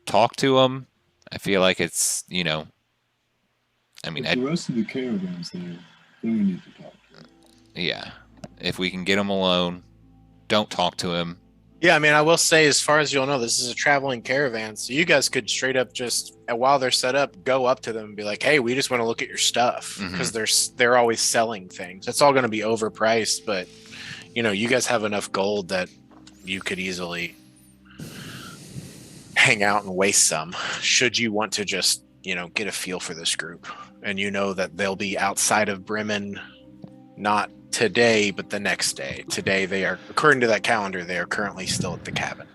talk to them. I feel like it's, I mean, If the rest of the caravan's there, then we need to talk to them. yeah, if we can get them alone, don't talk to him. Yeah, I mean, I will say, as far as you'll know, this is a traveling caravan, so you guys could straight up just, while they're set up, go up to them and be like, "Hey, we just want to look at your stuff," because they're always selling things. It's all going to be overpriced, but you guys have enough gold that you could easily hang out and waste some. Should you want to just, get a feel for this group, and that they'll be outside of Bremen, not today, but the next day. Today, they are, according to that calendar, they are currently still at the cabin.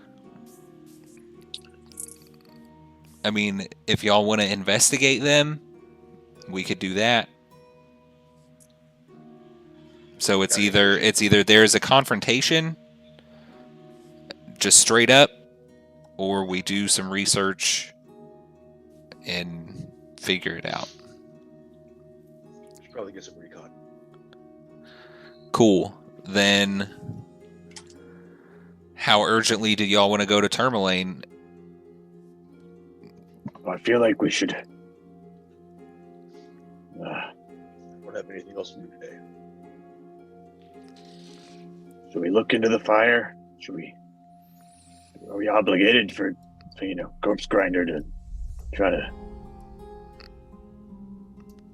I mean, if y'all want to investigate them, we could do that. So it's either there's a confrontation, just straight up, or we do some research and figure it out. Should probably get some recon. Cool. Then, how urgently do y'all want to go to Tourmaline? I feel like we should. Don't have anything else to do today. Should we look into the fire? Are we obligated for corpse grinder to try to?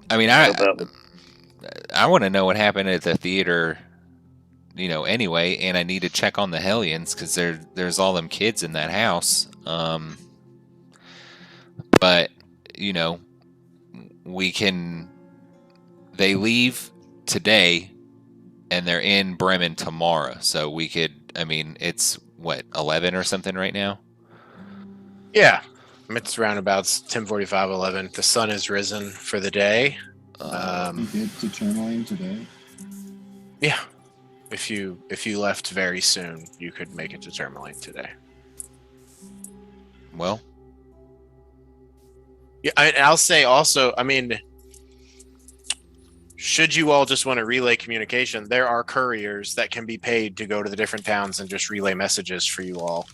I mean, I want to know what happened at the theater, anyway, and I need to check on the Hellions because there's all them kids in that house. But they leave today and they're in Bremen tomorrow, so we could. I mean, it's what 11 or something right now. Yeah, it's roundabouts 10:45, 11. The sun has risen for the day. We get to Tourmaline today. Yeah, if you left very soon, you could make it to Tourmaline today. Well, yeah, I'll say also. I mean, should you all just want to relay communication, there are couriers that can be paid to go to the different towns and just relay messages for you all.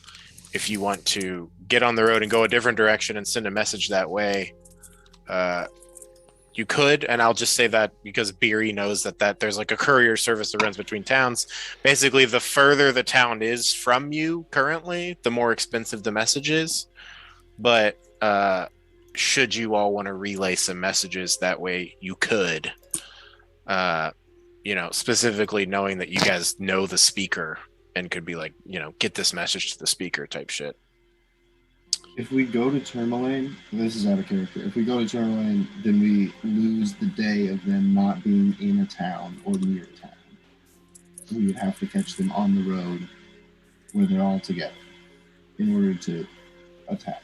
If you want to get on the road and go a different direction and send a message that way, you could. And I'll just say that because Beery knows that there's like a courier service that runs between towns. Basically, the further the town is from you currently, the more expensive the message is. But should you all want to relay some messages that way, you could. Specifically knowing that you guys know the speaker and could be like, get this message to the speaker type shit. If we go to Tourmaline, this is out of character. If we go to Tourmaline, then we lose the day of them not being in a town or near a town. We would have to catch them on the road where they're all together in order to attack.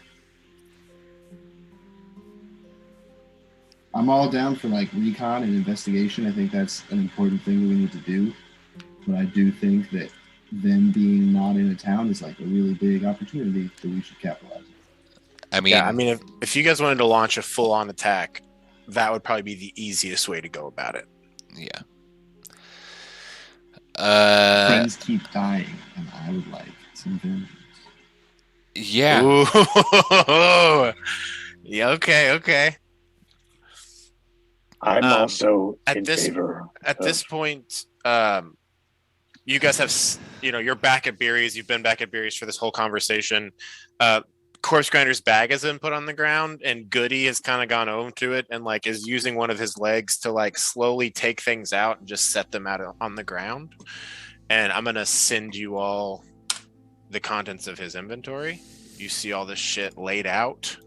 I'm all down for recon and investigation. I think that's an important thing that we need to do. But I do think that them being not in a town is a really big opportunity that we should capitalize on. I mean, if you guys wanted to launch a full-on attack, that would probably be the easiest way to go about it. Yeah. Things keep dying, and I would like some vengeance. Yeah. Ooh. Yeah. Okay. I'm also in this favor. At this point, you guys have, you're back at Beery's. You've been back at Beery's for this whole conversation. Corpse Grinder's bag has been put on the ground, and Goody has kind of gone over to it and is using one of his legs to slowly take things out and just set them out on the ground. And I'm gonna send you all the contents of his inventory. You see all this shit laid out.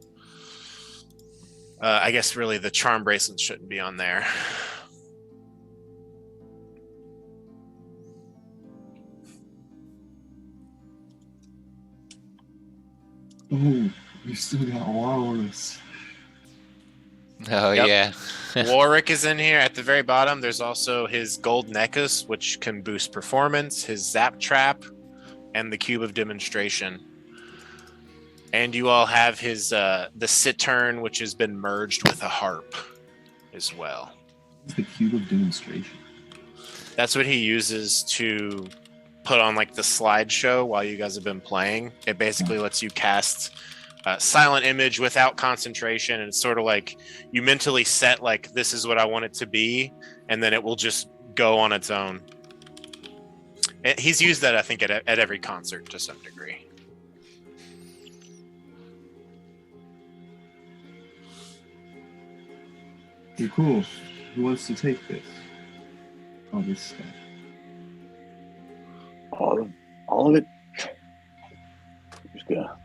I guess really the charm bracelets shouldn't be on there. Oh, we still got Walrus. Oh, Yep. yeah. Warwick is in here at the very bottom. There's also his gold necklace, which can boost performance, his zap trap, and the cube of demonstration. And you all have his the cittern, which has been merged with a harp as well. It's the cube of demonstration. That's what he uses to put on the slideshow while you guys have been playing. It basically lets you cast silent image without concentration, and it's sort of you mentally set this is what I want it to be, and then it will just go on its own. He's used that, I think, at every concert to some degree. You're cool. Who wants to take this? All this stuff. All of it. Just gonna.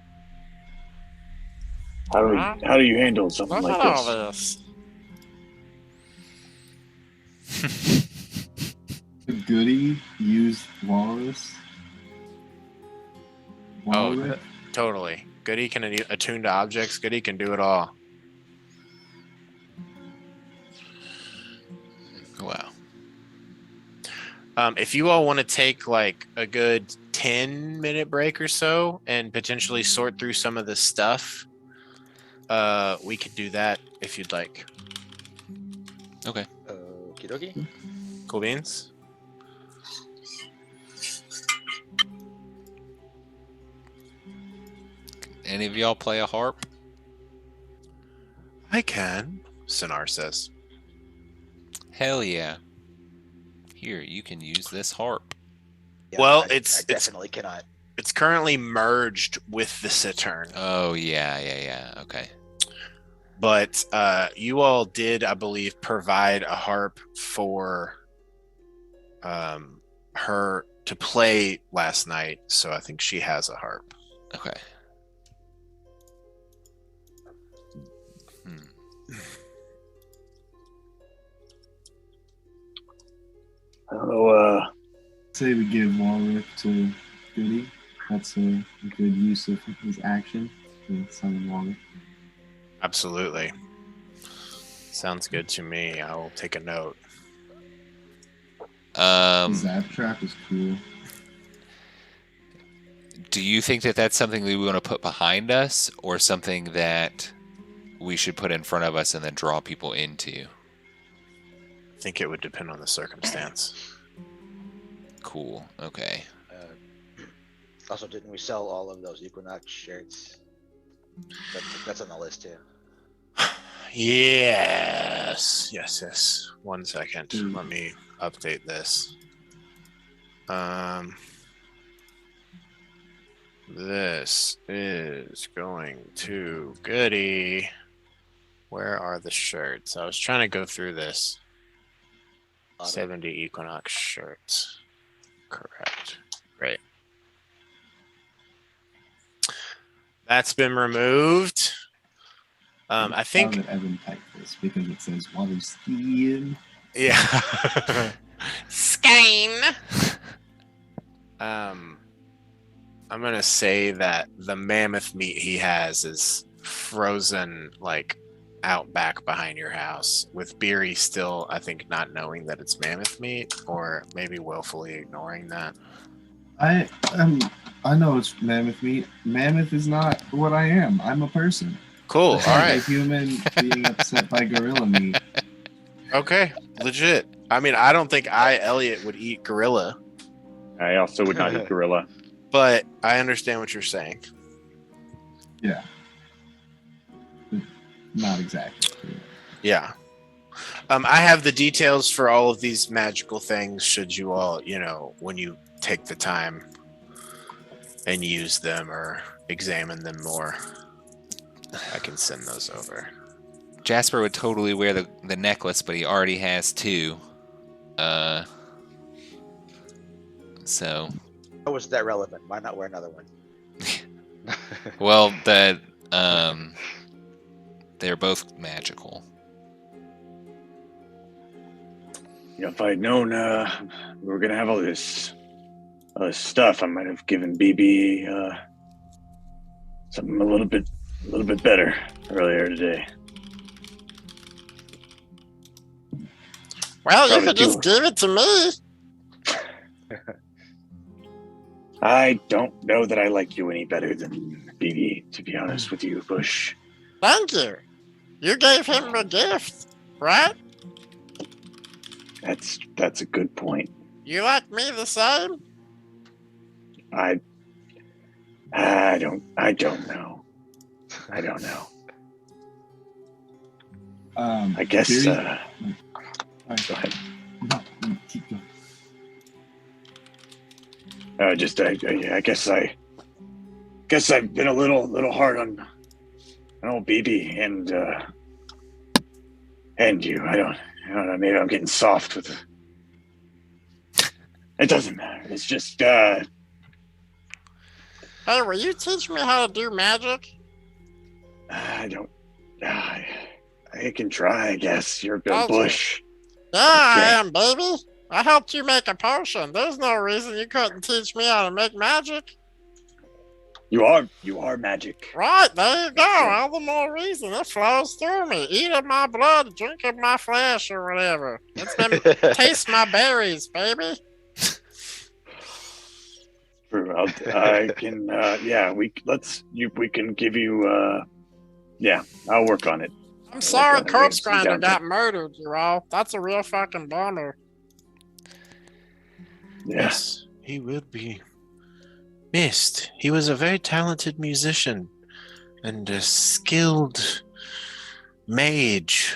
How do you handle something like this? Could Goody use Walrus? Oh, totally. Goody can attune to objects. Goody can do it all. Wow. If you all want to take like a good 10-minute break or so and potentially sort through some of the stuff, we could do that if you'd like. Okay. Okie dokie. Cool beans. Any of y'all play a harp? I can, Sinar says. Hell yeah. Here, you can use this harp. Yeah, Well, I it's definitely cannot. it's currently merged with the Saturn. Oh, yeah. Okay. But you all did, I believe, provide a harp for her to play last night, so I think she has a harp. Okay. I don't know. Say we give Walrus to Goody. That's a good use of his action to summon Walrus. Absolutely. Sounds good to me. I will take a note. Zap Trap is cool. Do you think that that's something that we want to put behind us, or something that we should put in front of us and then draw people into? I think it would depend on the circumstance. Cool. Okay. Also, didn't we sell all of those Equinox shirts? That's on the list too. Yes. 1 second. Mm. Let me update this. This is going to Goody. Where are the shirts? I was trying to go through this. 70 Equinox shirts. Correct. Great. That's been removed. I think. That Evan typed this because it says water skiing. Yeah. Skein. I'm gonna say that the mammoth meat he has is frozen like out back behind your house, with Beery still, I think, not knowing that it's mammoth meat, or maybe willfully ignoring that. I know it's mammoth meat. Mammoth is not what I am. I'm a person. Cool. It's All like right. a human being upset by gorilla meat. Okay. Legit. I mean, I don't think Elliot, would eat gorilla, I also would not eat gorilla. but I understand what you're saying. Yeah. Not exactly. Yeah. I have the details for all of these magical things, should you all, when you take the time and use them or examine them more, I can send those over. Jasper would totally wear the necklace, but he already has two. So. How was that relevant? Why not wear another one? Well, they're both magical. If I'd known we were gonna have all this stuff, I might have given BB something a little bit better earlier today. Well, you Probably could just give it to me. I don't know that I like you any better than BB, to be honest with you, Bush. Thank you. You gave him a gift, right? That's a good point. You like me the same? I don't know. I don't know. I guess. Beery- Go Alright. ahead. No, keep going. I guess I've been a little hard on old BB and you. I don't know. Maybe I'm getting soft with it. It doesn't matter. It's just. Hey, will you teach me how to do magic? I don't. I can try. I guess you're Bill Gotcha. Bush. Yeah, I Okay. am, baby. I helped you make a potion. There's no reason you couldn't teach me how to make magic. You are magic. Right, there you go. All the more reason it flows through me. Eat of my blood, drink of my flesh, or whatever. It's been taste my berries, baby. True. I can. Yeah, we can give you. Yeah, I'll work on it. I'm sorry, Okay, Corpse sit Grinder down, got murdered, you all. That's a real fucking bummer. Yeah. Yes, he will be missed. He was a very talented musician and a skilled mage.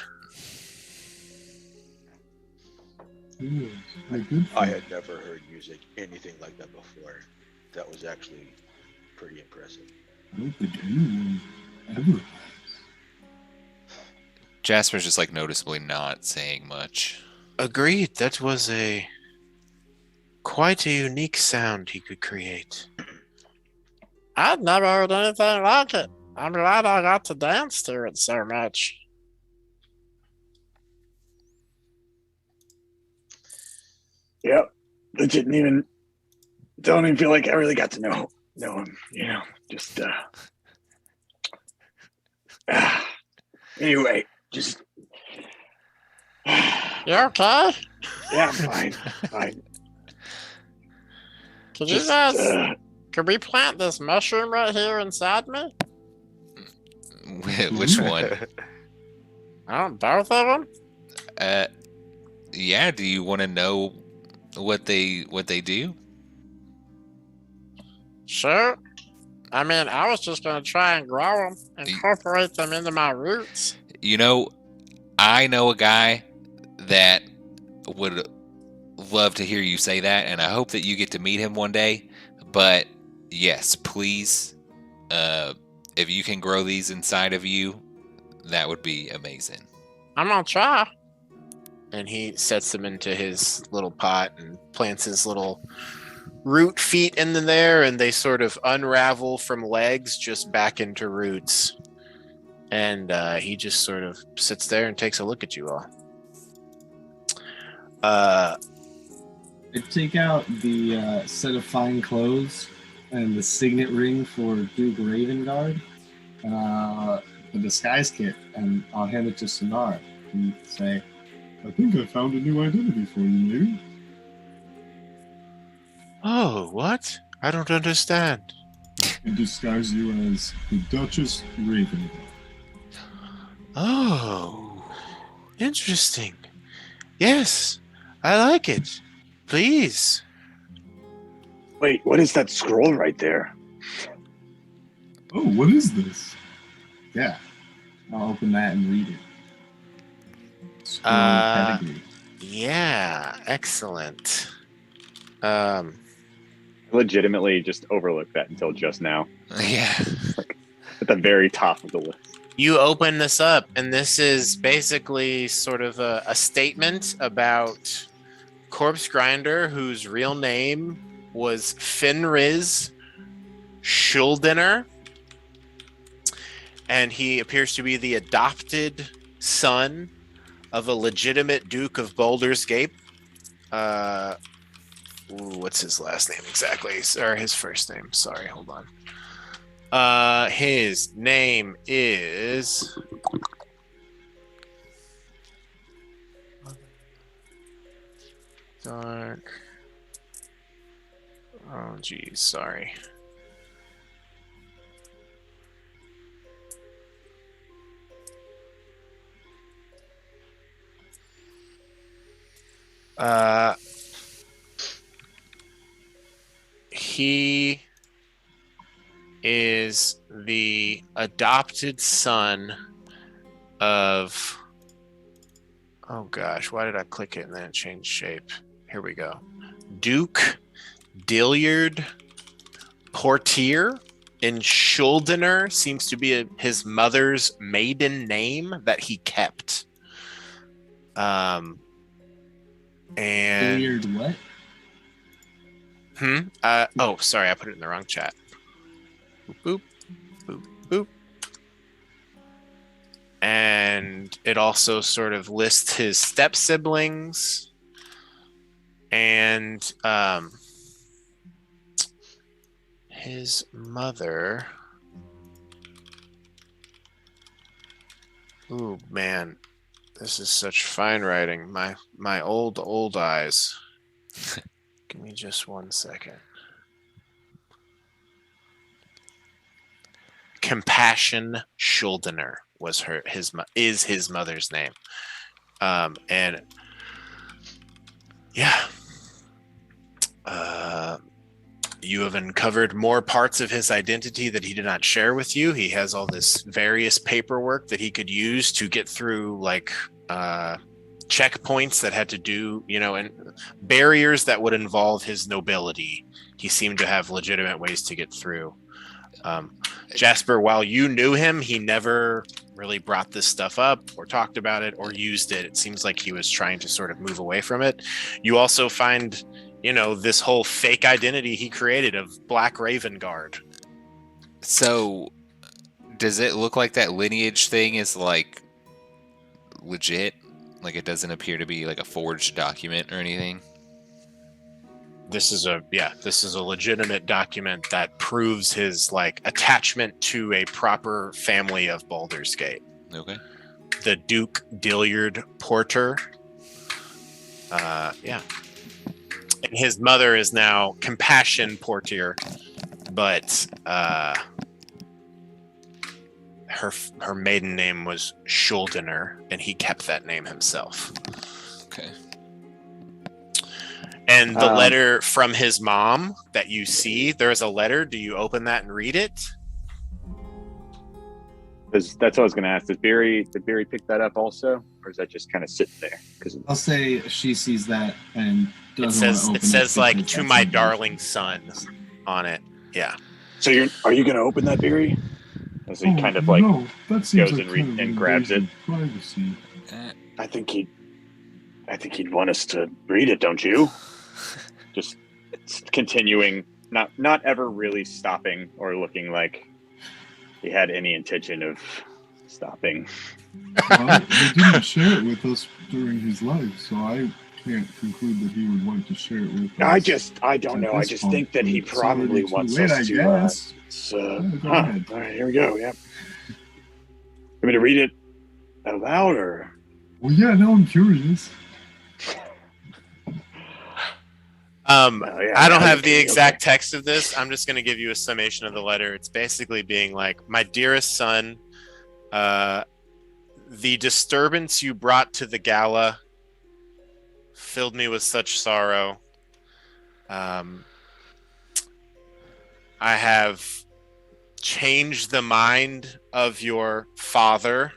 Yeah, a good I thing. had never heard music anything like that before. That was actually pretty impressive. I don't think anyone ever has. Jasper's just like noticeably not saying much. Agreed. That was quite a unique sound he could create. I'd never heard anything like it. I'm glad I got to dance to it so much. Yep. I don't even feel like I really got to know him. You know, just anyway, just You okay? yeah, I'm fine. Fine. Could Just, you guys, could we plant this mushroom right here inside me? Which one? Both of them? Yeah. Do you want to know what they do? Sure. I mean, I was just going to try and grow them, incorporate them into my roots. You know, I know a guy that would love to hear you say that, and I hope that you get to meet him one day. But yes, please, if you can grow these inside of you, that would be amazing. I'm going to try. And he sets them into his little pot and plants his little root feet in there, and they sort of unravel from legs just back into roots. And he just sort of sits there and takes a look at you all. I take out the set of fine clothes and the signet ring for Duke Ravengard, the disguise kit, and I'll hand it to Sonar and say, I think I found a new identity for you, maybe. Oh, what? I don't understand. And disguise you as the Duchess Raven. Oh, interesting. Yes, I like it. Please. Wait, what is that scroll right there? Oh, what is this? yeah, I'll open that and read it. Scroll pedigree. Yeah, excellent. Legitimately just overlooked that until just now. Yeah. At the very top of the list. You open this up, and this is basically sort of a statement about Corpse Grinder, whose real name was Fenris Schuldiner. And he appears to be the adopted son of a legitimate Duke of Baldur's Gate. What's his last name exactly? Or his first name. Sorry, hold on. His name is... Dark. Oh, geez, sorry. He is the adopted son of... Oh gosh, why did I click it and then it changed shape? Here we go. Duke Dilliard Portier, and Schuldiner seems to be his mother's maiden name that he kept. And Weird what? oh, sorry, I put it in the wrong chat. Boop, boop, boop. And it also sort of lists his step siblings and his mother. Ooh, man. This is such fine writing. My old eyes. Give me just 1 second. Compassion Schuldener was his mother's name. And yeah. You have uncovered more parts of his identity that he did not share with you. He has all this various paperwork that he could use to get through, like checkpoints that had to do, and barriers that would involve his nobility. He seemed to have legitimate ways to get through. Jasper, while you knew him, he never really brought this stuff up or talked about it or used it. It seems like he was trying to sort of move away from it. You also find this whole fake identity he created of Black Raven Guard. So, does it look like that lineage thing is like legit? Like it doesn't appear to be like a forged document or anything? This is a legitimate document that proves his attachment to a proper family of Baldur's Gate. Okay. The Duke Dilliard Porter. And his mother is now Compassion Portier, but her maiden name was Schuldener, and he kept that name himself. Okay. And the letter from his mom that you see, there's a letter. Do you open that and read it? That's what I was going to ask. Did Barry pick that up also, or is that just kind of sitting there? Because I'll say she sees that and it says like to my darling son on it. Yeah. So are you going to open that, Barry? As he kind of no, that seems goes like and grabs it. Privacy. I think he'd want us to read it, don't you? Just continuing, not ever really stopping or looking like he had any intention of stopping. Well, he didn't share it with us during his life, so I can't conclude that he would want to share it with us. I don't know. I just think that he probably wants us to. Guess. All right, here we go. Yeah. Want me to read it out loud, or? Well, yeah. Now I'm curious. I don't have the exact text of this. I'm just going to give you a summation of the letter. It's basically being like, my dearest son, the disturbance you brought to the gala filled me with such sorrow. I have changed the mind of your father.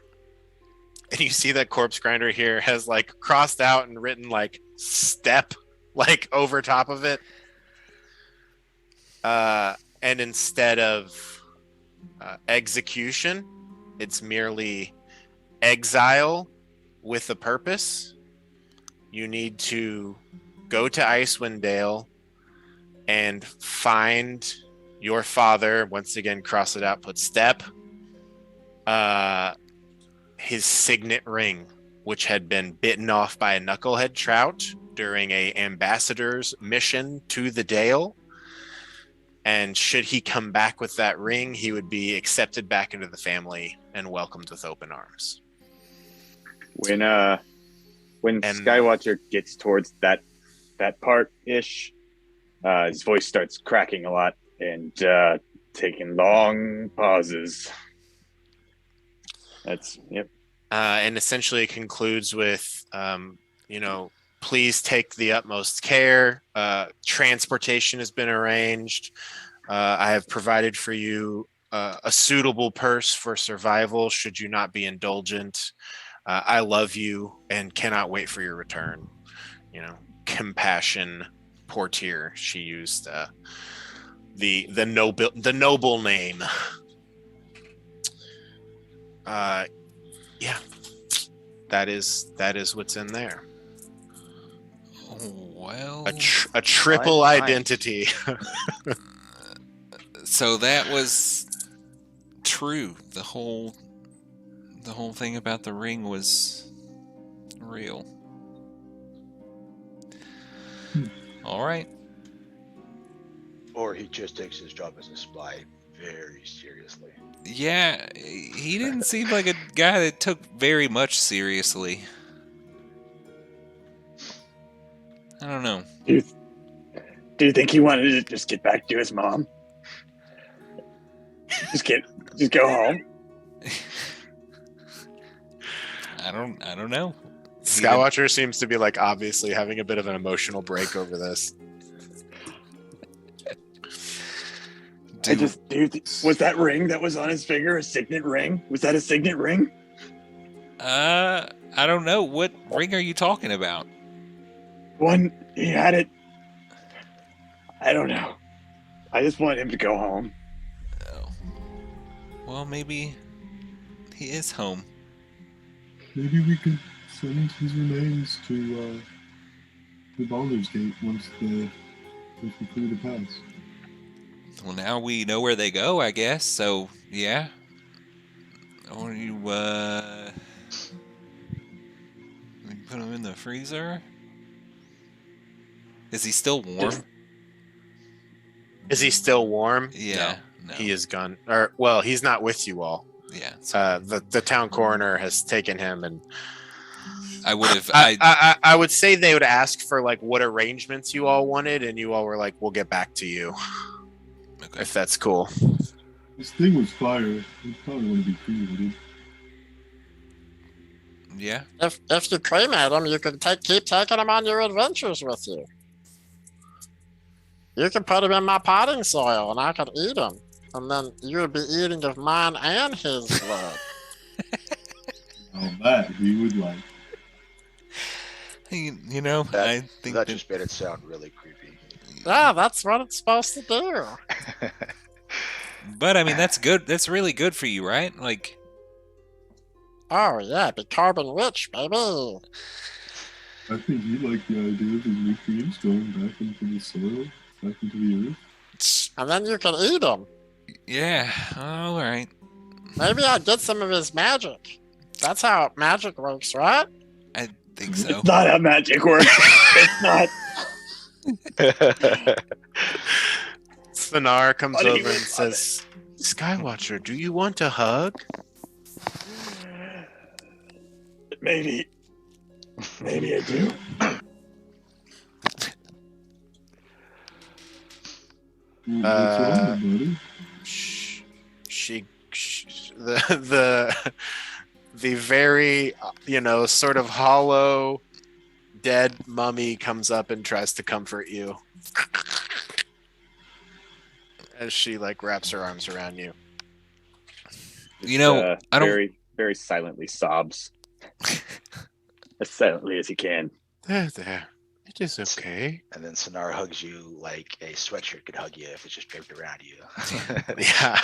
And you see that corpse grinder here has crossed out and written step over top of it. And instead of execution, it's merely exile with a purpose. You need to go to Icewind Dale and find your father. Once again, cross it out, put step. His signet ring, which had been bitten off by a knucklehead trout during a ambassador's mission to the Dale. And should he come back with that ring, he would be accepted back into the family and welcomed with open arms. When Skywatcher gets towards that part ish, his voice starts cracking a lot and taking long pauses. That's yep. And essentially it concludes with, please take the utmost care. Transportation has been arranged. I have provided for you a suitable purse for survival should you not be indulgent. I love you and cannot wait for your return. Compassion Portier. She used the noble name. Yeah, that is what's in there. Well, a triple Fine. identity. So that was true. The whole thing about the ring was real. All right. Or he just takes his job as a spy very seriously. Yeah, he didn't seem like a guy that took very much seriously. I don't know. Do you think he wanted to just get back to his mom? Just go home. I don't know. Skywatcher seems to be like obviously having a bit of an emotional break over this. Was that ring that was on his finger a signet ring? Was that a signet ring? I don't know. What ring are you talking about? One, he had it. I don't know. I just want him to go home. Oh. Well, maybe he is home. Maybe we could send his remains to Baldur's Gate once we complete the pass. Well, now we know where they go, I guess. So, yeah. Or you put him in the freezer? Is he still warm? Is he still warm? Yeah. No. He is gone. Or, well, he's not with you all. Yeah. The town coroner has taken him, and I would have. I would say they would ask for like what arrangements you all wanted, and you all were like, "We'll get back to you." Okay. If that's cool. This thing was fire. We probably want to be cremated. Yeah. If you cremate him, you can keep taking him on your adventures with you. You can put him in my potting soil, and I could eat him, and then you would be eating of mine and his blood. Oh, that he would like. You know, I think that just made it sound really creepy. Yeah, that's what it's supposed to do. But I mean, that's good. That's really good for you, right? Like, Oh yeah, be carbon rich, baby. I think he liked the idea of his nutrients going back into the soil, back into the earth. And then you can eat him. yeah. All right. Maybe I get some of his magic. That's how magic works, right? I think so. It's not how magic works. It's not. Sonar comes What do you over and mean? says, "Skywatcher, do you want a hug?" Maybe I do. What's wrong, buddy? The very sort of hollow dead mummy comes up and tries to comfort you as she like wraps her arms around you. You know, I don't. Very, very silently sobs. As silently as he can. There. It is okay. And then Sonar hugs you like a sweatshirt could hug you if it's just draped around you. Yeah.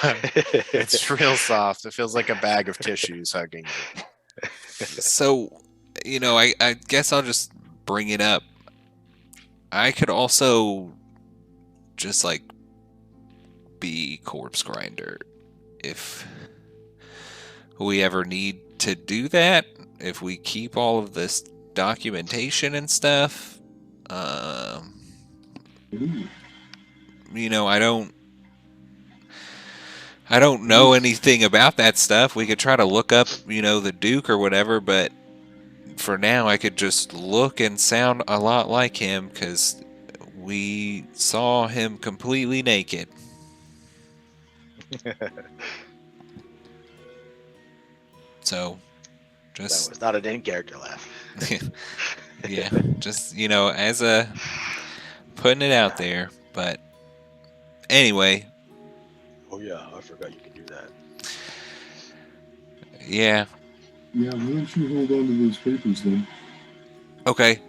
It's real soft. It feels like a bag of tissues hugging you. So, I guess I'll just bring it up. I could also just like be corpse grinder if we ever need to do that. If we keep all of this documentation and stuff, I don't know anything about that stuff. We could try to look up, the Duke or whatever, but for now I could just look and sound a lot like him because we saw him completely naked. So, just... That was not an in-character laugh. Yeah, just, as a... putting it out there, but... Anyway... Oh yeah, I forgot you could do that. Yeah. Yeah, why don't you hold on to those papers then? Okay.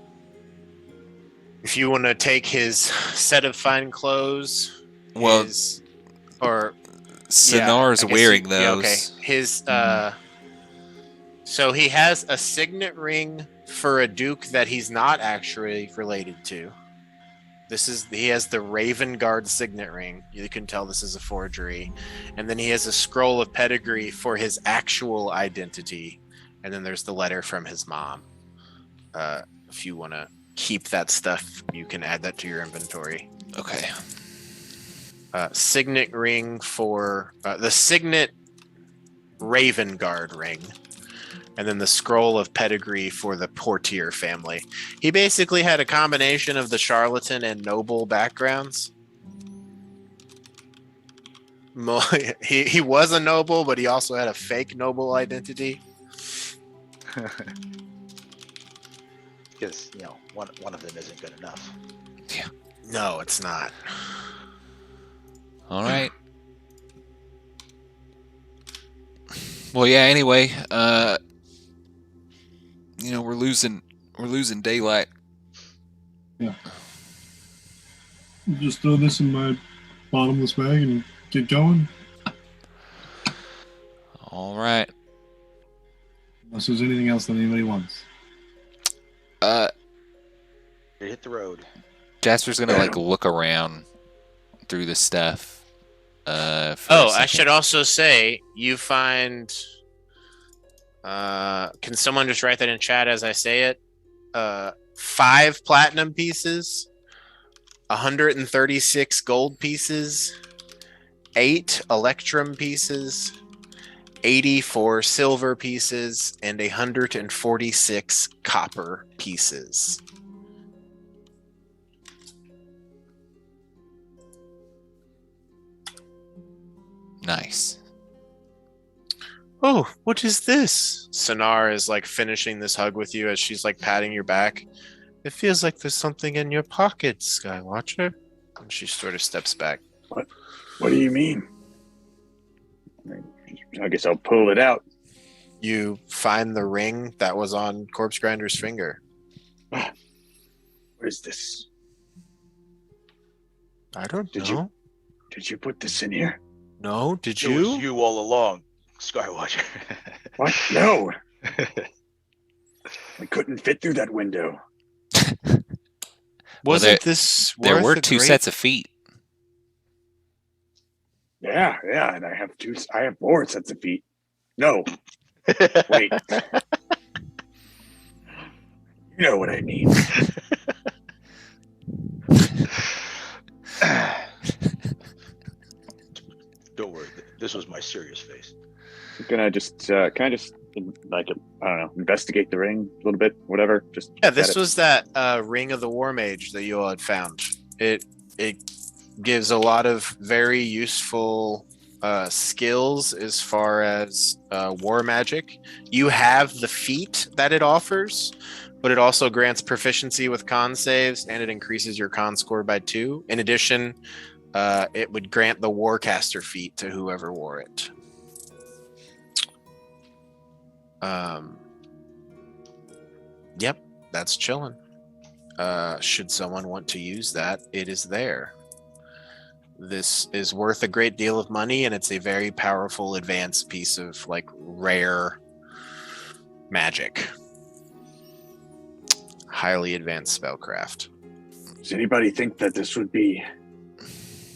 If you want to take his set of fine clothes, Well, Sonar's wearing those. Yeah, okay. His so he has a signet ring for a duke that he's not actually related to. He has the Raven Guard signet ring. You can tell this is a forgery. And then he has a scroll of pedigree for his actual identity. And then there's the letter from his mom. If you want to keep that stuff, you can add that to your inventory. Okay. signet ring for the signet Raven Guard ring, and then the scroll of pedigree for the Portier family. He basically had a combination of the charlatan and noble backgrounds. He was a noble, but he also had a fake noble identity. Because one of them isn't good enough. No, it's not. All right. Well, yeah. Anyway, we're losing daylight. Yeah. Just throw this in my bottomless bag and get going. All right. Unless there's anything else that anybody wants. Hit the road. Jasper's gonna look around through the stuff. I should also say you find. Can someone just write that in chat as I say it? 5 platinum pieces, 136 gold pieces, 8 electrum pieces, 84 silver pieces, and 146 copper pieces. Nice. Oh, what is this? Sonar is finishing this hug with you as she's patting your back. It feels like there's something in your pocket, Skywatcher. And she sort of steps back. What do you mean? I guess I'll pull it out. You find the ring that was on Corpse Grinder's finger. What is this? I don't know. Did you put this in here? No, did It was you all along, Skywatcher. What? No. I couldn't fit through that window. Wasn't this There worth were a 2 great- sets of feet. Yeah, and I have 4 sets of feet. No. Wait. You know what I mean. Don't worry. This was my serious face. Can I just investigate the ring a little bit, whatever? Just Yeah, this was that ring of the War Mage that you all had found. It gives a lot of very useful skills as far as war magic. You have the feat that it offers, but it also grants proficiency with con saves, and it increases your con score by 2. In addition, it would grant the Warcaster feat to whoever wore it. Yep, that's chilling. Should someone want to use that, it is there. This is worth a great deal of money, and it's a very powerful advanced piece of rare magic. Highly advanced spellcraft. Does anybody think that this would be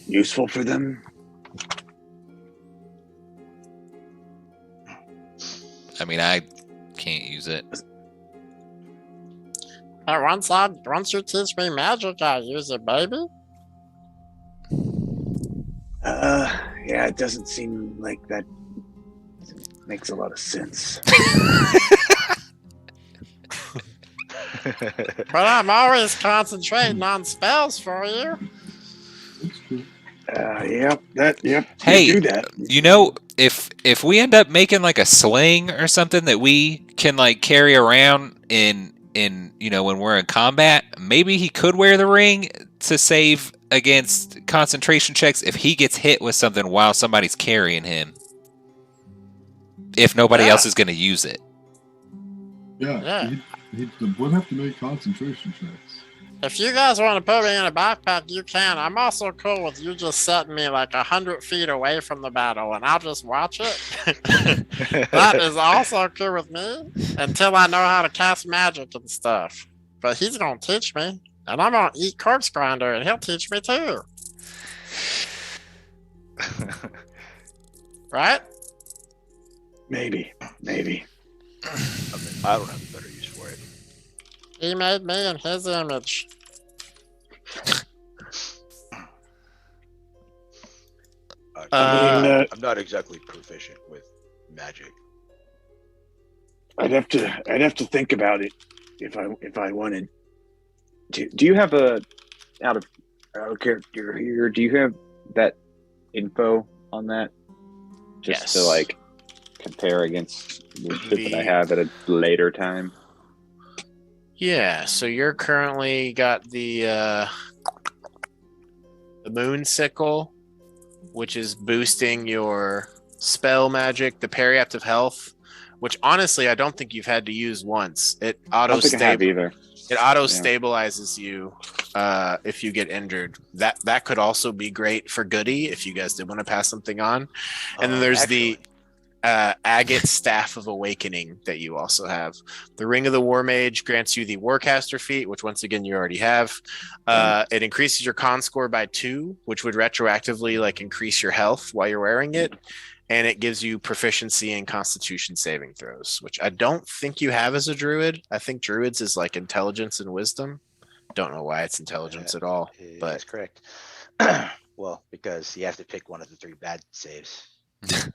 useful for them? I mean, I can't use it. Hey, once you teach me magic, I'll use it, baby. Yeah, it doesn't seem like that makes a lot of sense. But I'm always concentrating on spells for you. That's true. Yep. Hey, you do that. If we end up making a sling or something that we can carry around in when we're in combat, maybe he could wear the ring to save against concentration checks if he gets hit with something while somebody's carrying him. If nobody else is going to use it. Yeah. He would have to make concentration checks. If you guys want to put me in a backpack, you can. I'm also cool with you just setting me 100 feet away from the battle, and I'll just watch it. That is also cool with me until I know how to cast magic and stuff. But he's gonna teach me, and I'm gonna eat Corpse Grinder, and he'll teach me too. Right? Maybe. I don't have a better use for it. He made me in his image. I'm not exactly proficient with magic. I'd have to think about it if I wanted. Do you have out of character here? Do you have that info on that? Just to Yes. compare against the shit that I have at a later time. Yeah, so you're currently got the moon sickle, which is boosting your spell magic, the periaptive health, which honestly I don't think you've had to use once. It I don't think I have either. It auto stabilizes you if you get injured. That could also be great for Goody if you guys did want to pass something on. And then there's the Agate Staff of Awakening that you also have. The Ring of the War Mage grants you the Warcaster feat, which once again you already have. It increases your con score by 2, which would retroactively increase your health while you're wearing it. And it gives you proficiency in Constitution saving throws, which I don't think you have as a druid. I think druids is intelligence and wisdom. Don't know why it's intelligence at all, but that's correct. Well, because you have to pick one of the 3 bad saves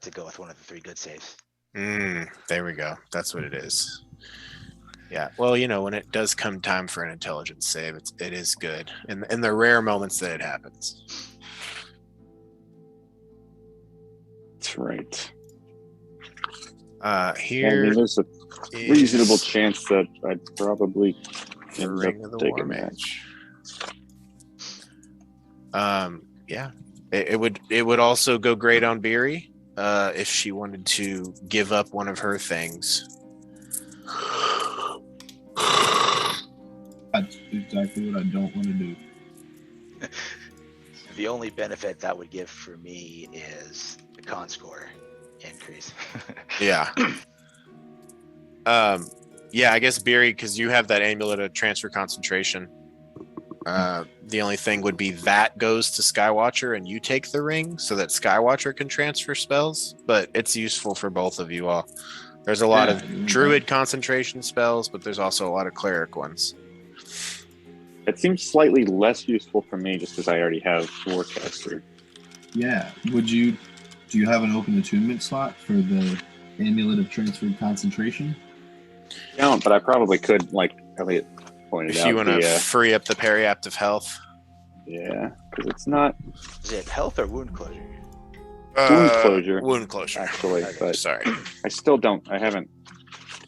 to go with one of the 3 good saves. There we go. That's what it is. Yeah. Well, when it does come time for an intelligence save, it is good, in the rare moments that it happens. That's right. Here there's a reasonable chance that I'd probably the end Ring up of the War taking that. Mage. Yeah. It would also go great on Beery if she wanted to give up one of her things. That's exactly what I don't want to do. The only benefit that would give for me is the con score increase. Yeah. Yeah, I guess Beery, because you have that amulet of transfer concentration. The only thing would be that goes to Skywatcher and you take the ring so that Skywatcher can transfer spells, but it's useful for both of you all. There's a lot of druid concentration spells, but there's also a lot of cleric ones. It seems slightly less useful for me just because I already have Warcaster. Yeah. Do you have an open attunement slot for the Amulet of Transferred Concentration? I don't, but I probably could, like Elliot pointed out. If you want to free up the periaptive health. Yeah, because it's not... Is it health or wound closure? Wound closure. Wound closure. Actually, but sorry. I still don't... I haven't...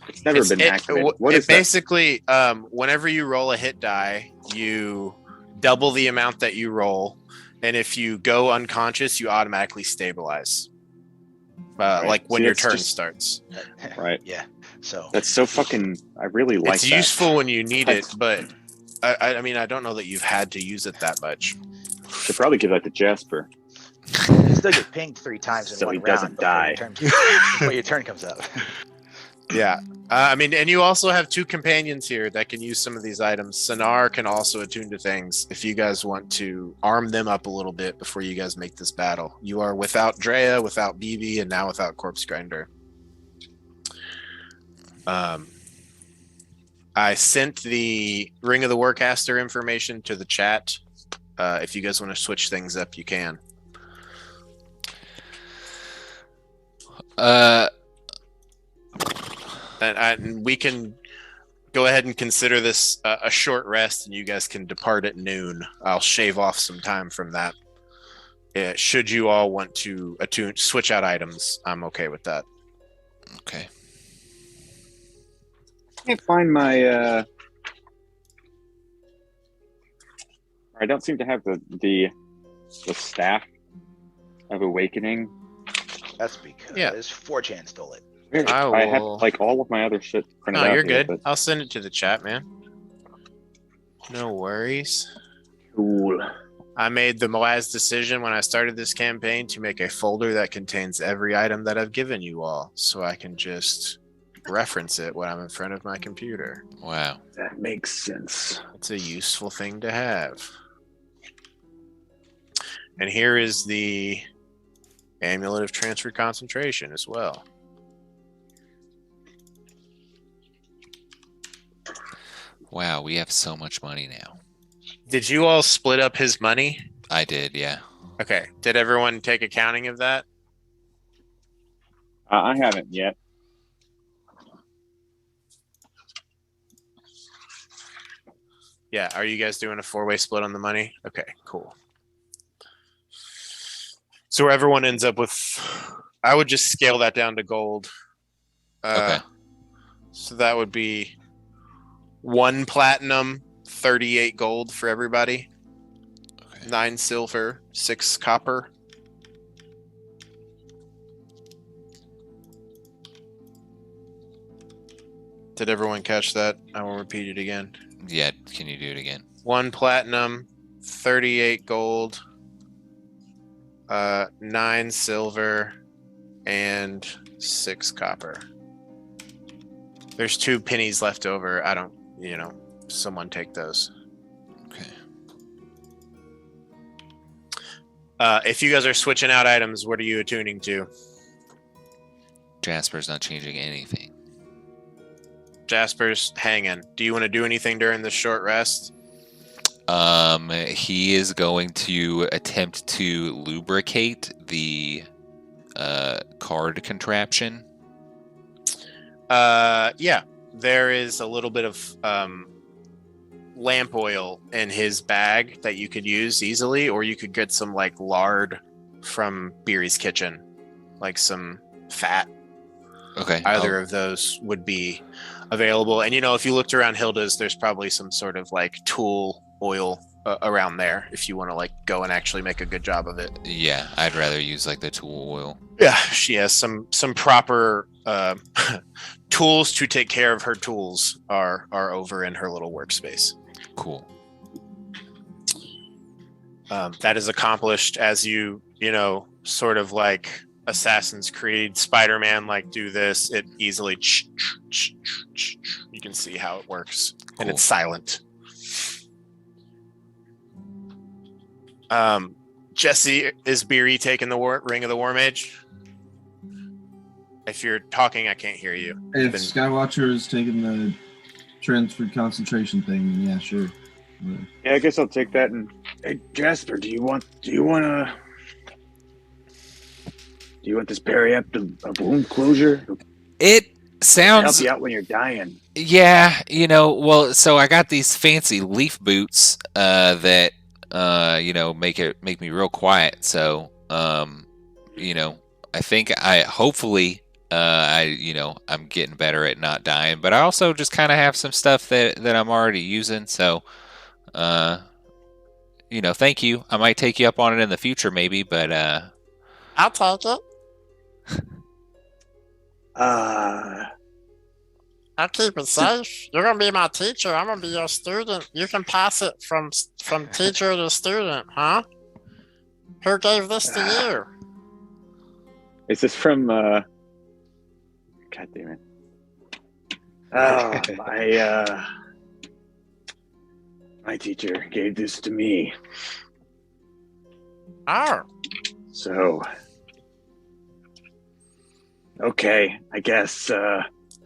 It's never been activated. What is basically, whenever you roll a hit die, you double the amount that you roll, and if you go unconscious, you automatically stabilize. Right. Like when your turn starts. Right. Yeah. So that's so fucking... I really like it's that. useful when you need it, but I mean, I don't know that you've had to use it that much. Should probably give that to Jasper. You still get pinged 3 times in So one he round doesn't die. Before your turn comes up. Yeah. I mean, and you also have 2 companions here that can use some of these items. Sonar can also attune to things if you guys want to arm them up a little bit before you guys make this battle. You are without Drea, without BB, and now without Corpse Grinder. I sent the Ring of the Warcaster information to the chat. If you guys want to switch things up, you can. And we can go ahead and consider this a short rest, and you guys can depart at noon. I'll shave off some time from that. Should you all want to switch out items, I'm okay with that. Okay. I can't find my... I don't seem to have the Staff of Awakening. That's because 4chan stole it. I have like all of my other shit printed out. No, you're here, good. I'll send it to the chat, man. No worries. Cool. I made the wise decision when I started this campaign to make a folder that contains every item that I've given you all, so I can just reference it when I'm in front of my computer. Wow. That makes sense. It's a useful thing to have. And here is the Amulet of Transferred Concentration as well. Wow, we have so much money now. Did you all split up his money? I did, yeah. Okay. Did everyone take accounting of that? I haven't yet. Yeah. Are you guys doing a 4-way split on the money? Okay, cool. So everyone ends up with, I would just scale that down to gold. Okay. So that would be 1 platinum, 38 gold for everybody. Okay. 9 silver, 6 copper. Did everyone catch that? I will repeat it again. Yeah, can you do it again? 1 platinum, 38 gold, 9 silver, and 6 copper. There's 2 pennies left over. I don't, someone take those. Okay. If you guys are switching out items, what are you attuning to? Jasper's not changing anything. Jasper's hanging. Do you want to do anything during this short rest? He is going to attempt to lubricate the card contraption. Yeah. There is a little bit of lamp oil in his bag that you could use easily, or you could get some like lard from Beery's kitchen, like some fat. Okay. Either of those would be available. And if you looked around Hilda's, there's probably some sort of like tool oil around there if you want to like go and actually make a good job of it. Yeah, I'd rather use like the tool oil. Yeah, she has some proper tools to take care of her tools are over in her little workspace. Cool. That is accomplished as you sort of like Assassin's Creed, Spider-Man, like do this. It easily, you can see how it works, and it's silent. Jesse, is Beery taking the Ring of the War Mage? If you're talking, I can't hear you. If Skywatcher is taking the transferred concentration thing, then yeah, sure. Yeah, I guess I'll take that. And hey, Jasper, do you want this periapt of wound closure? It Help sounds. you out when you're dying. Yeah, well, so I got these fancy leaf boots that make me real quiet. So I think hopefully I'm getting better at not dying, but I also just kind of have some stuff that I'm already using. So thank you. I might take you up on it in the future, maybe, but I'll take it. I'll keep it safe. You're gonna be my teacher. I'm gonna be your student. You can pass it from teacher to student, huh? Who gave this to you? Is this from? God damn it! Oh, my teacher gave this to me. Oh. So, okay, I guess.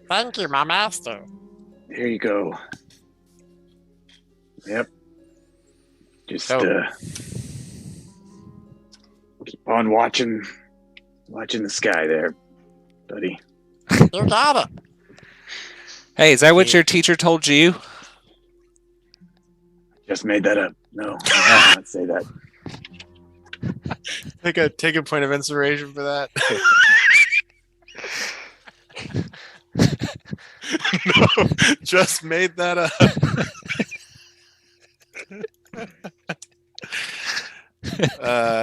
Thank you, my master. Here you go. Yep. Just keep on watching the sky there, buddy. You got it. Hey, is that what your teacher told you? Just made that up. No, I did not say that. Take a point of inspiration for that. No, just made that up.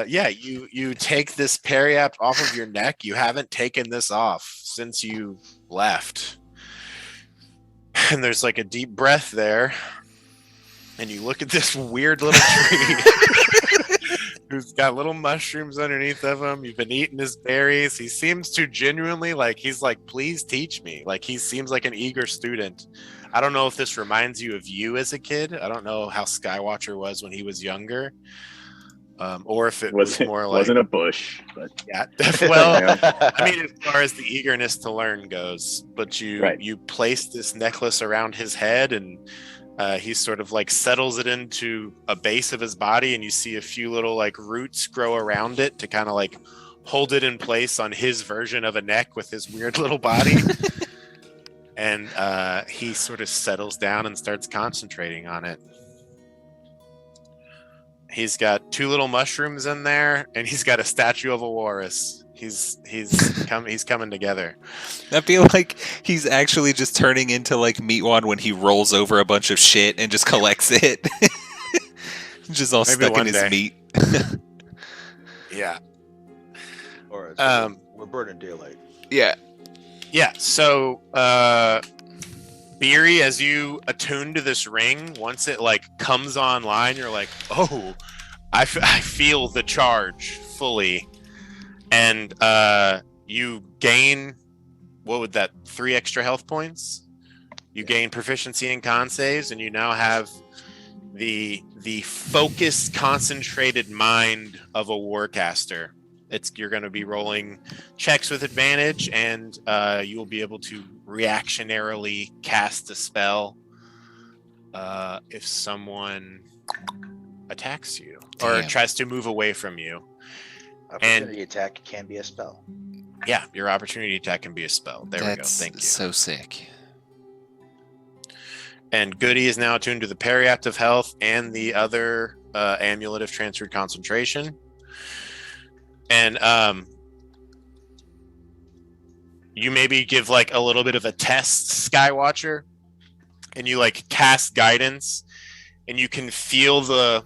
Yeah, you take this periapt off of your neck. You haven't taken this off since you left. And there's like a deep breath there. And you look at this weird little tree who's got little mushrooms underneath of him. You've been eating his berries. He seems to genuinely he's like, please teach me. Like, he seems like an eager student. I don't know if this reminds you of you as a kid. I don't know how Skywatcher was when he was younger. or if it was more like wasn't a bush, but yeah. Well, Yeah. I mean, as far as the eagerness to learn goes, but you place this necklace around his head, and he sort of like settles it into a base of his body, and you see a few little like roots grow around it to kind of like hold it in place on his version of a neck with his weird little body. And he sort of settles down and starts concentrating on it. He's got 2 little mushrooms in there, and he's got a statue of a walrus. He's coming together. I feel like he's actually just turning into like Meatwad when he rolls over a bunch of shit and just collects it. Just all Maybe stuck in one his day. meat. Yeah. Or we're burning daylight. Yeah. Yeah. So, Beery, as you attune to this ring, once it like comes online, you're like, oh, I feel the charge fully. And you gain, what would that, 3 extra health points? You gain proficiency in con saves, and you now have the focused, concentrated mind of a warcaster. You're going to be rolling checks with advantage, and you will be able to reactionarily cast a spell if someone attacks you or Damn. tries to move away from you. Opportunity attack can be a spell. Yeah, your opportunity attack can be a spell. There we go. That's Thank you. so sick. And Goody is now attuned to the Periaptive Health and the other Amulet of Transferred Concentration. And you maybe give like a little bit of a test, Skywatcher, and you like cast guidance, and you can feel the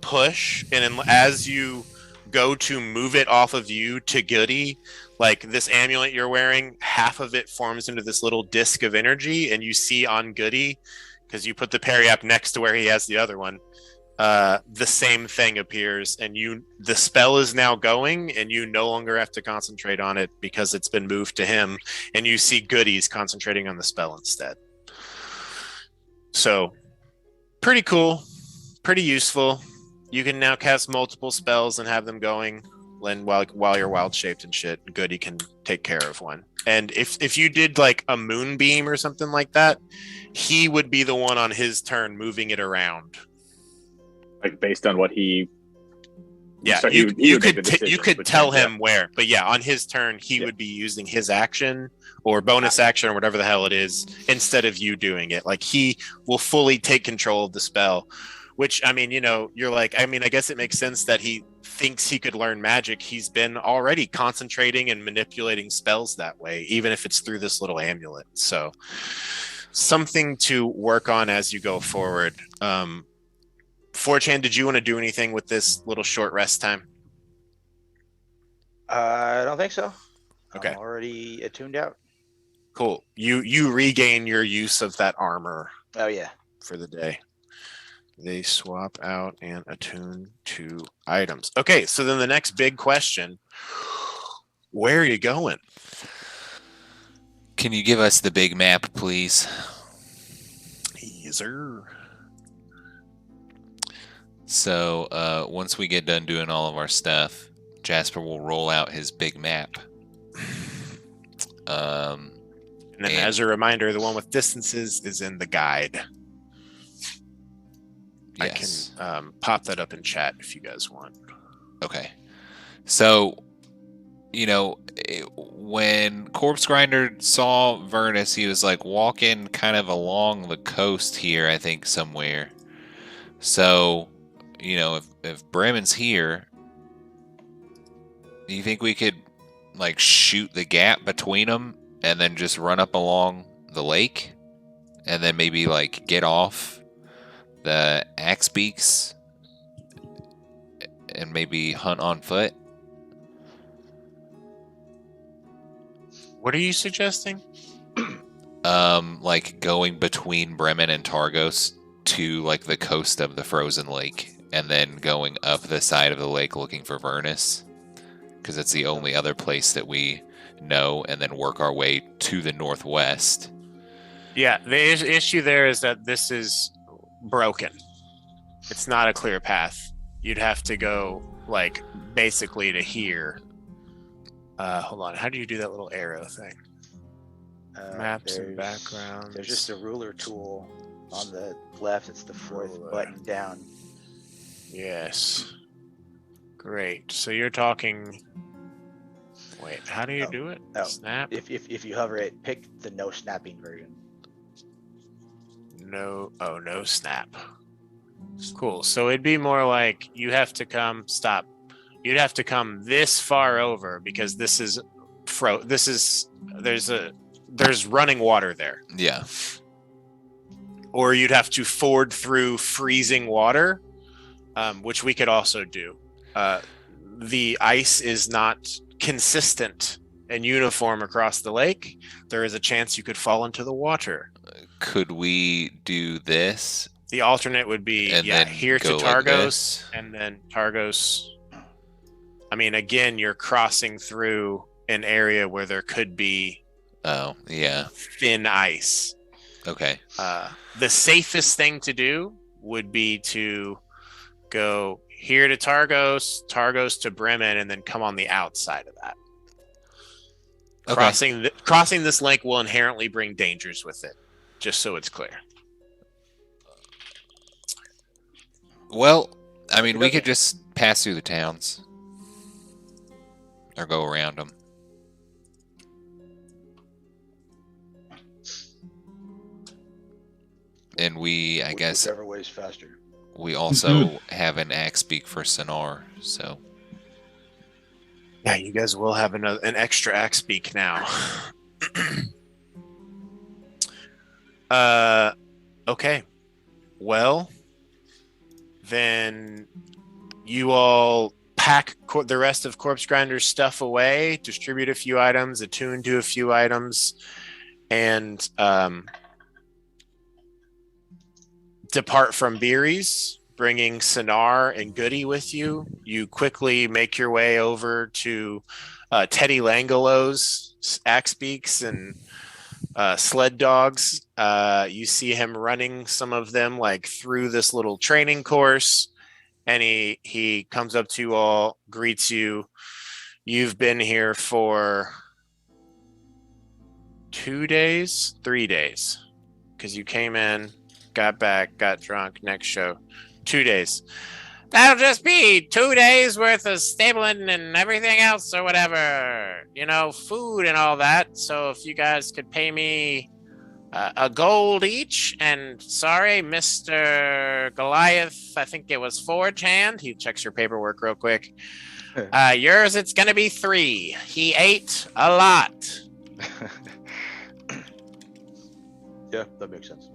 push, and as you go to move it off of you to Goody, like this amulet you're wearing, half of it forms into this little disc of energy, and you see on Goody, because you put the Periap next to where he has the other one, the same thing appears, and the spell is now going, and you no longer have to concentrate on it because it's been moved to him, and you see Goodies concentrating on the spell instead. So, pretty cool, pretty useful. You can now cast multiple spells and have them going while you're wild shaped and shit. Goody can take care of one. And if you did like a moonbeam or something like that, he would be the one on his turn moving it around. Like based on what he. Yeah, So you would make the could decision tell between- him where, but yeah, on his turn he would be using his action or bonus action or whatever the hell it is instead of you doing it. Like he will fully take control of the spell, which I mean, you're like, I mean, I guess it makes sense that he thinks he could learn magic. He's been already concentrating and manipulating spells that way, even if it's through this little amulet. So something to work on as you go forward. 4chan, did you want to do anything with this little short rest time? I don't think so. Okay. I'm already attuned out. Cool. You regain your use of that armor Oh yeah. for the day. They swap out and attune to items. Okay, so then the next big question, where are you going? Can you give us the big map, please? Yes, sir. So once we get done doing all of our stuff, Jasper will roll out his big map. And then as a reminder, the one with distances is in the guide. Yes. I can pop that up in chat if you guys want. Okay. So, when Corpse Grinder saw Vernus, he was like walking kind of along the coast here, I think, somewhere. So, if Bremen's here, do you think we could like shoot the gap between them and then just run up along the lake and then maybe like get off the axe beaks and maybe hunt on foot? What are you suggesting? Like going between Bremen and Targos to like the coast of the frozen lake and then going up the side of the lake looking for Vernus, because it's the only other place that we know, and then work our way to the northwest. Yeah, the issue there is that this is broken. It's not a clear path. You'd have to go like basically to here. Hold on, how do you do that little arrow thing? Maps and backgrounds. There's just a ruler tool on the left. It's the fourth button down. Yes. Great. So you're talking. Wait, how do you do it? Oh, Snap? If you hover it, pick the no snapping version. No. Oh, no snap. Cool. So it'd be more like you have to come. Stop. You'd have to come this far over because this is there's running water there. Yeah. Or you'd have to ford through freezing water, which we could also do. The ice is not consistent and uniform across the lake. There is a chance you could fall into the water. Could we do this? The alternate would be And then here to go like Targos, this? and then Targos. I mean, again, you're crossing through an area where there could be Oh, yeah. thin ice. Okay. The safest thing to do would be to go here to Targos, Targos to Bremen, and then come on the outside of that. Okay. Crossing this lake will inherently bring dangers with it, just so it's clear. Well, I mean, we could just pass through the towns. Or go around them. And I guess, Whichever way is faster. we also have an axe beak for Sonar, so. Yeah, you guys will have an extra axe beak now. Okay. Well, then you all pack the rest of Corpse Grinder's stuff away, distribute a few items, attune to a few items, and depart from Beery's, bringing Sonar and Goody with you. You quickly make your way over to Teddy Langolo's axe beaks and sled dogs. You see him running some of them like through this little training course, and he comes up to you all, greets you. You've been here for 2 days, 3 days, because you came in, got back, got drunk, next show. 2 days. That'll just be 2 days worth of stabling and everything else or whatever. You know, food and all that. So if you guys could pay me a gold each, and sorry, Mr. Goliath, I think it was Forge Hand. He checks your paperwork real quick. Yours, it's going to be 3. He ate a lot. Yeah, that makes sense.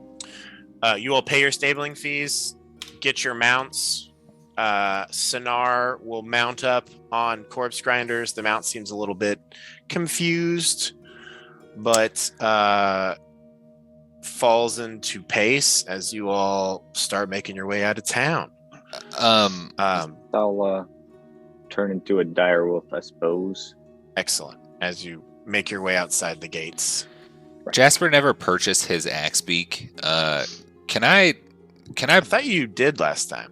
You will pay your stabling fees, get your mounts. Sonar will mount up on Corpse Grinders. The mount seems a little bit confused, but falls into pace as you all start making your way out of town. I'll turn into a direwolf, I suppose. Excellent. As you make your way outside the gates. Jasper never purchased his axe beak. Can I I thought you did last time.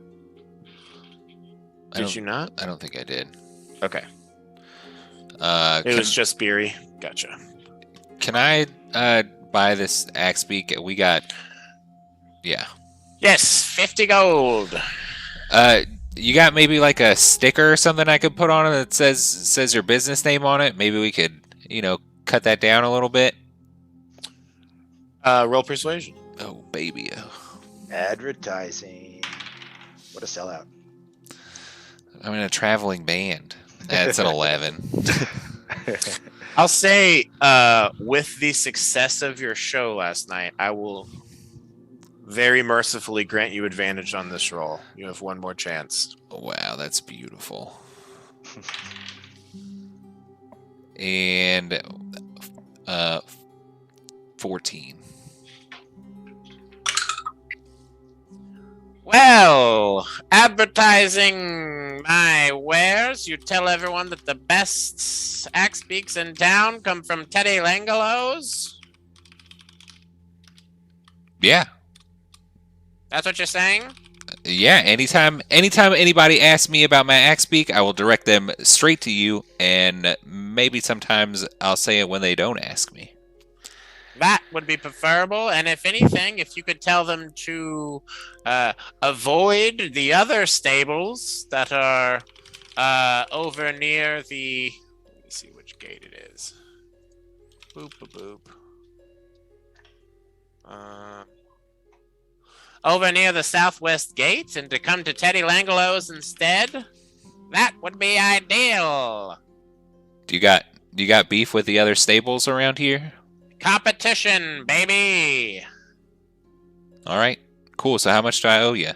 Did you not? I don't think I did. Okay. It was just Beery. Gotcha. Can I buy this axe beak? We got. Yeah. Yes, 50 gold. You got maybe like a sticker or something I could put on it that says your business name on it? Maybe we could, cut that down a little bit. Roll persuasion. Oh, baby. Advertising. What a sellout. I'm in a traveling band. That's an 11. I'll say, with the success of your show last night, I will very mercifully grant you advantage on this roll. You have one more chance. Wow, that's beautiful. And 14. Well, advertising my wares, you tell everyone that the best axe beaks in town come from Teddy Langolo's? Yeah. That's what you're saying? Yeah, anytime anybody asks me about my axe beak, I will direct them straight to you, and maybe sometimes I'll say it when they don't ask me. That would be preferable, and if anything, if you could tell them to avoid the other stables that are over near the. Let me see which gate it is. Boop boop boop. Over near the southwest gate, and to come to Teddy Langolo's instead. That would be ideal. Do you got beef with the other stables around here? Competition, baby. All right, cool. So how much do I owe you?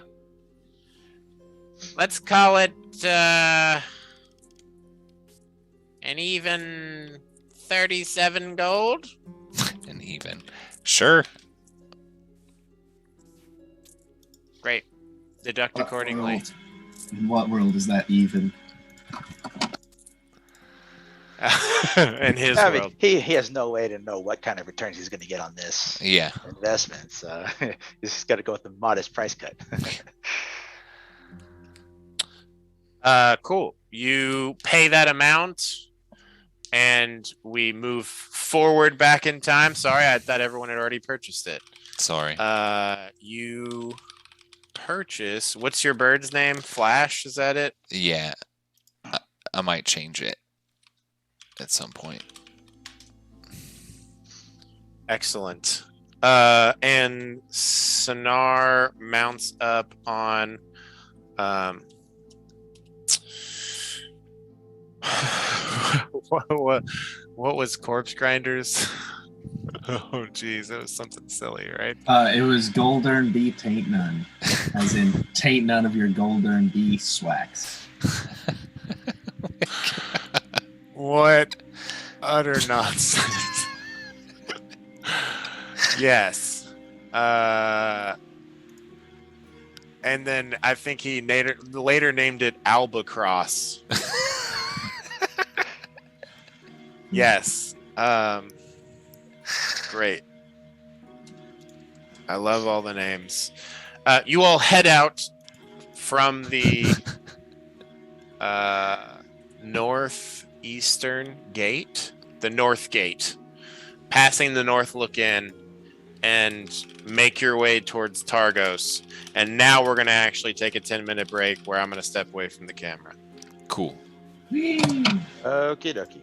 Let's call it an even 37 gold. An even. Sure. Great. Deduct accordingly. In what world is that even? In his I world. mean, he has no way to know what kind of returns he's going to get on this Yeah. investment. So he's got to go with the modest price cut. Cool. You pay that amount, and we move forward back in time. Sorry, I thought everyone had already purchased it. Sorry. You purchase. What's your bird's name? Flash? Is that it? Yeah. I might change it at some point. Excellent. And Sonar mounts up on what was Corpse Grinders? Oh geez, it was something silly, right? It was Goldern Taint None, as in taint none of your Goldern beeswax. What utter nonsense. Yes. And then I think he later named it Albacross. Yes. Great. I love all the names. You all head out from the northeastern gate, the north gate, passing the north look in, and make your way towards Targos. And now we're going to actually take a 10-minute break where I'm going to step away from the camera. Cool. Okie dokie.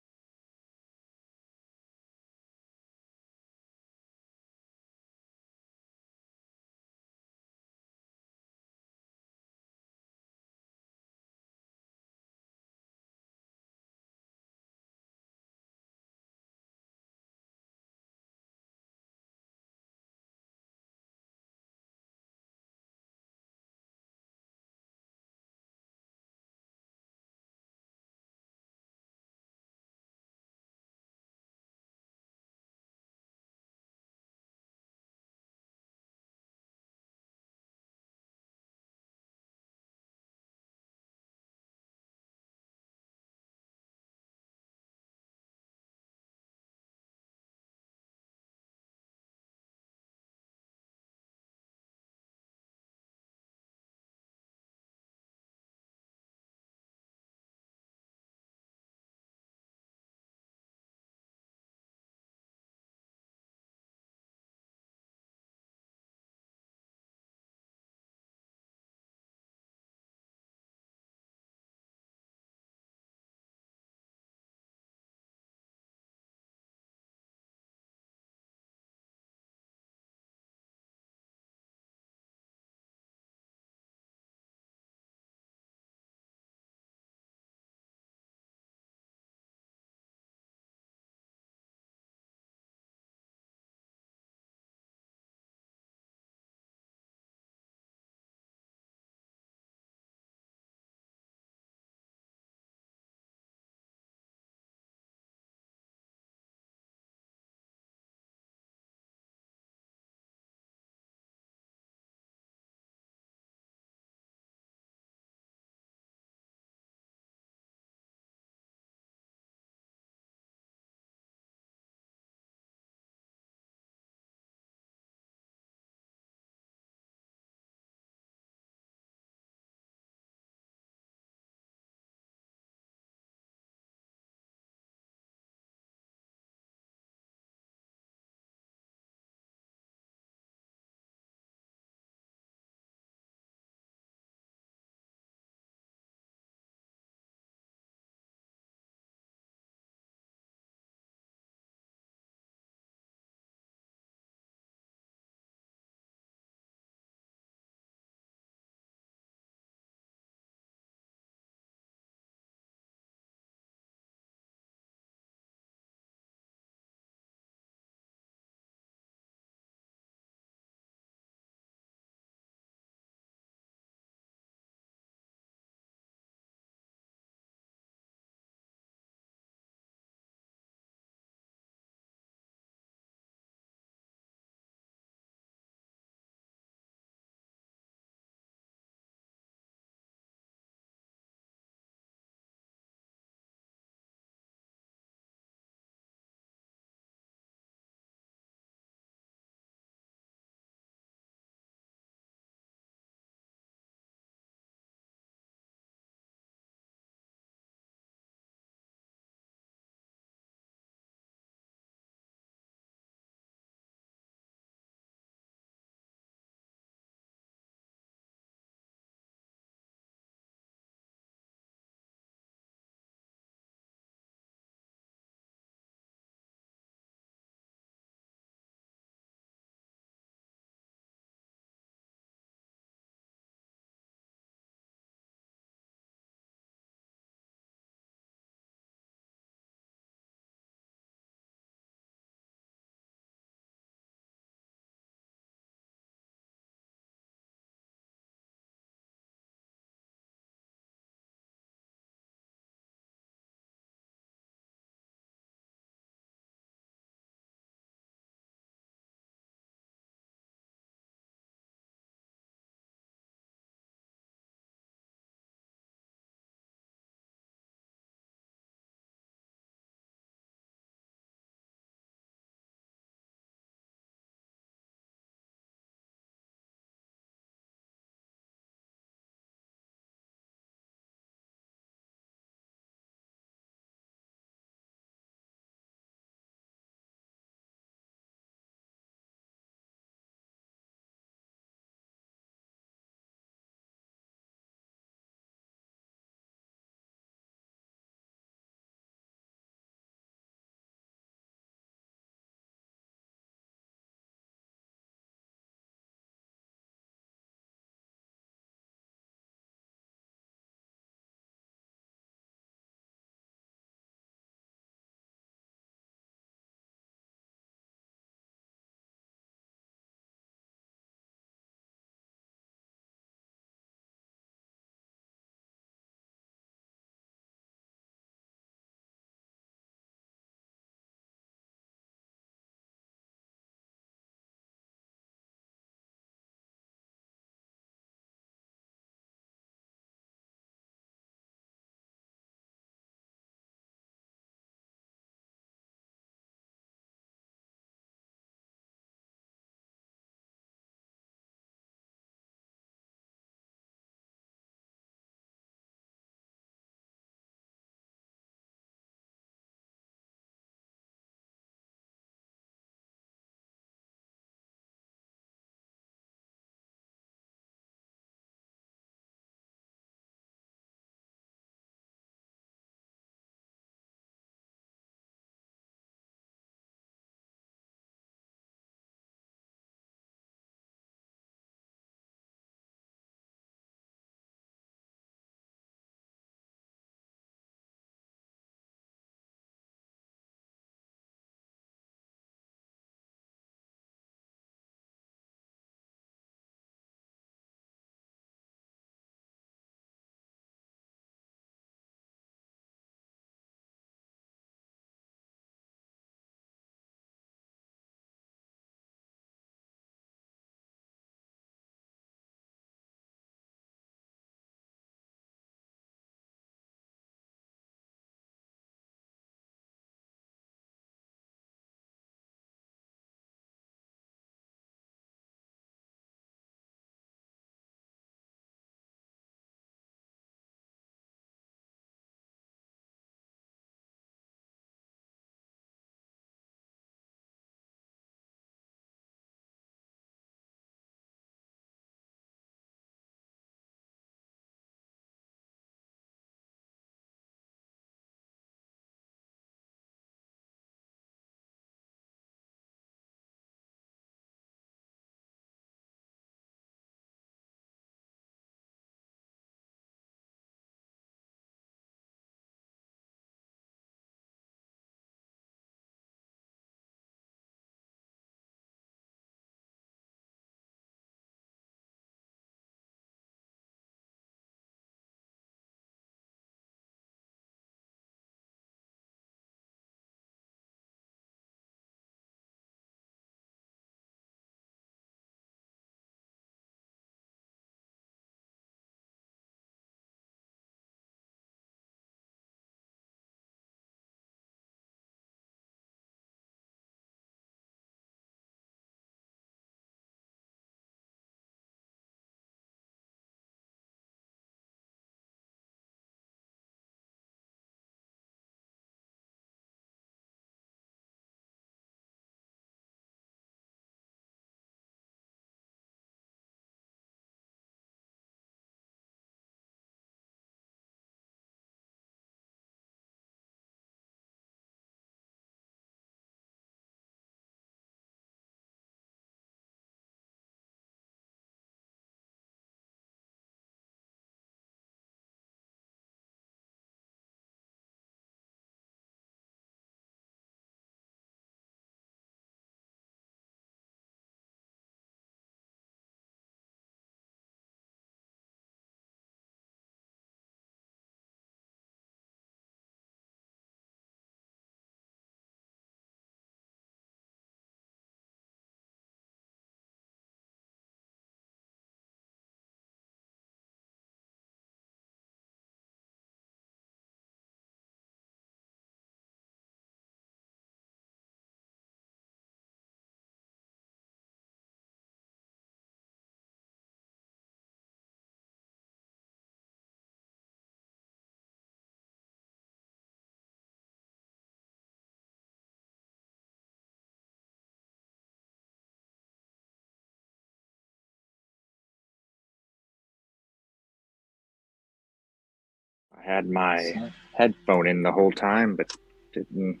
had my headphone in the whole time, but didn't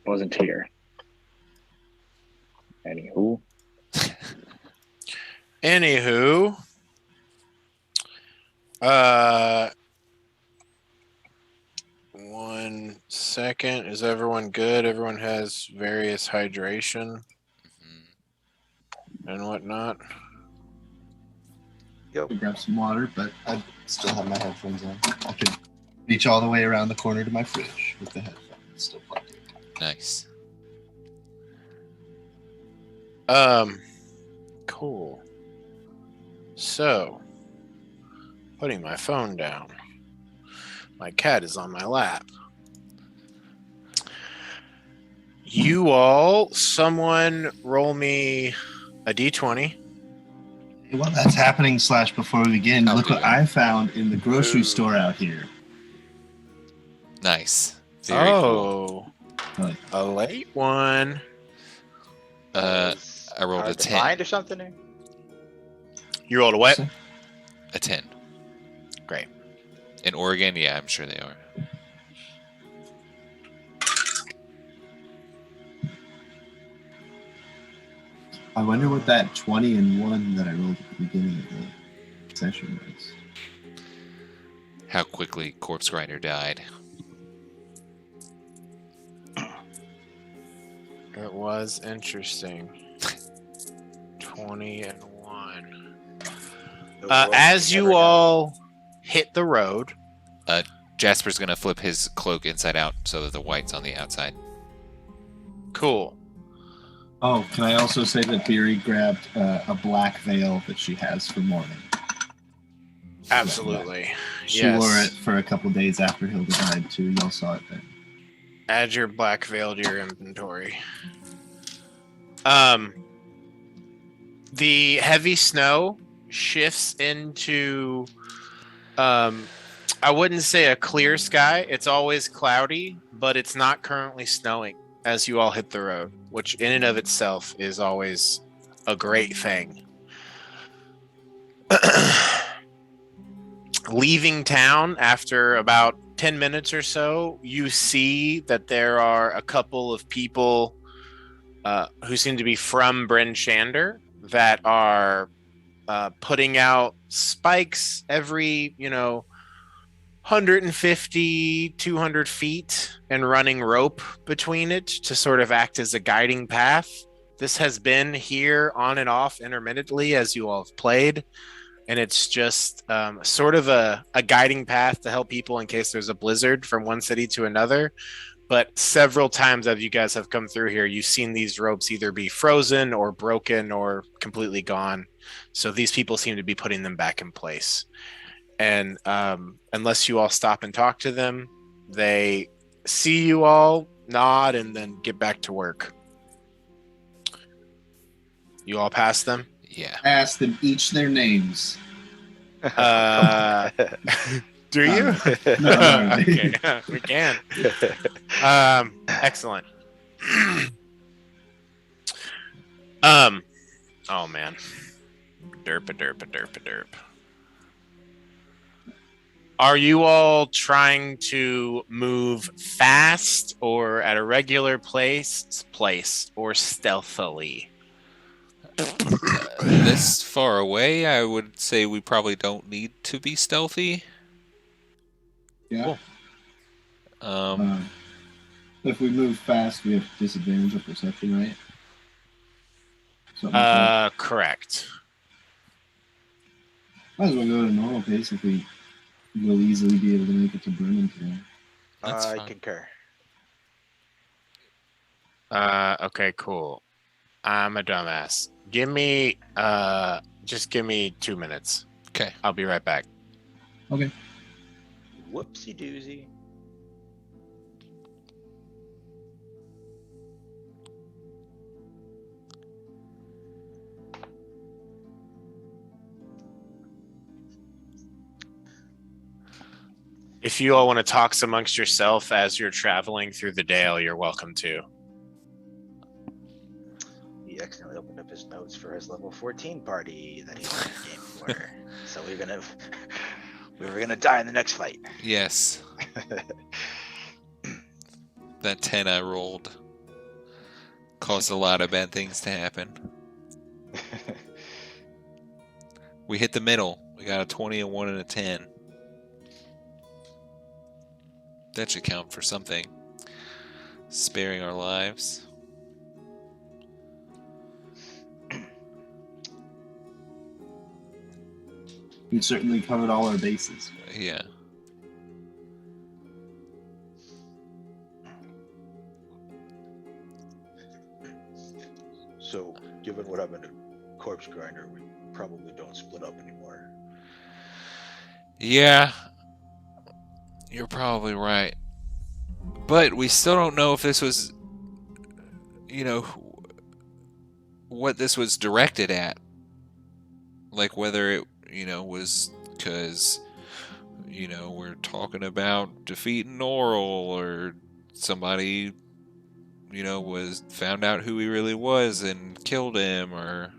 wasn't here. Anywho, 1 second. Is everyone good? Everyone has various hydration and whatnot. I'll grab some water, but I still have my headphones on. I could reach all the way around the corner to my fridge with the headphones still plugged in. Nice. Cool. So, putting my phone down. My cat is on my lap. Someone roll me a d20. While that's happening, / before we begin, I'll look do what that. I found in the grocery Ooh. store out here. Nice. Very cool. Like, A late one. I rolled a Hard to 10. find or something? You rolled a what? A 10. Great. In Oregon, yeah, I'm sure they are. I wonder what that 20 and 1 that I rolled at the beginning of the session was. How quickly Corpse Grinder died. It was interesting. 20 and 1. As you all hit the road, Jasper's gonna flip his cloak inside out so that the white's on the outside. cool. Oh, can I also say that Beery grabbed a black veil that she has for mourning? Absolutely. She Yes. wore it for a couple days after Hilda died, too. Y'all saw it then. Add your black veil to your inventory. The heavy snow shifts into I wouldn't say a clear sky. It's always cloudy, but it's not currently snowing as you all hit the road, which in and of itself is always a great thing. Leaving town after about 10 minutes or so, you see that there are a couple of people who seem to be from Bryn Shander that are putting out spikes every, 150, 200 feet and running rope between it to sort of act as a guiding path. This has been here on and off intermittently as you all have played. And it's just sort of a guiding path to help people in case there's a blizzard from one city to another. But several times as you guys have come through here, you've seen these ropes either be frozen or broken or completely gone. So these people seem to be putting them back in place. And unless you all stop and talk to them, they see you all, nod, and then get back to work. You all pass them? Yeah. Ask them each their names. Do you? No. Okay, we can. Excellent. Oh man. Derp. Are you all trying to move fast or at a regular place or stealthily? This far away, I would say we probably don't need to be stealthy. Yeah. Cool. If we move fast, we have disadvantage of perception, right? Something like that. Correct. Might as well go at a normal pace if we will easily be able to make it to Brennan today. That's I fine. concur. Okay, cool. I'm a dumbass. Just give me 2 minutes. Okay. I'll be right back. Okay. Whoopsie doozy. If you all want to talk amongst yourself as you're traveling through the dale, you're welcome to. He accidentally opened up his notes for his level 14 party that he wanted the game for. So we're We were gonna die in the next fight. Yes. That 10 I rolled caused a lot of bad things to happen. We hit the middle. We got a 20, a 1, and a 10. That should count for something. Sparing our lives. We certainly covered all our bases. Yeah. So, given what happened to Corpse Grinder, we probably don't split up anymore. Yeah. You're probably right. But we still don't know if this was, what this was directed at. Like whether it, was because, we're talking about defeating Oral or somebody, was found out who he really was and killed him or...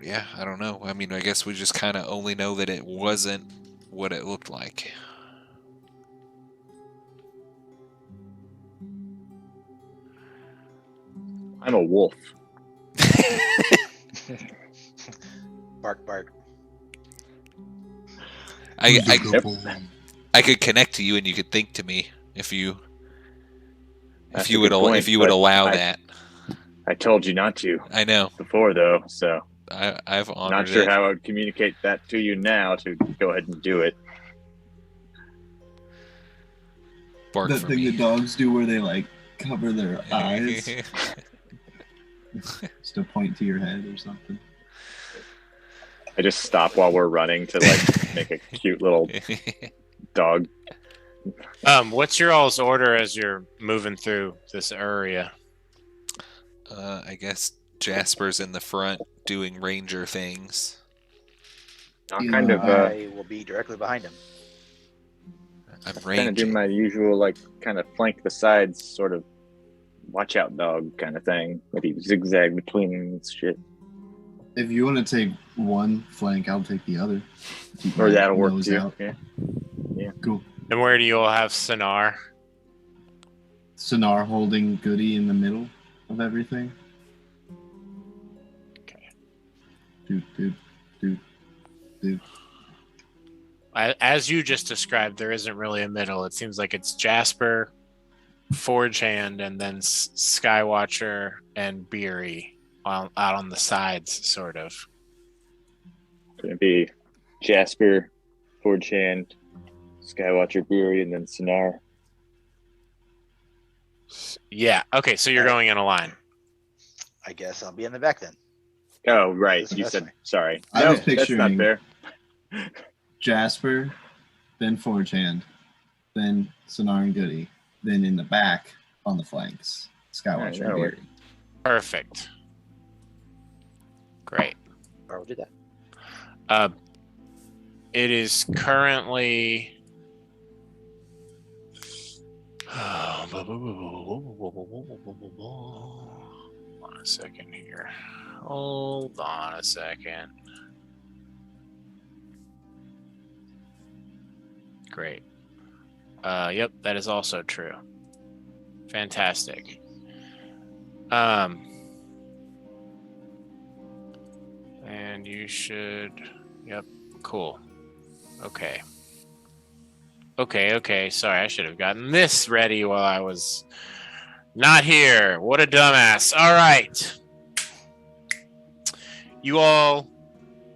I don't know. I mean, I guess we just kind of only know that it wasn't what it looked like. I'm a wolf. Bark, bark. I could connect to you and you could think to me if you That's if you a would good point, if you would but allow that. I told you not to I know. before, though, so I've honored not sure it. how I would communicate that to you now to go ahead and do it. Bark That for thing me. that dogs do where they like cover their eyes just to point to your head or something. I just stop while we're running to like make a cute little dog. What's your all's order as you're moving through this area? I guess Jasper's in the front doing ranger things. I'll Yeah, kind of I will be directly behind him. I'm kind of do ranging. my usual like kind of flank the sides sort of watch out dog kind of thing. Maybe zigzag between and shit. If you want to take one flank, I'll take the other. Keep Or my that'll work nose too. out. Yeah. Cool. And where do you all have Sonar? Sonar holding Goody in the middle of everything. Okay. Doot. As you just described, there isn't really a middle. It seems like it's Jasper, Forge Hand, and then Skywatcher and Beery out on the sides, sort of. Gonna be Jasper, Forge Hand, Skywatcher, Beery, and then Sonar. Yeah. Okay, so you're going in a line. I guess I'll be in the back then. Oh, right. Listen, You that's said fine. sorry. I No, was that's not picturing- fair. Jasper, then Forge Hand, then Sonar and Goody, then in the back on the flanks, Skywatcher Alright, and that'll work. Beery. Perfect. Great. Or we'll do that. It is currently. Hold on a second here. Hold on a second. Great. Yep, that is also true. Fantastic. And you should. Yep, cool. Okay. Okay. Sorry, I should have gotten this ready while I was not here. What a dumbass. All right. You all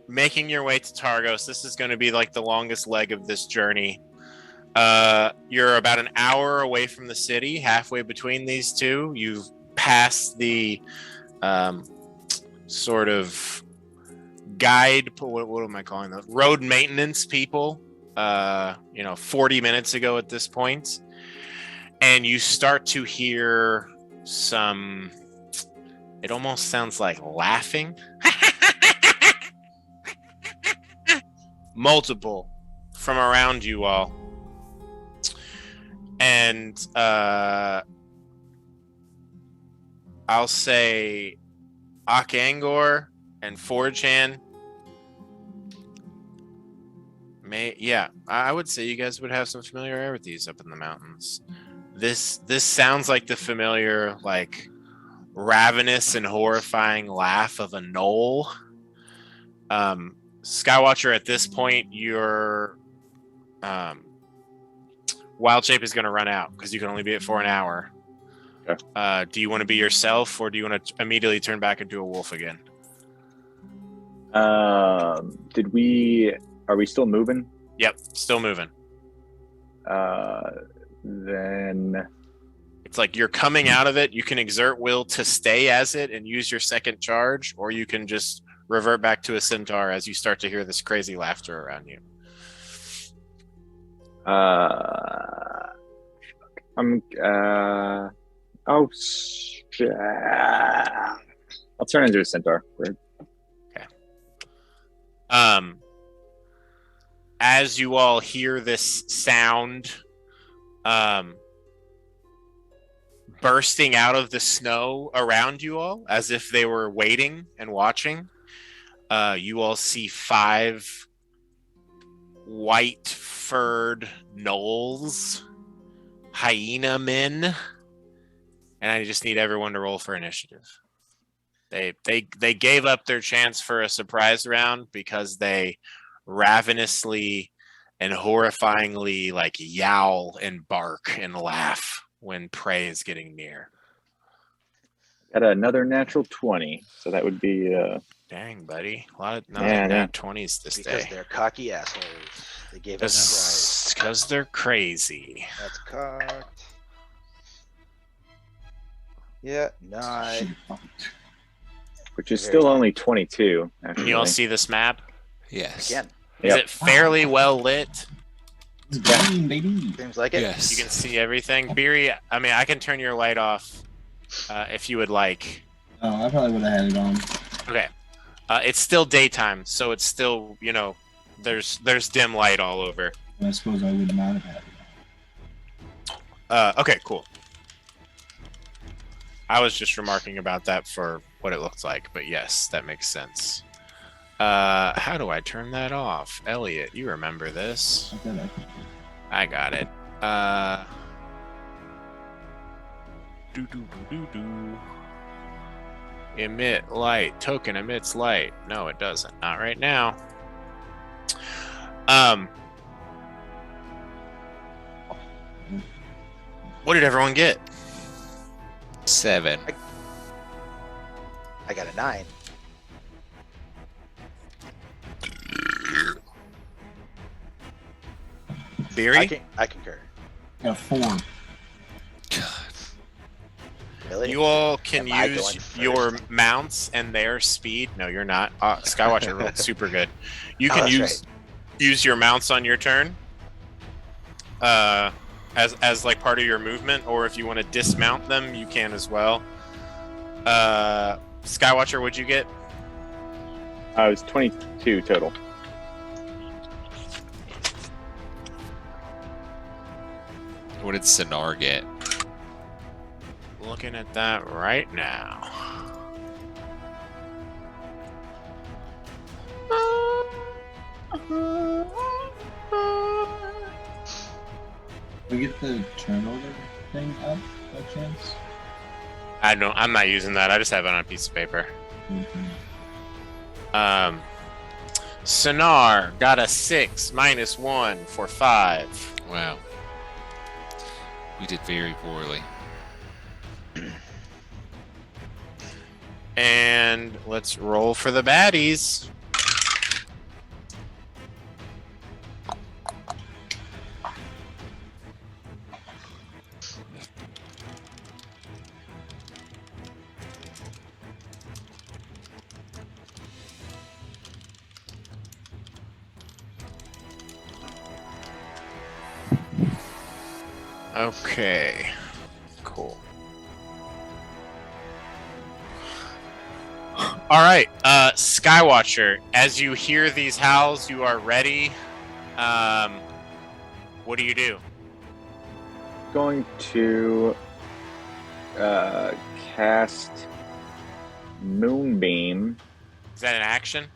making your way to Targos. This is going to be like the longest leg of this journey. You're about an hour away from the city, halfway between these two. You've passed the sort of guide, what am I calling those? Road maintenance people, 40 minutes ago at this point. And you start to hear some, it almost sounds like laughing. Multiple from around you all. And I'll say Akangor and Forjan, I would say you guys would have some familiarity with these up in the mountains. This sounds like the familiar, like ravenous and horrifying laugh of a gnoll. Skywatcher, at this point, your wild shape is going to run out because you can only be it for an hour. Okay. Do you want to be yourself, or do you want to immediately turn back into a wolf again? Are we still moving? Yep, still moving. Then It's like you're coming out of it. You can exert will to stay as it and use your second charge, or you can just revert back to a centaur as you start to hear this crazy laughter around you. I'll turn into a centaur. As you all hear this sound bursting out of the snow around you all, as if they were waiting and watching, you all see 5 white furred gnolls, hyena men, and I just need everyone to roll for initiative. They gave up their chance for a surprise round because they ravenously and horrifyingly like yowl and bark and laugh when prey is getting near. Got another natural 20, so that would be Dang, buddy. A lot of Yeah, nat 20s this Because day. they're cocky assholes. They gave us a Because they're crazy. prize. That's cocked. Yeah, 9. which is Very still good. only 22. Actually. You all see this map? Yes. Again, Is Yep. it fairly well lit? It's green, baby. seems like it. Yes. You can see everything. Beery, I mean, I can turn your light off if you would like. Oh, I probably would have had it on. Okay. It's still daytime, so it's still, there's dim light all over. I suppose I would not have had it. Okay, cool. I was just remarking about that for what it looks like, but yes, that makes sense. How do I turn that off? Elliot, you remember this. I bet I could. I got it. Do. Emit light. Token emits light. No, it doesn't. Not right now. What did everyone get? 7. I got a 9. Beery? I concur. Got a 4. Really? You all can Am I use going first? your mounts and their speed. No, you're not. Skywatcher rolled super good. You Oh, can that's use your mounts on your turn. As like part of your movement, or if you want to dismount them, you can as well. Skywatcher, what'd you get? It was 22 total. What did Sonar get? Looking at that right now. We get the turnover thing up by chance? I'm not using that. I just have it on a piece of paper. Okay. Sonar got a 6 -1 for 5. Wow. We did very poorly. And let's roll for the baddies. Okay. Cool. All right, Skywatcher, as you hear these howls, you are ready. What do you do? Going to cast Moonbeam. Is that an action?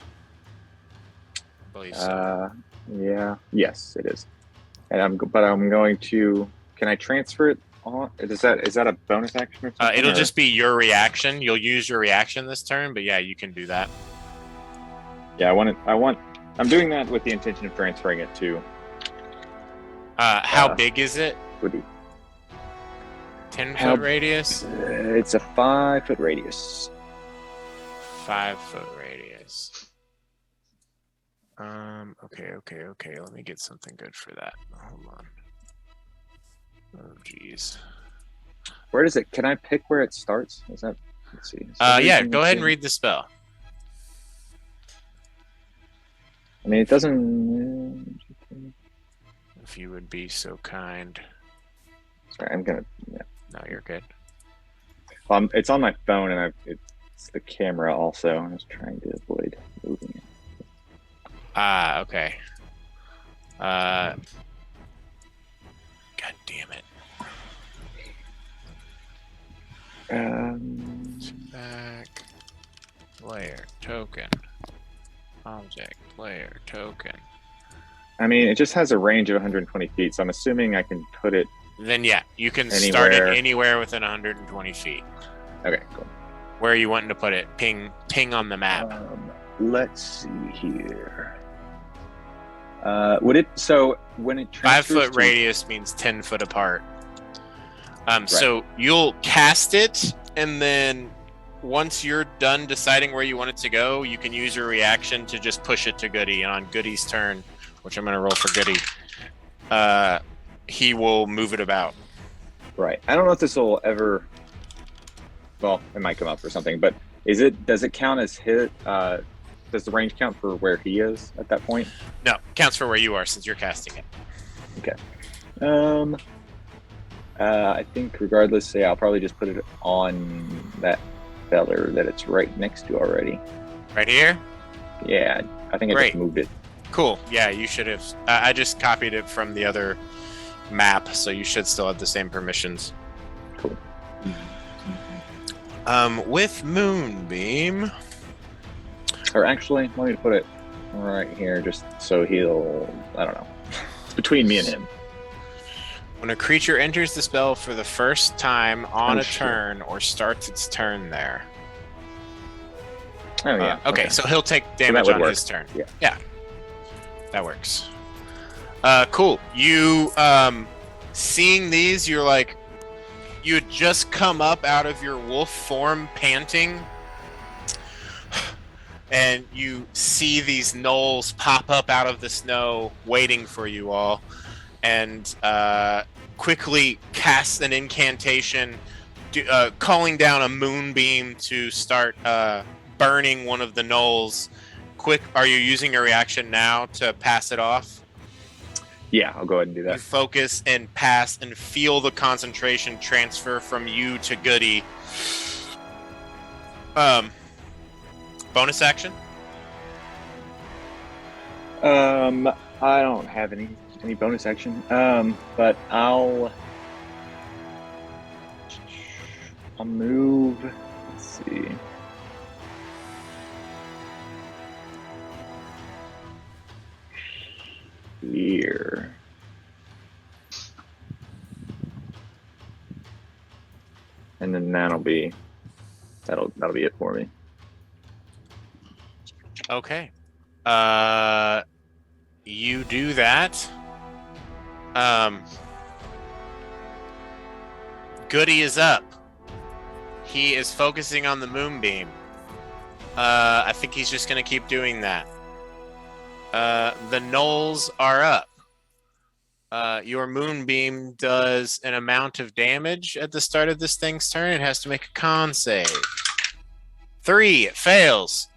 I believe so. Yeah. Yes, it is. And I'm going to. Can I transfer it on? Is that a bonus action or something? It'll or- just be your reaction. You'll use your reaction this turn, but yeah, you can do that. Yeah, I'm doing that with the intention of transferring it to How big is it? Woody. 10-foot radius? It's a 5-foot radius. 5-foot radius. Okay. Let me get something good for that. Hold on. Oh, geez. Where does it? Can I pick where it starts? Is that? Let's see. Yeah, go ahead and read the spell. I mean, it doesn't. If you would be so kind. Sorry, I'm gonna. Yeah. No, you're good. It's on my phone, and it's the camera also. I was trying to avoid moving it. Okay. God damn it. Back. Player token. Object. Player token. I mean, it just has a range of 120 feet, so I'm assuming I can put it. Then yeah, you can start Anywhere. it anywhere within 120 feet. Okay, cool. Where are you wanting to put it? Ping on the map. Let's see here. Would it? So when it transfers 5-foot to- radius means 10 foot apart. So you'll cast it, and then once you're done deciding where you want it to go, you can use your reaction to just push it to Goody. And on Goody's turn, which I'm going to roll for Goody, he will move it about. Right. I don't know if this will ever. Well, it might come up or something, but does it count as hit? Does the range count for where he is at that point? No, counts for where you are since you're casting it. Okay. I think regardless, I'll probably just put it on that feller that it's right next to already. Right here? Yeah, I think I Great. just moved it. Cool. Yeah, you should have. I just copied it from the other map, so you should still have the same permissions. Cool. With Moonbeam. Or actually, let me put it right here just so he'll. I don't know. It's between me and him. When a creature enters the spell for the first time on Oh, a sure. turn or starts its turn there. Oh yeah. Okay, so he'll take that damage would on work. his turn. Yeah. That works. Cool. You seeing these, you're like, you had just come up out of your wolf form panting, and you see these gnolls pop up out of the snow waiting for you all, and quickly cast an incantation, calling down a moonbeam to start burning one of the gnolls. Quick, are you using your reaction now to pass it off? Yeah, I'll go ahead and do You that. focus and pass and feel the concentration transfer from you to Goody. Bonus action? I don't have any bonus action. But I'll move. Let's see. Here. And then that'll be it for me. Okay. You do that. Goody is up. He is focusing on the moonbeam. I think he's just going to keep doing that. The gnolls are up. Your moonbeam does an amount of damage at the start of this thing's turn. It has to make a con save. 3, it fails.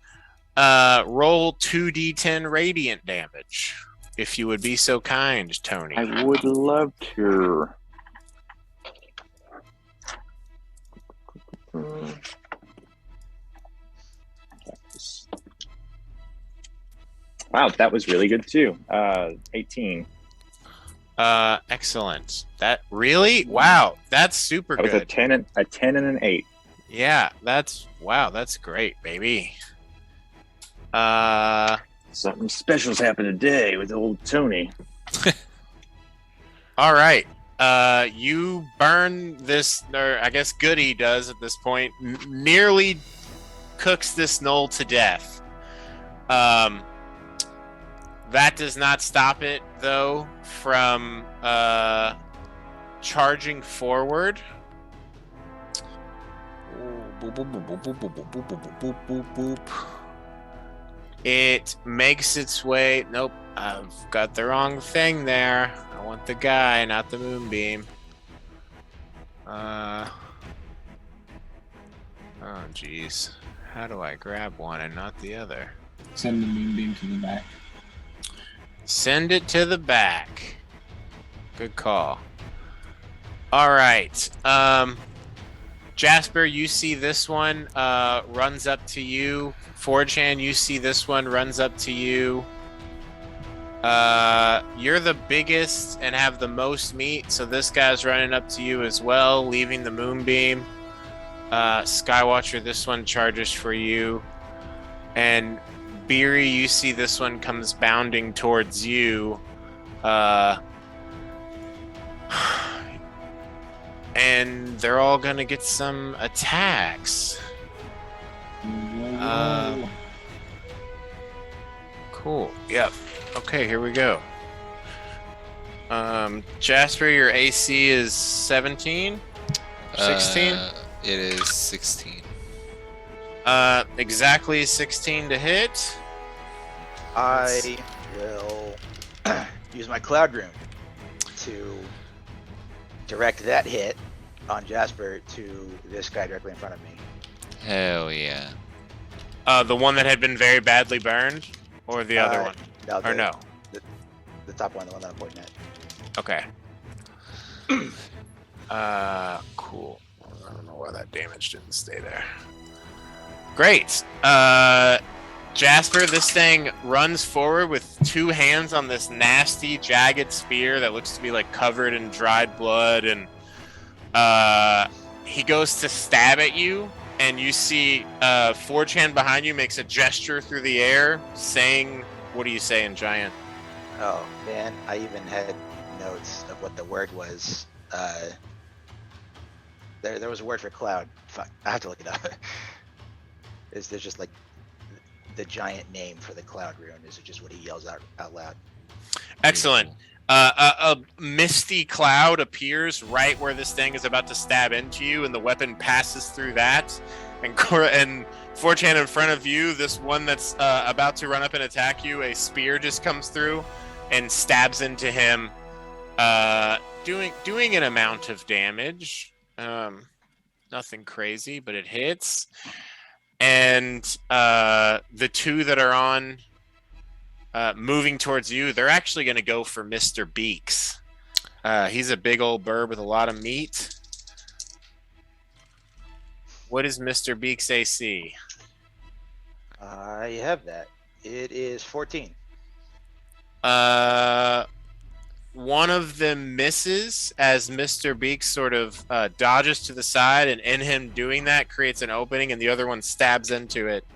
Roll 2d10 radiant damage, if you would be so kind, Tony. I would love to. Wow, that was really good too. 18. Excellent. That really? Wow, that's super That was a good. 10 and an 8. Yeah, that's great, baby. Something special's happened today with old Tony. All right. You burn this, or I guess Goody does at this point, nearly cooks this gnoll to death. That does not stop it, though, from charging forward. It makes its way. Nope, I've got the wrong thing there. I want the guy, not the moonbeam. Oh, jeez. How do I grab one and not the other? Send the moonbeam to the back. Send it to the back. Good call. All right. Jasper, you see this one runs up to you. 4chan, you see this one runs up to you. You're the biggest and have the most meat, so this guy's running up to you as well, leaving the moonbeam. Skywatcher, this one charges for you. And Beery, you see this one comes bounding towards you. And they're all gonna get some attacks. Cool. Yep. Okay, here we go. Jasper, your AC is 17? 16? It is 16. Exactly 16 to hit. I will use my Cloud Rune to direct that hit on Jasper to this guy directly in front of me. Hell yeah. The one that had been very badly burned? Or the other one? No, Or no? The top one, the one that I'm pointing at. Okay. Cool. I don't know why that damage didn't stay there. Great. Jasper, this thing runs forward with two hands on this nasty, jagged spear that looks to be like covered in dried blood, and he goes to stab at you, and you see 4chan behind you makes a gesture through the air, saying, what do you say in Giant? Oh, man, I even had notes of what the word was. There was a word for cloud. Fuck, I have to look it up. Is there just like the giant name for the Cloud Rune? Is it just what he yells out loud? Excellent. A misty cloud appears right where this thing is about to stab into you, and the weapon passes through that. And 4chan in front of you, this one that's about to run up and attack you, a spear just comes through and stabs into him, doing an amount of damage. Nothing crazy, but it hits. And the two that are on moving towards you, they're actually going to go for Mr. Beaks. He's a big old bird with a lot of meat. What is Mr. Beaks' AC? I have that. It is 14. One of them misses as Mr. Beaks sort of dodges to the side, and in him doing that creates an opening, and the other one stabs into it.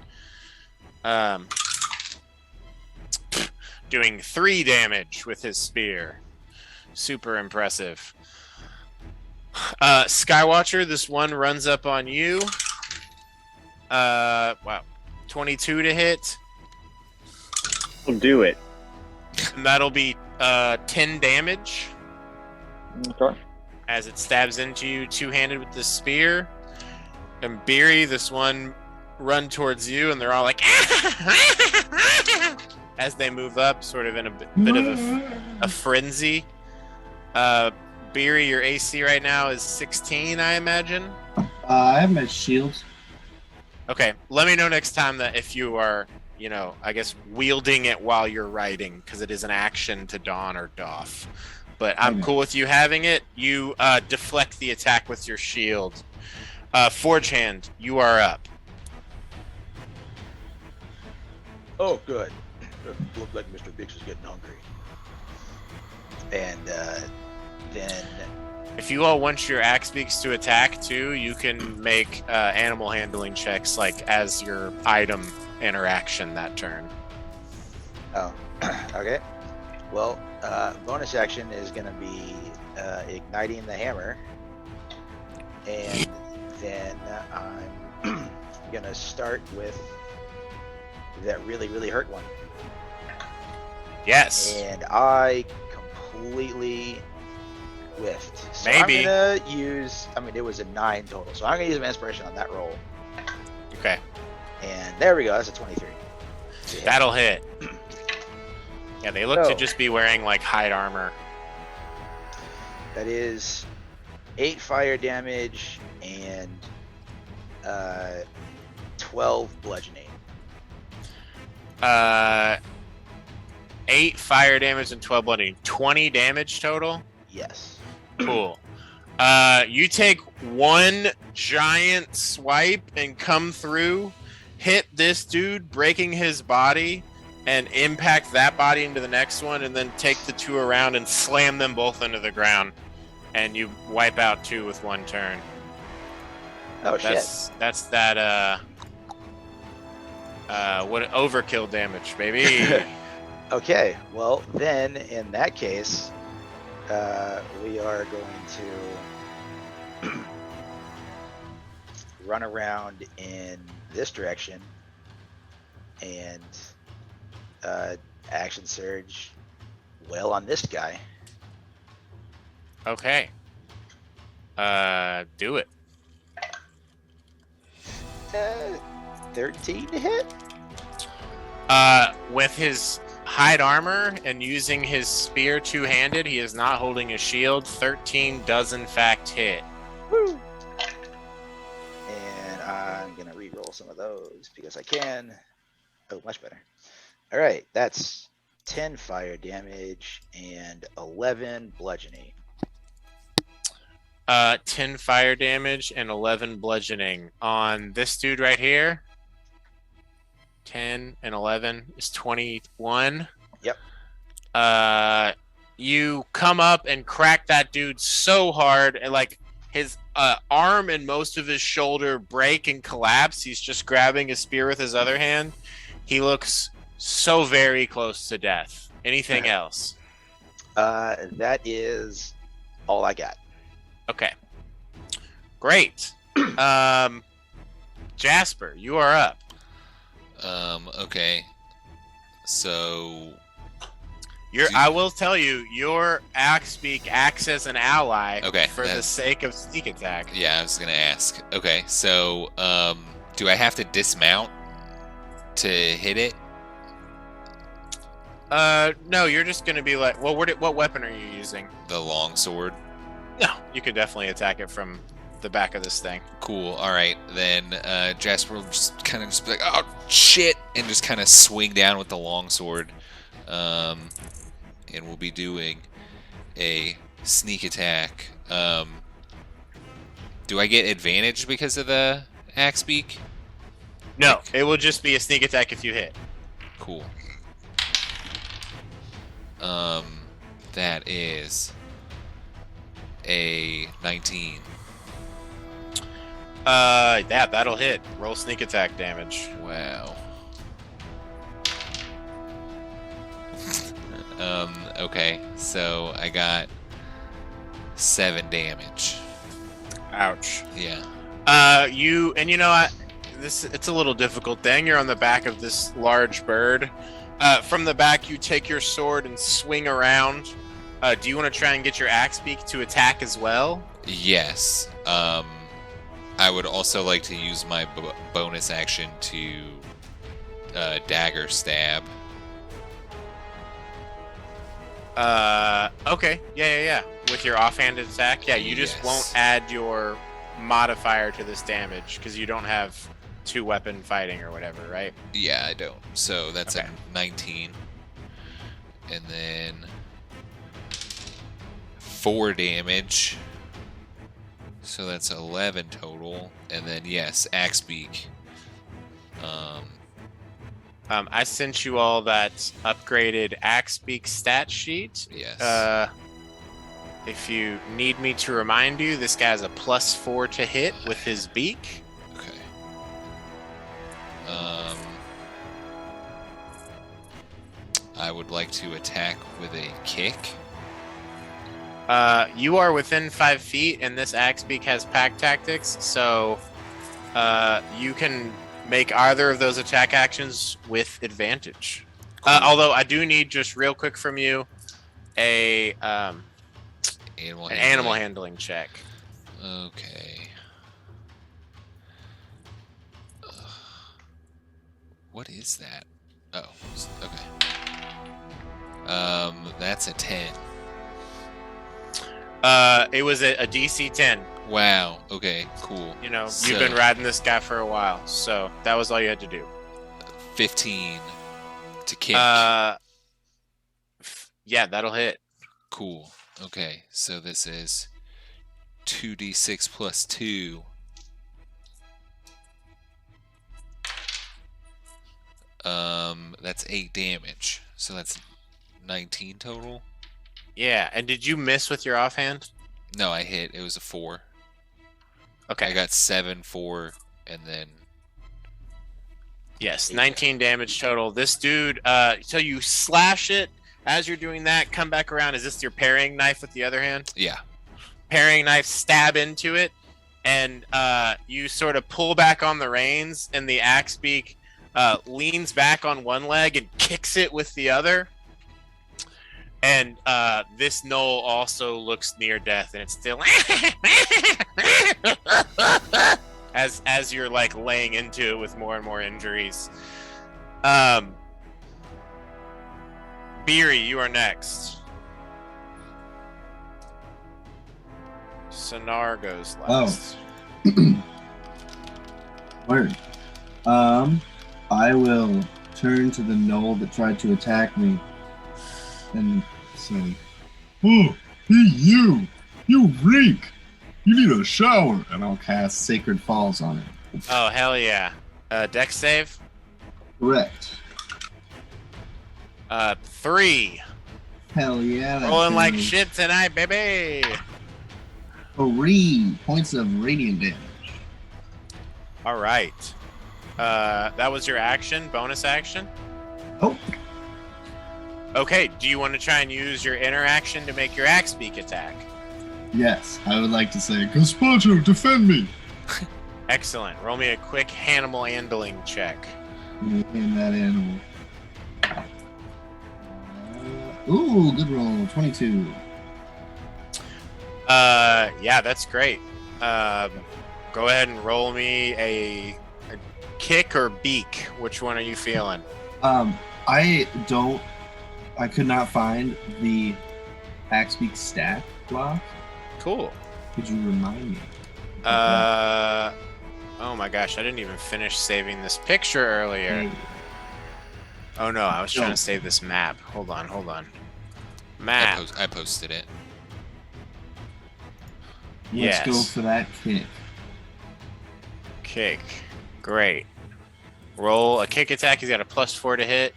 Doing 3 damage with his spear. Super impressive. Skywatcher, this one runs up on you. Wow. 22 to hit. We'll do it. And that'll be 10 damage. Okay. As it stabs into you two-handed with the spear. And Beery, this one run towards you, and they're all like as they move up, sort of in a bit of a frenzy. Beery, your AC right now is 16, I imagine. I have my shields. Okay, let me know next time that if you are, I guess wielding it while you're riding, because it is an action to don or doff. But I'm cool with you having it. You deflect the attack with your shield. 4chan, you are up. Oh, good. It looked like Mr. Biggs was getting hungry. And then... If you all want your axe beaks to attack too, you can make animal handling checks like as your item interaction that turn. Oh, okay. Well, bonus action is going to be igniting the hammer. And then I'm going to start with that really, really hurt one. Yes. And I completely whiffed. So Maybe. I'm going to use, it was a 9 total. So I'm going to use an inspiration on that roll. Okay. And there we go. That's a 23. That'll hit. Yeah, they look to So- just be wearing like hide armor. That is 8 fire damage and 12 bludgeoning. 8 fire damage and 12 bludgeoning. 20 damage total. Yes. Cool. You take one giant swipe and come through, hit this dude, breaking his body, and impact that body into the next one, and then take the 2 around and slam them both into the ground. And you wipe out 2 with 1 turn. Oh, That's that what overkill damage, baby. shit. Okay. Well, then, in that case, we are going to run around in this direction and action surge well on this guy. Okay. Do it. 13 to hit? With his hide armor and using his spear two-handed, he is not holding a shield. 13 does in fact hit. Woo! And I'm gonna re-roll some of those because I can. Oh, much better. All right, that's 10 fire damage and 11 bludgeoning. 10 fire damage and 11 bludgeoning on this dude right here. 10 and 11 is 21. Yep. You come up and crack that dude so hard, and like his arm and most of his shoulder break and collapse. He's just grabbing his spear with his other hand. He looks so very close to death. Anything else? That is all I got. Okay. Great. Jasper, you are up. Okay. So I will tell you, your Axebeak acts as an ally Okay, for the sake of sneak attack. yeah, I was gonna ask. Okay, so do I have to dismount to hit it? No, you're just gonna be like, well, what weapon are you using? The long sword. No, you can definitely attack it from the back of this thing. Cool. All right, then Jasper will just kind of be like, "Oh shit," and just kind of swing down with the longsword, and we'll be doing a sneak attack. Do I get advantage because of the axe beak? No, it will just be a sneak attack if you hit. Cool. That is a 19. That'll hit. Roll sneak attack damage. Wow. Okay, so I got 7 damage. Ouch. Yeah. You know what? It's a little difficult thing. You're on the back of this large bird. From the back, you take your sword and swing around. Do you want to try and get your axe beak to attack as well? Yes. I would also like to use my bonus action to dagger stab. Okay. Yeah. With your offhanded attack, yeah, you just Yes. won't add your modifier to this damage because you don't have 2-weapon fighting or whatever, right? Yeah, I don't. So that's Okay. a 19. And then 4 damage. So that's 11 total. And then, yes, axe beak. I sent you all that upgraded axe beak stat sheet. Yes. If you need me to remind you, this guy has a +4 to hit with his beak. Okay. I would like to attack with a kick. You are within 5 feet, and this axe beak has pack tactics, so you can make either of those attack actions with advantage. Cool. Although I do need just real quick from you an animal handling check. Okay. What is that? Oh, okay. That's a 10. It was a DC 10. Wow. Okay. Cool. You know, So- you've been riding this guy for a while, so that was all you had to do. 15 to kick. Yeah, that'll hit. Cool. Okay. So this is 2d6 plus 2. That's 8 damage. So that's 19 total. Yeah, and did you miss with your offhand? No, I hit. It was a 4. Okay. I got 7, 4, and then Yes, 19 damage total. This dude, so you slash it. As you're doing that, come back around. Is this your parrying knife with the other hand? yeah. Parrying knife, stab into it, and you sort of pull back on the reins, and the axe beak leans back on one leg and kicks it with the other. And this knoll also looks near death, and it's still as you're like laying into it with more and more injuries. Beery, you are next. Sonar goes last. Word. I will turn to the knoll that tried to attack me and say, Oh, hey, you reek. You need a shower. and I'll cast Sacred Falls on it. Oh, hell yeah. Dex save? Correct. 3. Hell yeah. that Rolling like goes shit tonight, baby. 3 points of radiant damage. All right. That was your action, bonus action? Oh, Okay, do you want to try and use your interaction to make your axe beak attack? yes. I would like to say, Gazpacho, defend me. Excellent. Roll me a quick animal handling check. In that animal. Ooh, good roll. 22. Yeah, that's great. Go ahead and roll me a kick or beak. Which one are you feeling? I could not find the Axebeak stat block. Cool. Could you remind me? Oh my gosh, I didn't even finish saving this picture earlier. Hey, Oh no, I was trying No. to save this map. Hold on. I, Map. I posted it. let's go Yes. for that kick. Kick. Great. Roll a kick attack. He's got a +4 to hit.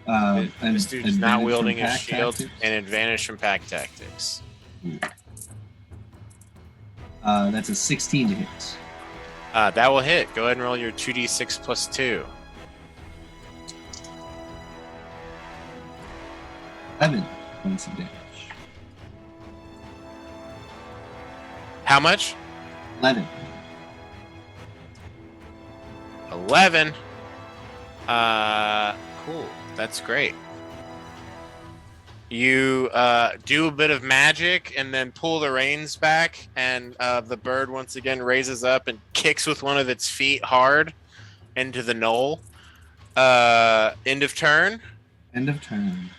And This dude's not advantage wielding from his pack shield, tactics. and advantage from pack tactics. That's a 16 to hit. That will hit. Go ahead and roll your 2d6 plus 2. 11 points of damage. How much? 11. 11. Cool. That's great. You do a bit of magic and then pull the reins back, and the bird once again raises up and kicks with one of its feet hard into the knoll. End of turn. End of turn.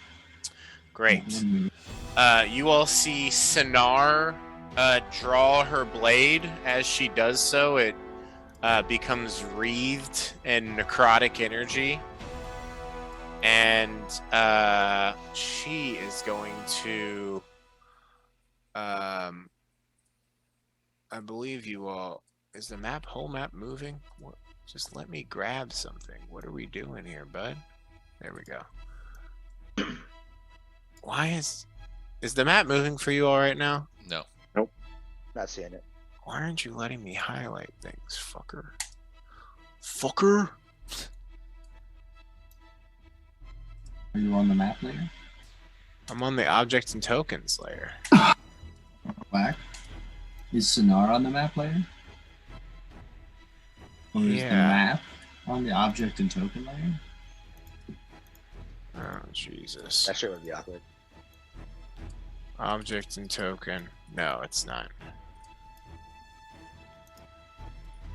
Great. 1 minute. You all see Sonar draw her blade. As she does so, it becomes wreathed in necrotic energy. And she is going to, I believe you all, is the whole map moving? What, just let me grab something. What are we doing here, bud? There we go. Why is the map moving for you all right now? No. Not seeing it. Why aren't you letting me highlight things, fucker? Fucker? Are you on the map layer? I'm on the objects and tokens layer. Black? Is Sonar on the map layer? Or is the Yeah. map on the object and token layer? Oh, Jesus. That sure would be awkward. Object and token. No, it's not.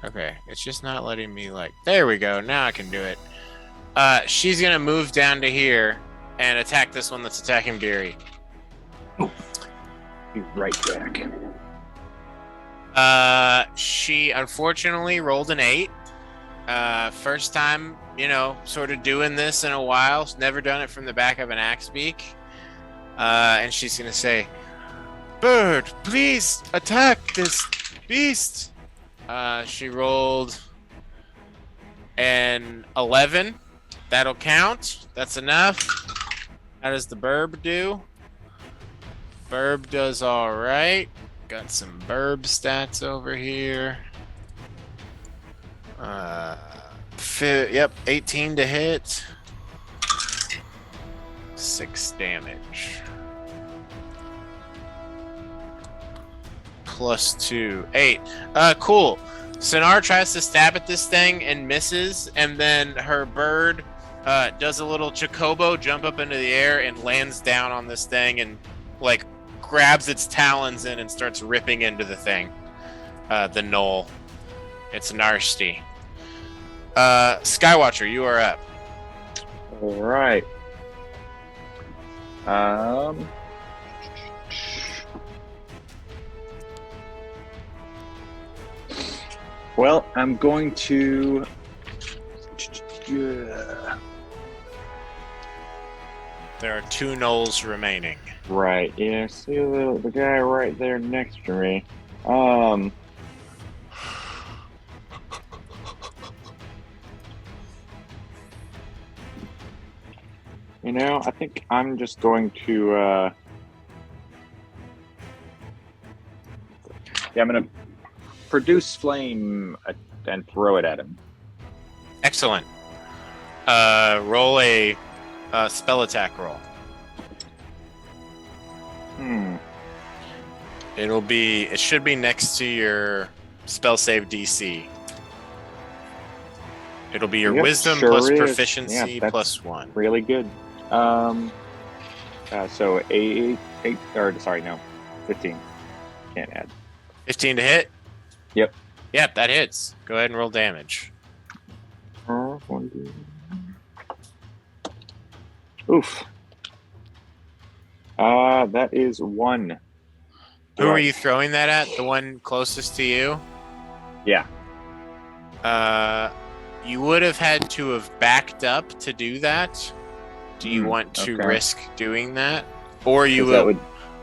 Okay, it's just not letting me like. There we go. Now I can do it. She's gonna move down to here and attack this one that's attacking Beery. Be right back. She unfortunately rolled an 8. First time, sort of doing this in a while. She's never done it from the back of an axe beak. And she's gonna say, "Bird, please attack this beast." She rolled an 11. That'll count. That's enough. How does the burb do? Burb does all right. Got some burb stats over here. Yep, 18 to hit. 6 damage. Plus 2, 8. Cool. Sonar tries to stab at this thing and misses, and then her bird does a little chocobo jump up into the air and lands down on this thing and like grabs its talons in and starts ripping into the thing. The knoll. It's nasty. Skywatcher, you are up. All right. Well, I'm going to. There are 2 knolls remaining. Right. Yeah. See the guy right there next to me. I think I'm just going to. I'm gonna produce flame and throw it at him. Excellent. Roll a spell attack roll. It should be next to your spell save DC. It'll be your Yep, wisdom sure plus is. proficiency Yeah, that's plus 1. Really good. So 8, or sorry, no, 15. Can't add. 15 to hit? Yep. Yep, that hits. Go ahead and roll damage. Oof. That is 1. Who are you throwing that at? The one closest to you? Yeah. You would have had to have backed up to do that. Do you want to okay. risk doing that? Or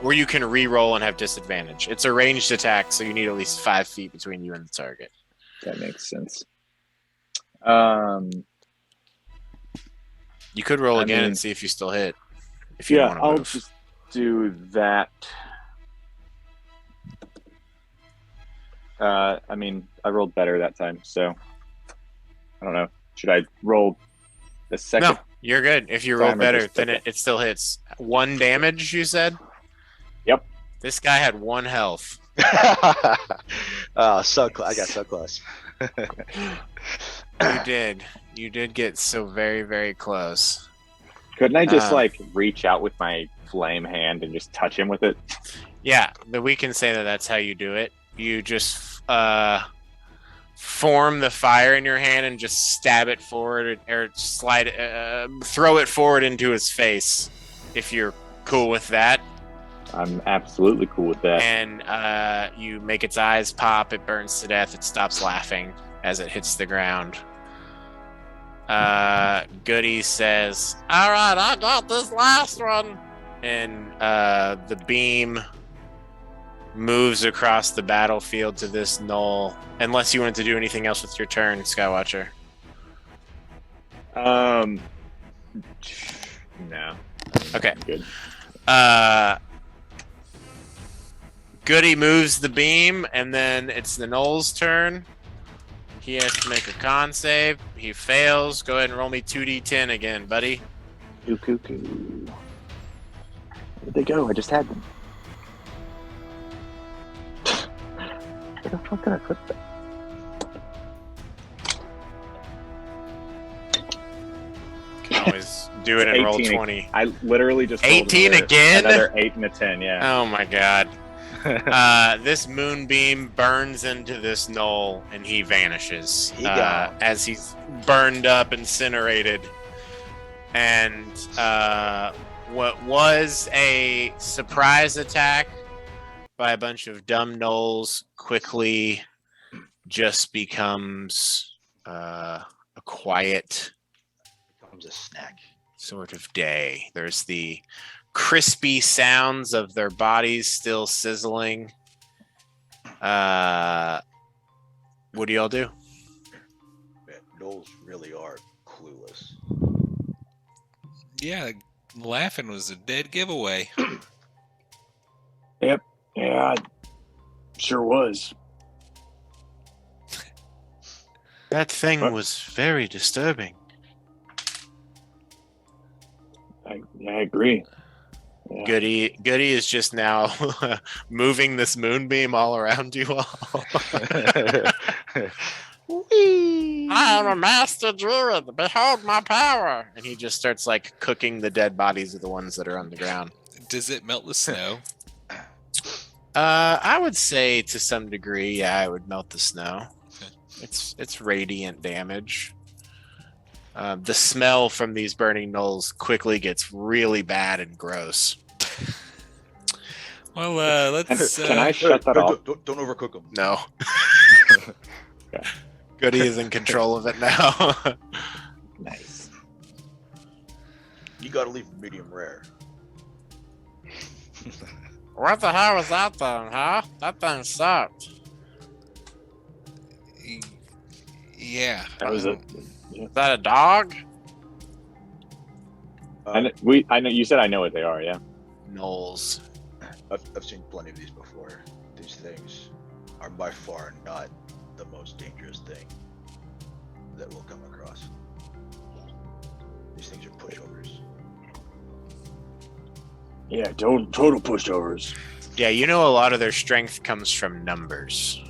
or you can re-roll and have disadvantage. It's a ranged attack, so you need at least 5 feet between you and the target. That makes sense. You could roll again and see if you still hit. If you want to I'll move. just do that. I rolled better that time, so I don't know. Should I roll the second? No, you're good. If you roll Timer better, just then took it still hits. 1 damage, you said? Yep. This guy had 1 health. Oh, so close. I got so close. You did. You did get so very, very close. Couldn't I just reach out with my flame hand and just touch him with it? Yeah, we can say that that's how you do it. You just form the fire in your hand and just stab it forward or slide throw it forward into his face, if you're cool with that. I'm absolutely cool with that. And you make its eyes pop, it burns to death, it stops laughing as it hits the ground. Goody says, "All right, I got this last one." And the beam moves across the battlefield to this knoll. Unless you wanted to do anything else with your turn, Skywatcher. No. Okay. Good. Goody moves the beam, and then it's the knoll's turn. He has to make a con save. He fails. Go ahead and roll me 2d10 again, buddy. Cuckoo. Where'd they go? I just had them. Where the fuck did I put them? Can always do it and roll 18. 20. I literally just rolled 18 again? Another 8 and a 10. Yeah. Oh my god. This moonbeam burns into this knoll and he vanishes He gone. as he's burned up, incinerated. And what was a surprise attack by a bunch of dumb gnolls quickly just becomes a quiet Becomes a snack. sort of day. There's the crispy sounds of their bodies still sizzling. What do y'all do? Man, gnolls really are clueless. Yeah, laughing was a dead giveaway. Yeah, sure was. That thing What? was very disturbing. I agree. Yeah. Goody is just now moving this moonbeam all around you all. I am a master druid. Behold my power. And he just starts like cooking the dead bodies of the ones that are on the ground. Does it melt the snow? I would say to some degree, yeah, it would melt the snow. It's radiant damage. The smell from these burning gnolls quickly gets really bad and gross. Well, let's. Can I shut that off? Don't overcook them. No. Okay. Goody is in control of it now. Nice. You gotta leave medium rare. What the hell was that thing, huh? That thing sucked. Yeah. That was it. Is that a dog? I know you said I know what they are. Yeah. Gnolls. I've seen plenty of these before. These things are by far not the most dangerous thing that we'll come across. These things are pushovers. Yeah. Total pushovers. Yeah, you know a lot of their strength comes from numbers.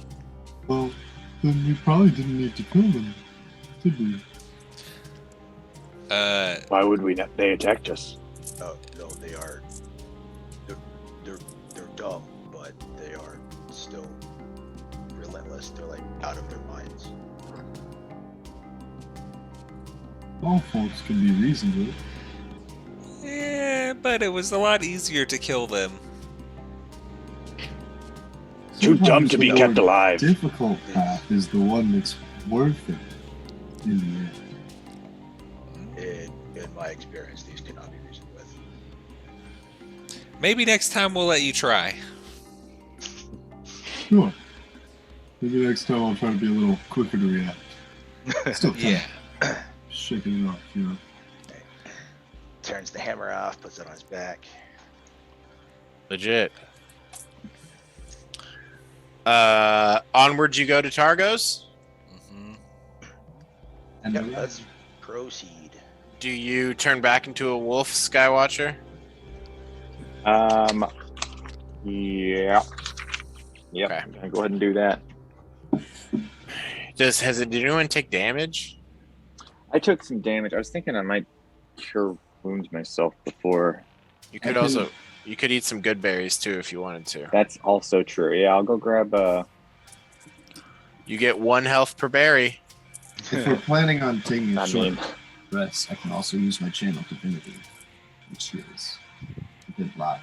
Well, then we probably didn't need to kill them, did we? Why would we not? They attacked us. Oh no, they are. They're dumb, but they are still relentless. They're like out of their minds. All folks can be reasoned with. Yeah, but it was a lot easier to kill them. Too dumb to be Sometimes kept the more alive. difficult path is the one that's worth it in the end. In my experience, these cannot be reasoned with. Maybe next time we'll let you try. Sure. Maybe next time I'll try to be a little quicker to react. Still kind Yeah. of shaking it off, you know. Turns the hammer off, puts it on his back. Legit. Onward you go to Targos. hmm And Yep, let's proceed. Do you turn back into a wolf, Skywatcher? Yeah. Yep. Okay. I'm gonna go ahead and do that. Did anyone take damage? I took some damage. I was thinking I might cure wounds myself before. You could also eat some good berries too if you wanted to. That's also true. Yeah, I'll go grab You get 1 health per berry. if we're planning on taking a I short mean, rest, I can also use my channel divinity, which is a good lot.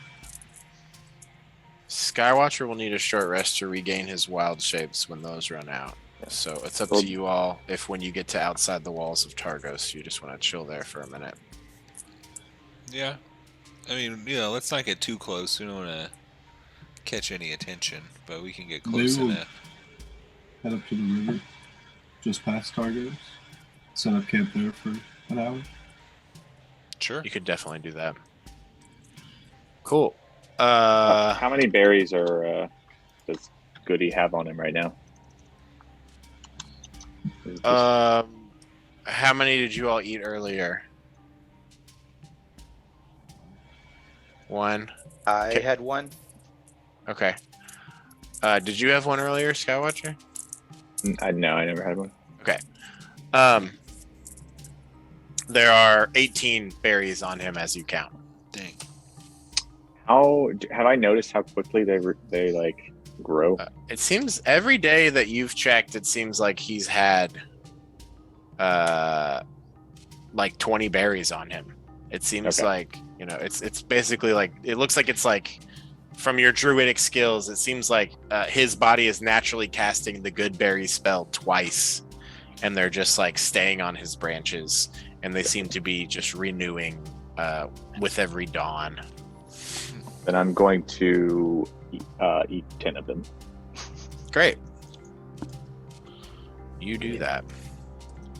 Skywatcher will need a short rest to regain his wild shapes when those run out. So it's up to you all if when you get to outside the walls of Targos, you just want to chill there for a minute. Yeah. I mean, let's not get too close. We don't want to catch any attention, but we can get close Maybe we'll enough. head up to the river, just past Targos, set up camp there for an hour. Sure. You could definitely do that. Cool. how many berries does Goody have on him right now? Is it just- How many did you all eat earlier? 1. I Okay. had one. Okay. Did you have one earlier, Skywatcher? No, I never had one. Okay. There are 18 berries on him as you count. Dang. How have I noticed how quickly they like grow? It seems every day that you've checked, it seems like he's had like 20 berries on him. It seems Okay. like, you know, it's basically like, it looks like it's like from your druidic skills, it seems like his body is naturally casting the good berry spell twice, and they're just like staying on his branches, and they seem to be just renewing with every dawn. Then I'm going to eat 10 of them. Great. You do that.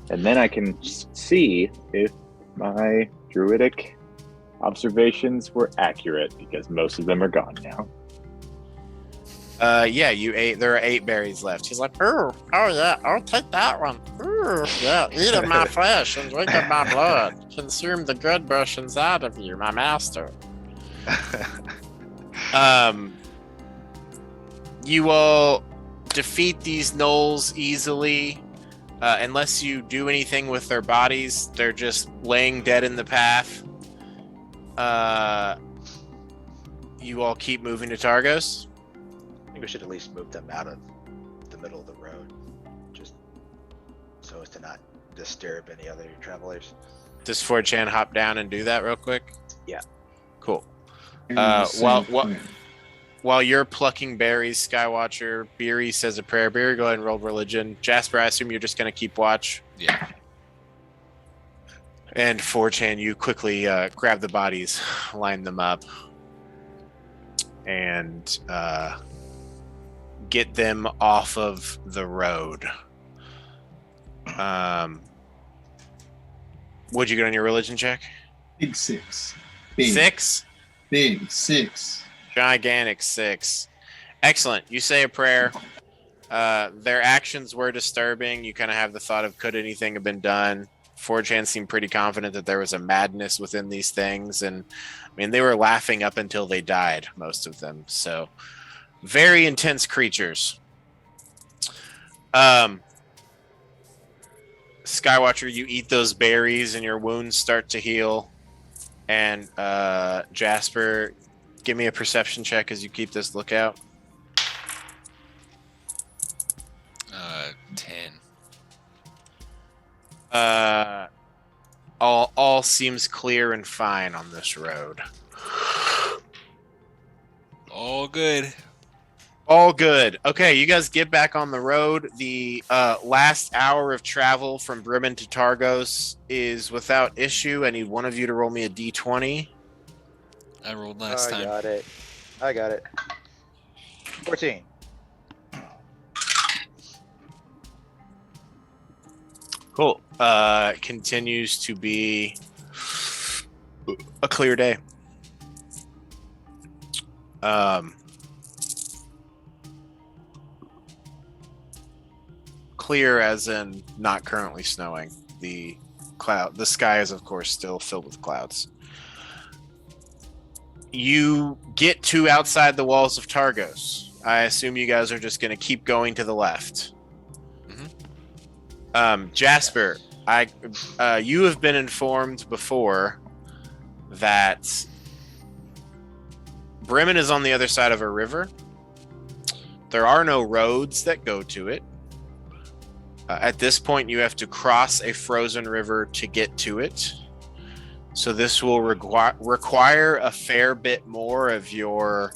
And then I can see if my druidic observations were accurate, because most of them are gone now. Yeah, you ate. There are 8 berries left. He's like, Ooh, oh yeah, I'll take that one. Ooh, yeah, eat of my flesh and drink of my blood. Consume the good portions out of you, my master. you will defeat these gnolls easily. Unless you do anything with their bodies, they're just laying dead in the path. You all keep moving to Targos. I think we should at least move them out of the middle of the road, just so as to not disturb any other travelers. Does 4chan hop down and do that real quick? Yeah. Cool. And the same plan. While you're plucking berries, Skywatcher, Beery says a prayer. Beery, go ahead and roll religion. Jasper, I assume you're just going to keep watch. Yeah. And 4chan, you quickly grab the bodies, line them up, and get them off of the road. What'd you get on your religion check? Big 6. Big 6? Big 6. Gigantic 6. Excellent. You say a prayer. Their actions were disturbing. You kind of have the thought of, could anything have been done? 4chan seemed pretty confident that there was a madness within these things. And I mean, they were laughing up until they died, most of them. So very intense creatures. Skywatcher, you eat those berries and your wounds start to heal. And Jasper, give me a perception check as you keep this lookout. 10. All seems clear and fine on this road. All good. All good. Okay, you guys get back on the road. The last hour of travel from Bremen to Targos is without issue. I need one of you to roll me a d20. I rolled last time. I got it. 14. Cool. Continues to be a clear day. Clear as in not currently snowing. The sky is of course still filled with clouds. You get to outside the walls of Targos. I assume you guys are just going to keep going to the left. Jasper, you have been informed before that Bremen is on the other side of a river. There are no roads that go to it. At this point, you have to cross a frozen river to get to it. So this will require a fair bit more of your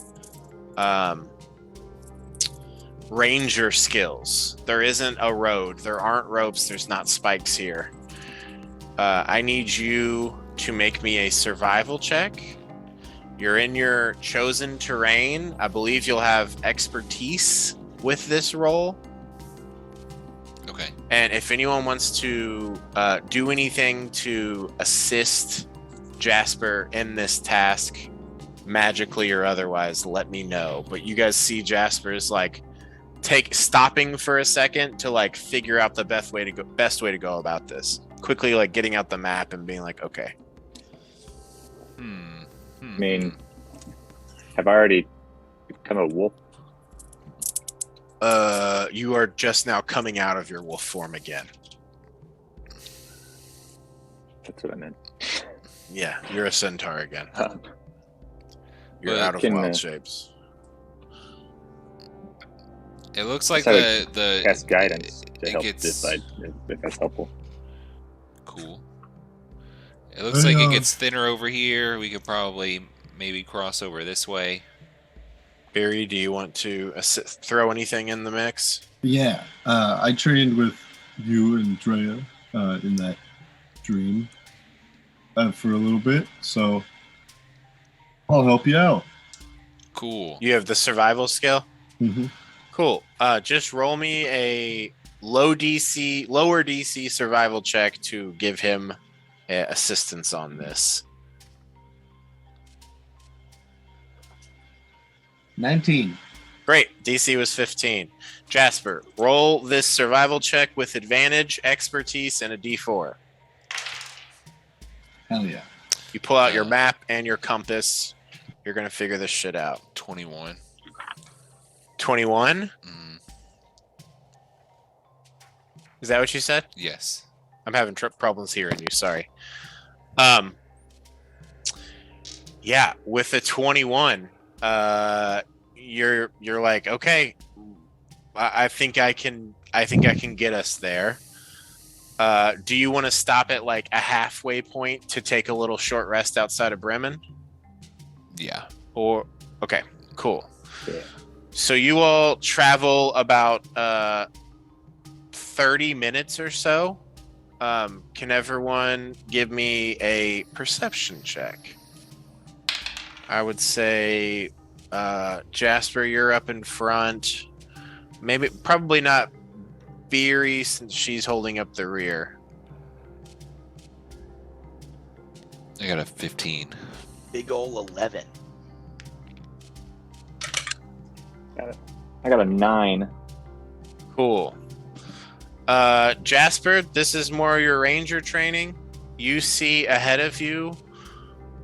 ranger skills. There isn't a road. There aren't ropes. There's not spikes here. I need you to make me a survival check. You're in your chosen terrain. I believe you'll have expertise with this role. Okay. And if anyone wants to do anything to assist Jasper in this task, magically or otherwise, let me know. But you guys see Jasper's like stopping for a second to like figure out the best way to go about this. Quickly like getting out the map and being like, okay. I mean, Have I already become a wolf? You are just now coming out of your wolf form again. That's what I meant. Yeah, you're a centaur again. You're Well, out of can, wild shapes. It looks like That's how the Cast guidance to it help gets- decide if that's helpful. cool. It looks like Hey, it gets thinner over here. We could probably maybe cross over this way. Barry, do you want to throw anything in the mix? Yeah, I trained with you and Drea in that dream for a little bit, so I'll help you out. Cool. You have the survival skill? Mm-hmm. Cool. Just roll me a lower DC survival check to give him assistance on this. 19. Great. DC was 15. Jasper, roll this survival check with advantage, expertise, and a D4. Hell yeah. You pull out your map and your compass. You're going to figure this shit out. 21. 21? Mm, Is that what you said? yes. I'm having problems hearing you. Sorry. Yeah, with a 21, you're like, okay, I think I can get us there. Do you want to stop at like a halfway point to take a little short rest outside of Bremen? Yeah. Or okay, cool. Yeah. So you all travel about 30 minutes or so. Can everyone give me a perception check? I would say Jasper, you're up in front. Probably not Beery, since she's holding up the rear. I got a 15. Big ol' 11. I got a 9. Cool. Jasper, this is more your ranger training. You see ahead of you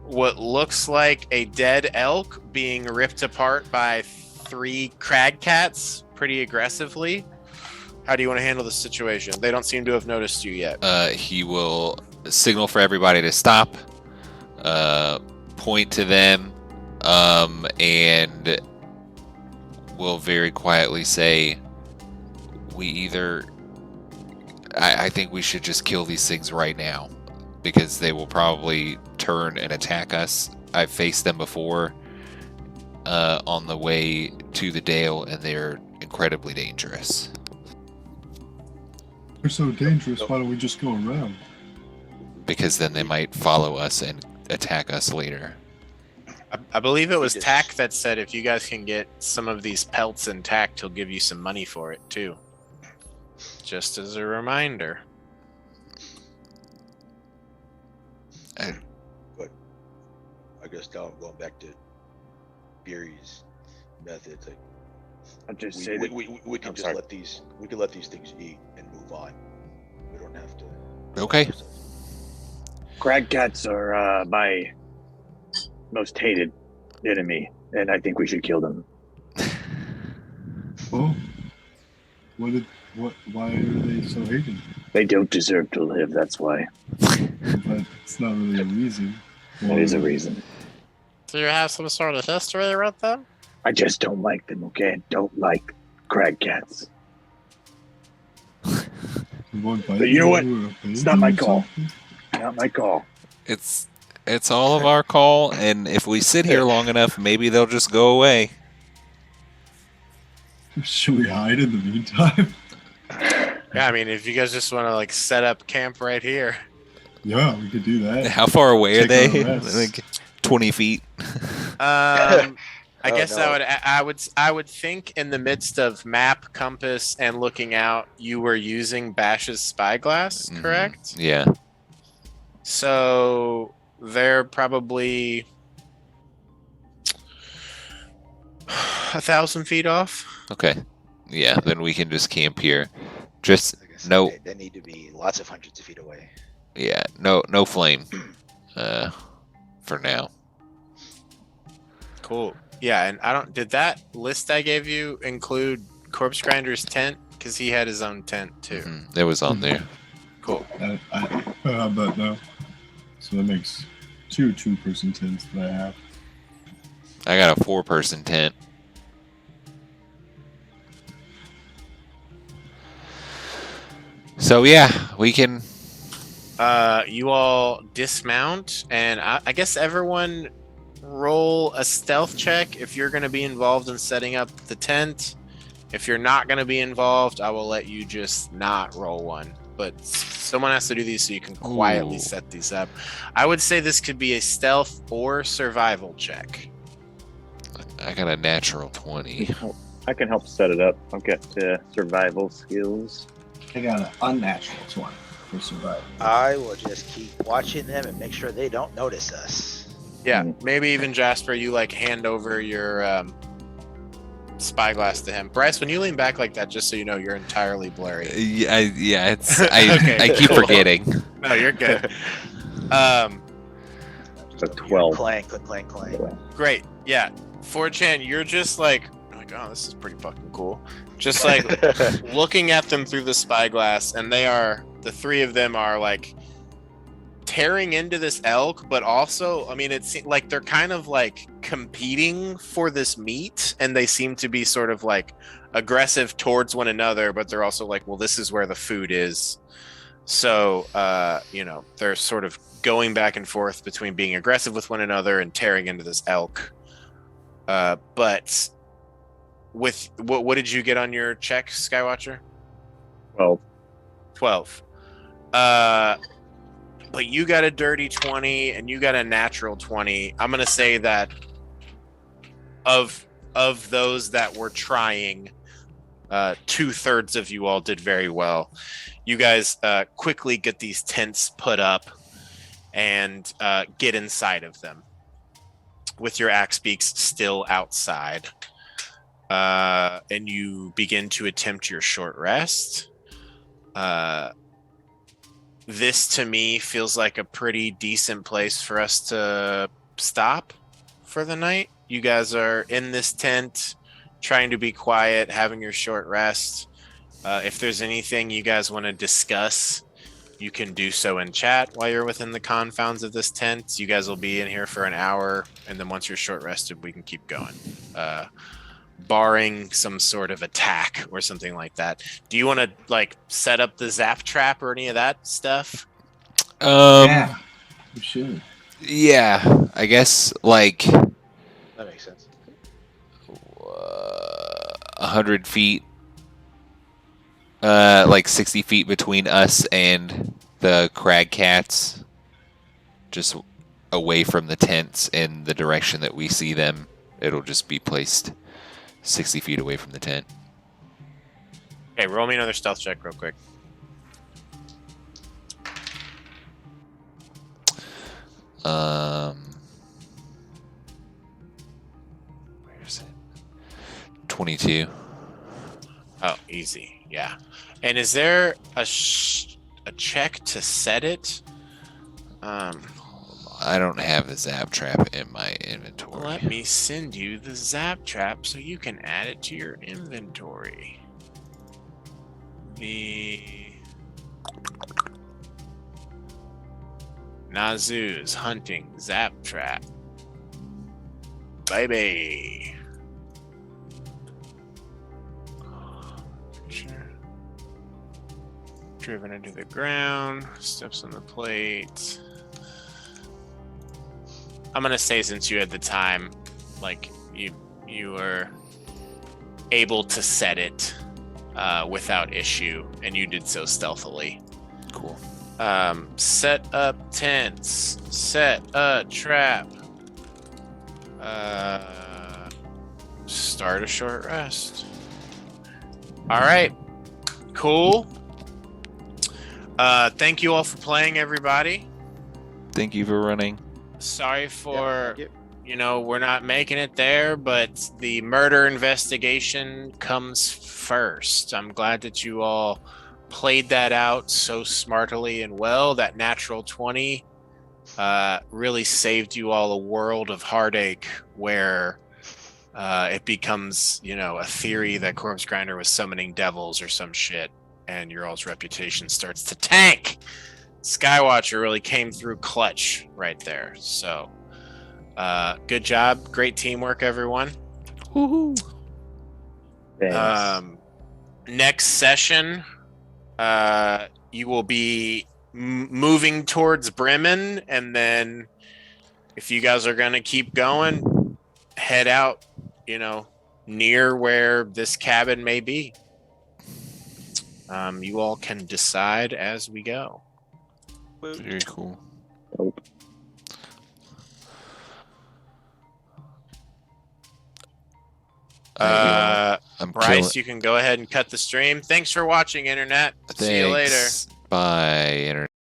what looks like a dead elk being ripped apart by 3 crag cats pretty aggressively. How do you want to handle the situation? They don't seem to have noticed you yet. He will signal for everybody to stop, point to them, and will very quietly say, I think we should just kill these things right now, because they will probably turn and attack us. I've faced them before on the way to the Dale, and they're incredibly dangerous. They're so dangerous, why don't we just go around? Because then they might follow us and attack us later. I believe it was Just- Tack that said if you guys can get some of these pelts intact, he'll give you some money for it too. Just as a reminder. I- I guess now I'm going back to Beery's methods. Like, I'll just we, say we, that. we, we can I'm just sorry. let these things eat and move on. We don't have to. Okay. Crag cats are my most hated enemy, and I think we should kill them. Oh, why are they so hated? They don't deserve to live. That's why. That's not really a reason. That is a reason. Do you have some sort of history with them? I just don't like them. Okay, don't like crag cats. But you know what? It's not my call. Not my call. It's all of our call, and if we sit here long enough, maybe they'll just go away. Should we hide in the meantime? Yeah, I mean, if you guys just want to like set up camp right here. Yeah, we could do that. How far away are Take they? our rest. Like 20 feet. I Oh, guess no. I would think in the midst of map, compass, and looking out, you were using Bash's spyglass, Mhm. correct? Yeah. So they're probably 1,000 feet off. Okay. Yeah, then we can just camp here. Just Like I said, no. they need to be lots of hundreds of feet away. Yeah, no flame. For now. Cool. Yeah, and I don't. Did that list I gave you include Corpse Grinder's tent? Because he had his own tent too. Mhm, it was on there. Cool. I have that now. So that makes two two-person tents that I have. I got a 4-person tent. So yeah, we can. You all dismount, and I guess everyone roll a stealth check if you're going to be involved in setting up the tent. If you're not going to be involved, I will let you just not roll one. But someone has to do these so you can quietly Ooh. set these up. I would say this could be a stealth or survival check. I got a natural 20. I can help set it up. I've got survival skills. I got an unnatural 20 for survival. I will just keep watching them and make sure they don't notice us. Yeah, maybe even Jasper, you like hand over your spyglass to him. Bryce, when you lean back like that, just so you know, you're entirely blurry. Yeah, it's I Okay, keep cool. forgetting. No, you're good. So 12. Clang, clang, clang, clang. Great. Yeah. 4chan, you're just like, oh, this is pretty fucking cool. Just like looking at them through the spyglass, and the three of them are like tearing into this elk, but also, I mean, it seems like they're kind of like competing for this meat, and they seem to be sort of like aggressive towards one another, but they're also like, well, this is where the food is. So, they're sort of going back and forth between being aggressive with one another and tearing into this elk. But with what did you get on your check, Skywatcher? 12. But you got a dirty 20 and you got a natural 20. I'm gonna say that of those that were trying, 2/3 of you all did very well. You guys quickly get these tents put up and get inside of them with your axe beaks still outside. And you begin to attempt your short rest. This to me feels like a pretty decent place for us to stop for the night. You guys are in this tent, trying to be quiet, having your short rest. If there's anything you guys want to discuss, you can do so in chat while you're within the confines of this tent. You guys will be in here for an hour, and then once you're short rested, we can keep going. Barring some sort of attack or something like that. Do you want to like set up the zap trap or any of that stuff? Yeah, we should. Yeah, I guess like That makes sense. 100 feet, like 60 feet between us and the crag cats, just away from the tents in the direction that we see them. It'll just be placed 60 feet away from the tent. Okay, roll me another stealth check real quick. Where is it? 22. Oh, easy. Yeah. And is there a check to set it? I don't have the zap trap in my inventory. Let me send you the zap trap so you can add it to your inventory. The Nazu's hunting zap trap. Baby. Driven into the ground, steps on the plate. I'm gonna say, since you had the time, like you were able to set it without issue, and you did so stealthily. Cool. Set up tents. Set a trap. Start a short rest. All right. Cool. Thank you all for playing, everybody. Thank you for running. Sorry for, thank we're not making it there, but the murder investigation comes first. I'm glad that you all played that out so smartly and well. That natural 20 really saved you all a world of heartache where it becomes, a theory that Corpse Grinder was summoning devils or some shit, and your all's reputation starts to tank. Skywatcher really came through clutch right there. So, good job. Great teamwork, everyone. Woohoo! Thanks. Next session, you will be moving towards Bremen, and then if you guys are going to keep going, head out, near where this cabin may be. You all can decide as we go. Very cool. Nope. Bryce, you can go ahead and cut the stream. Thanks for watching, Internet. See you later. Bye, Internet.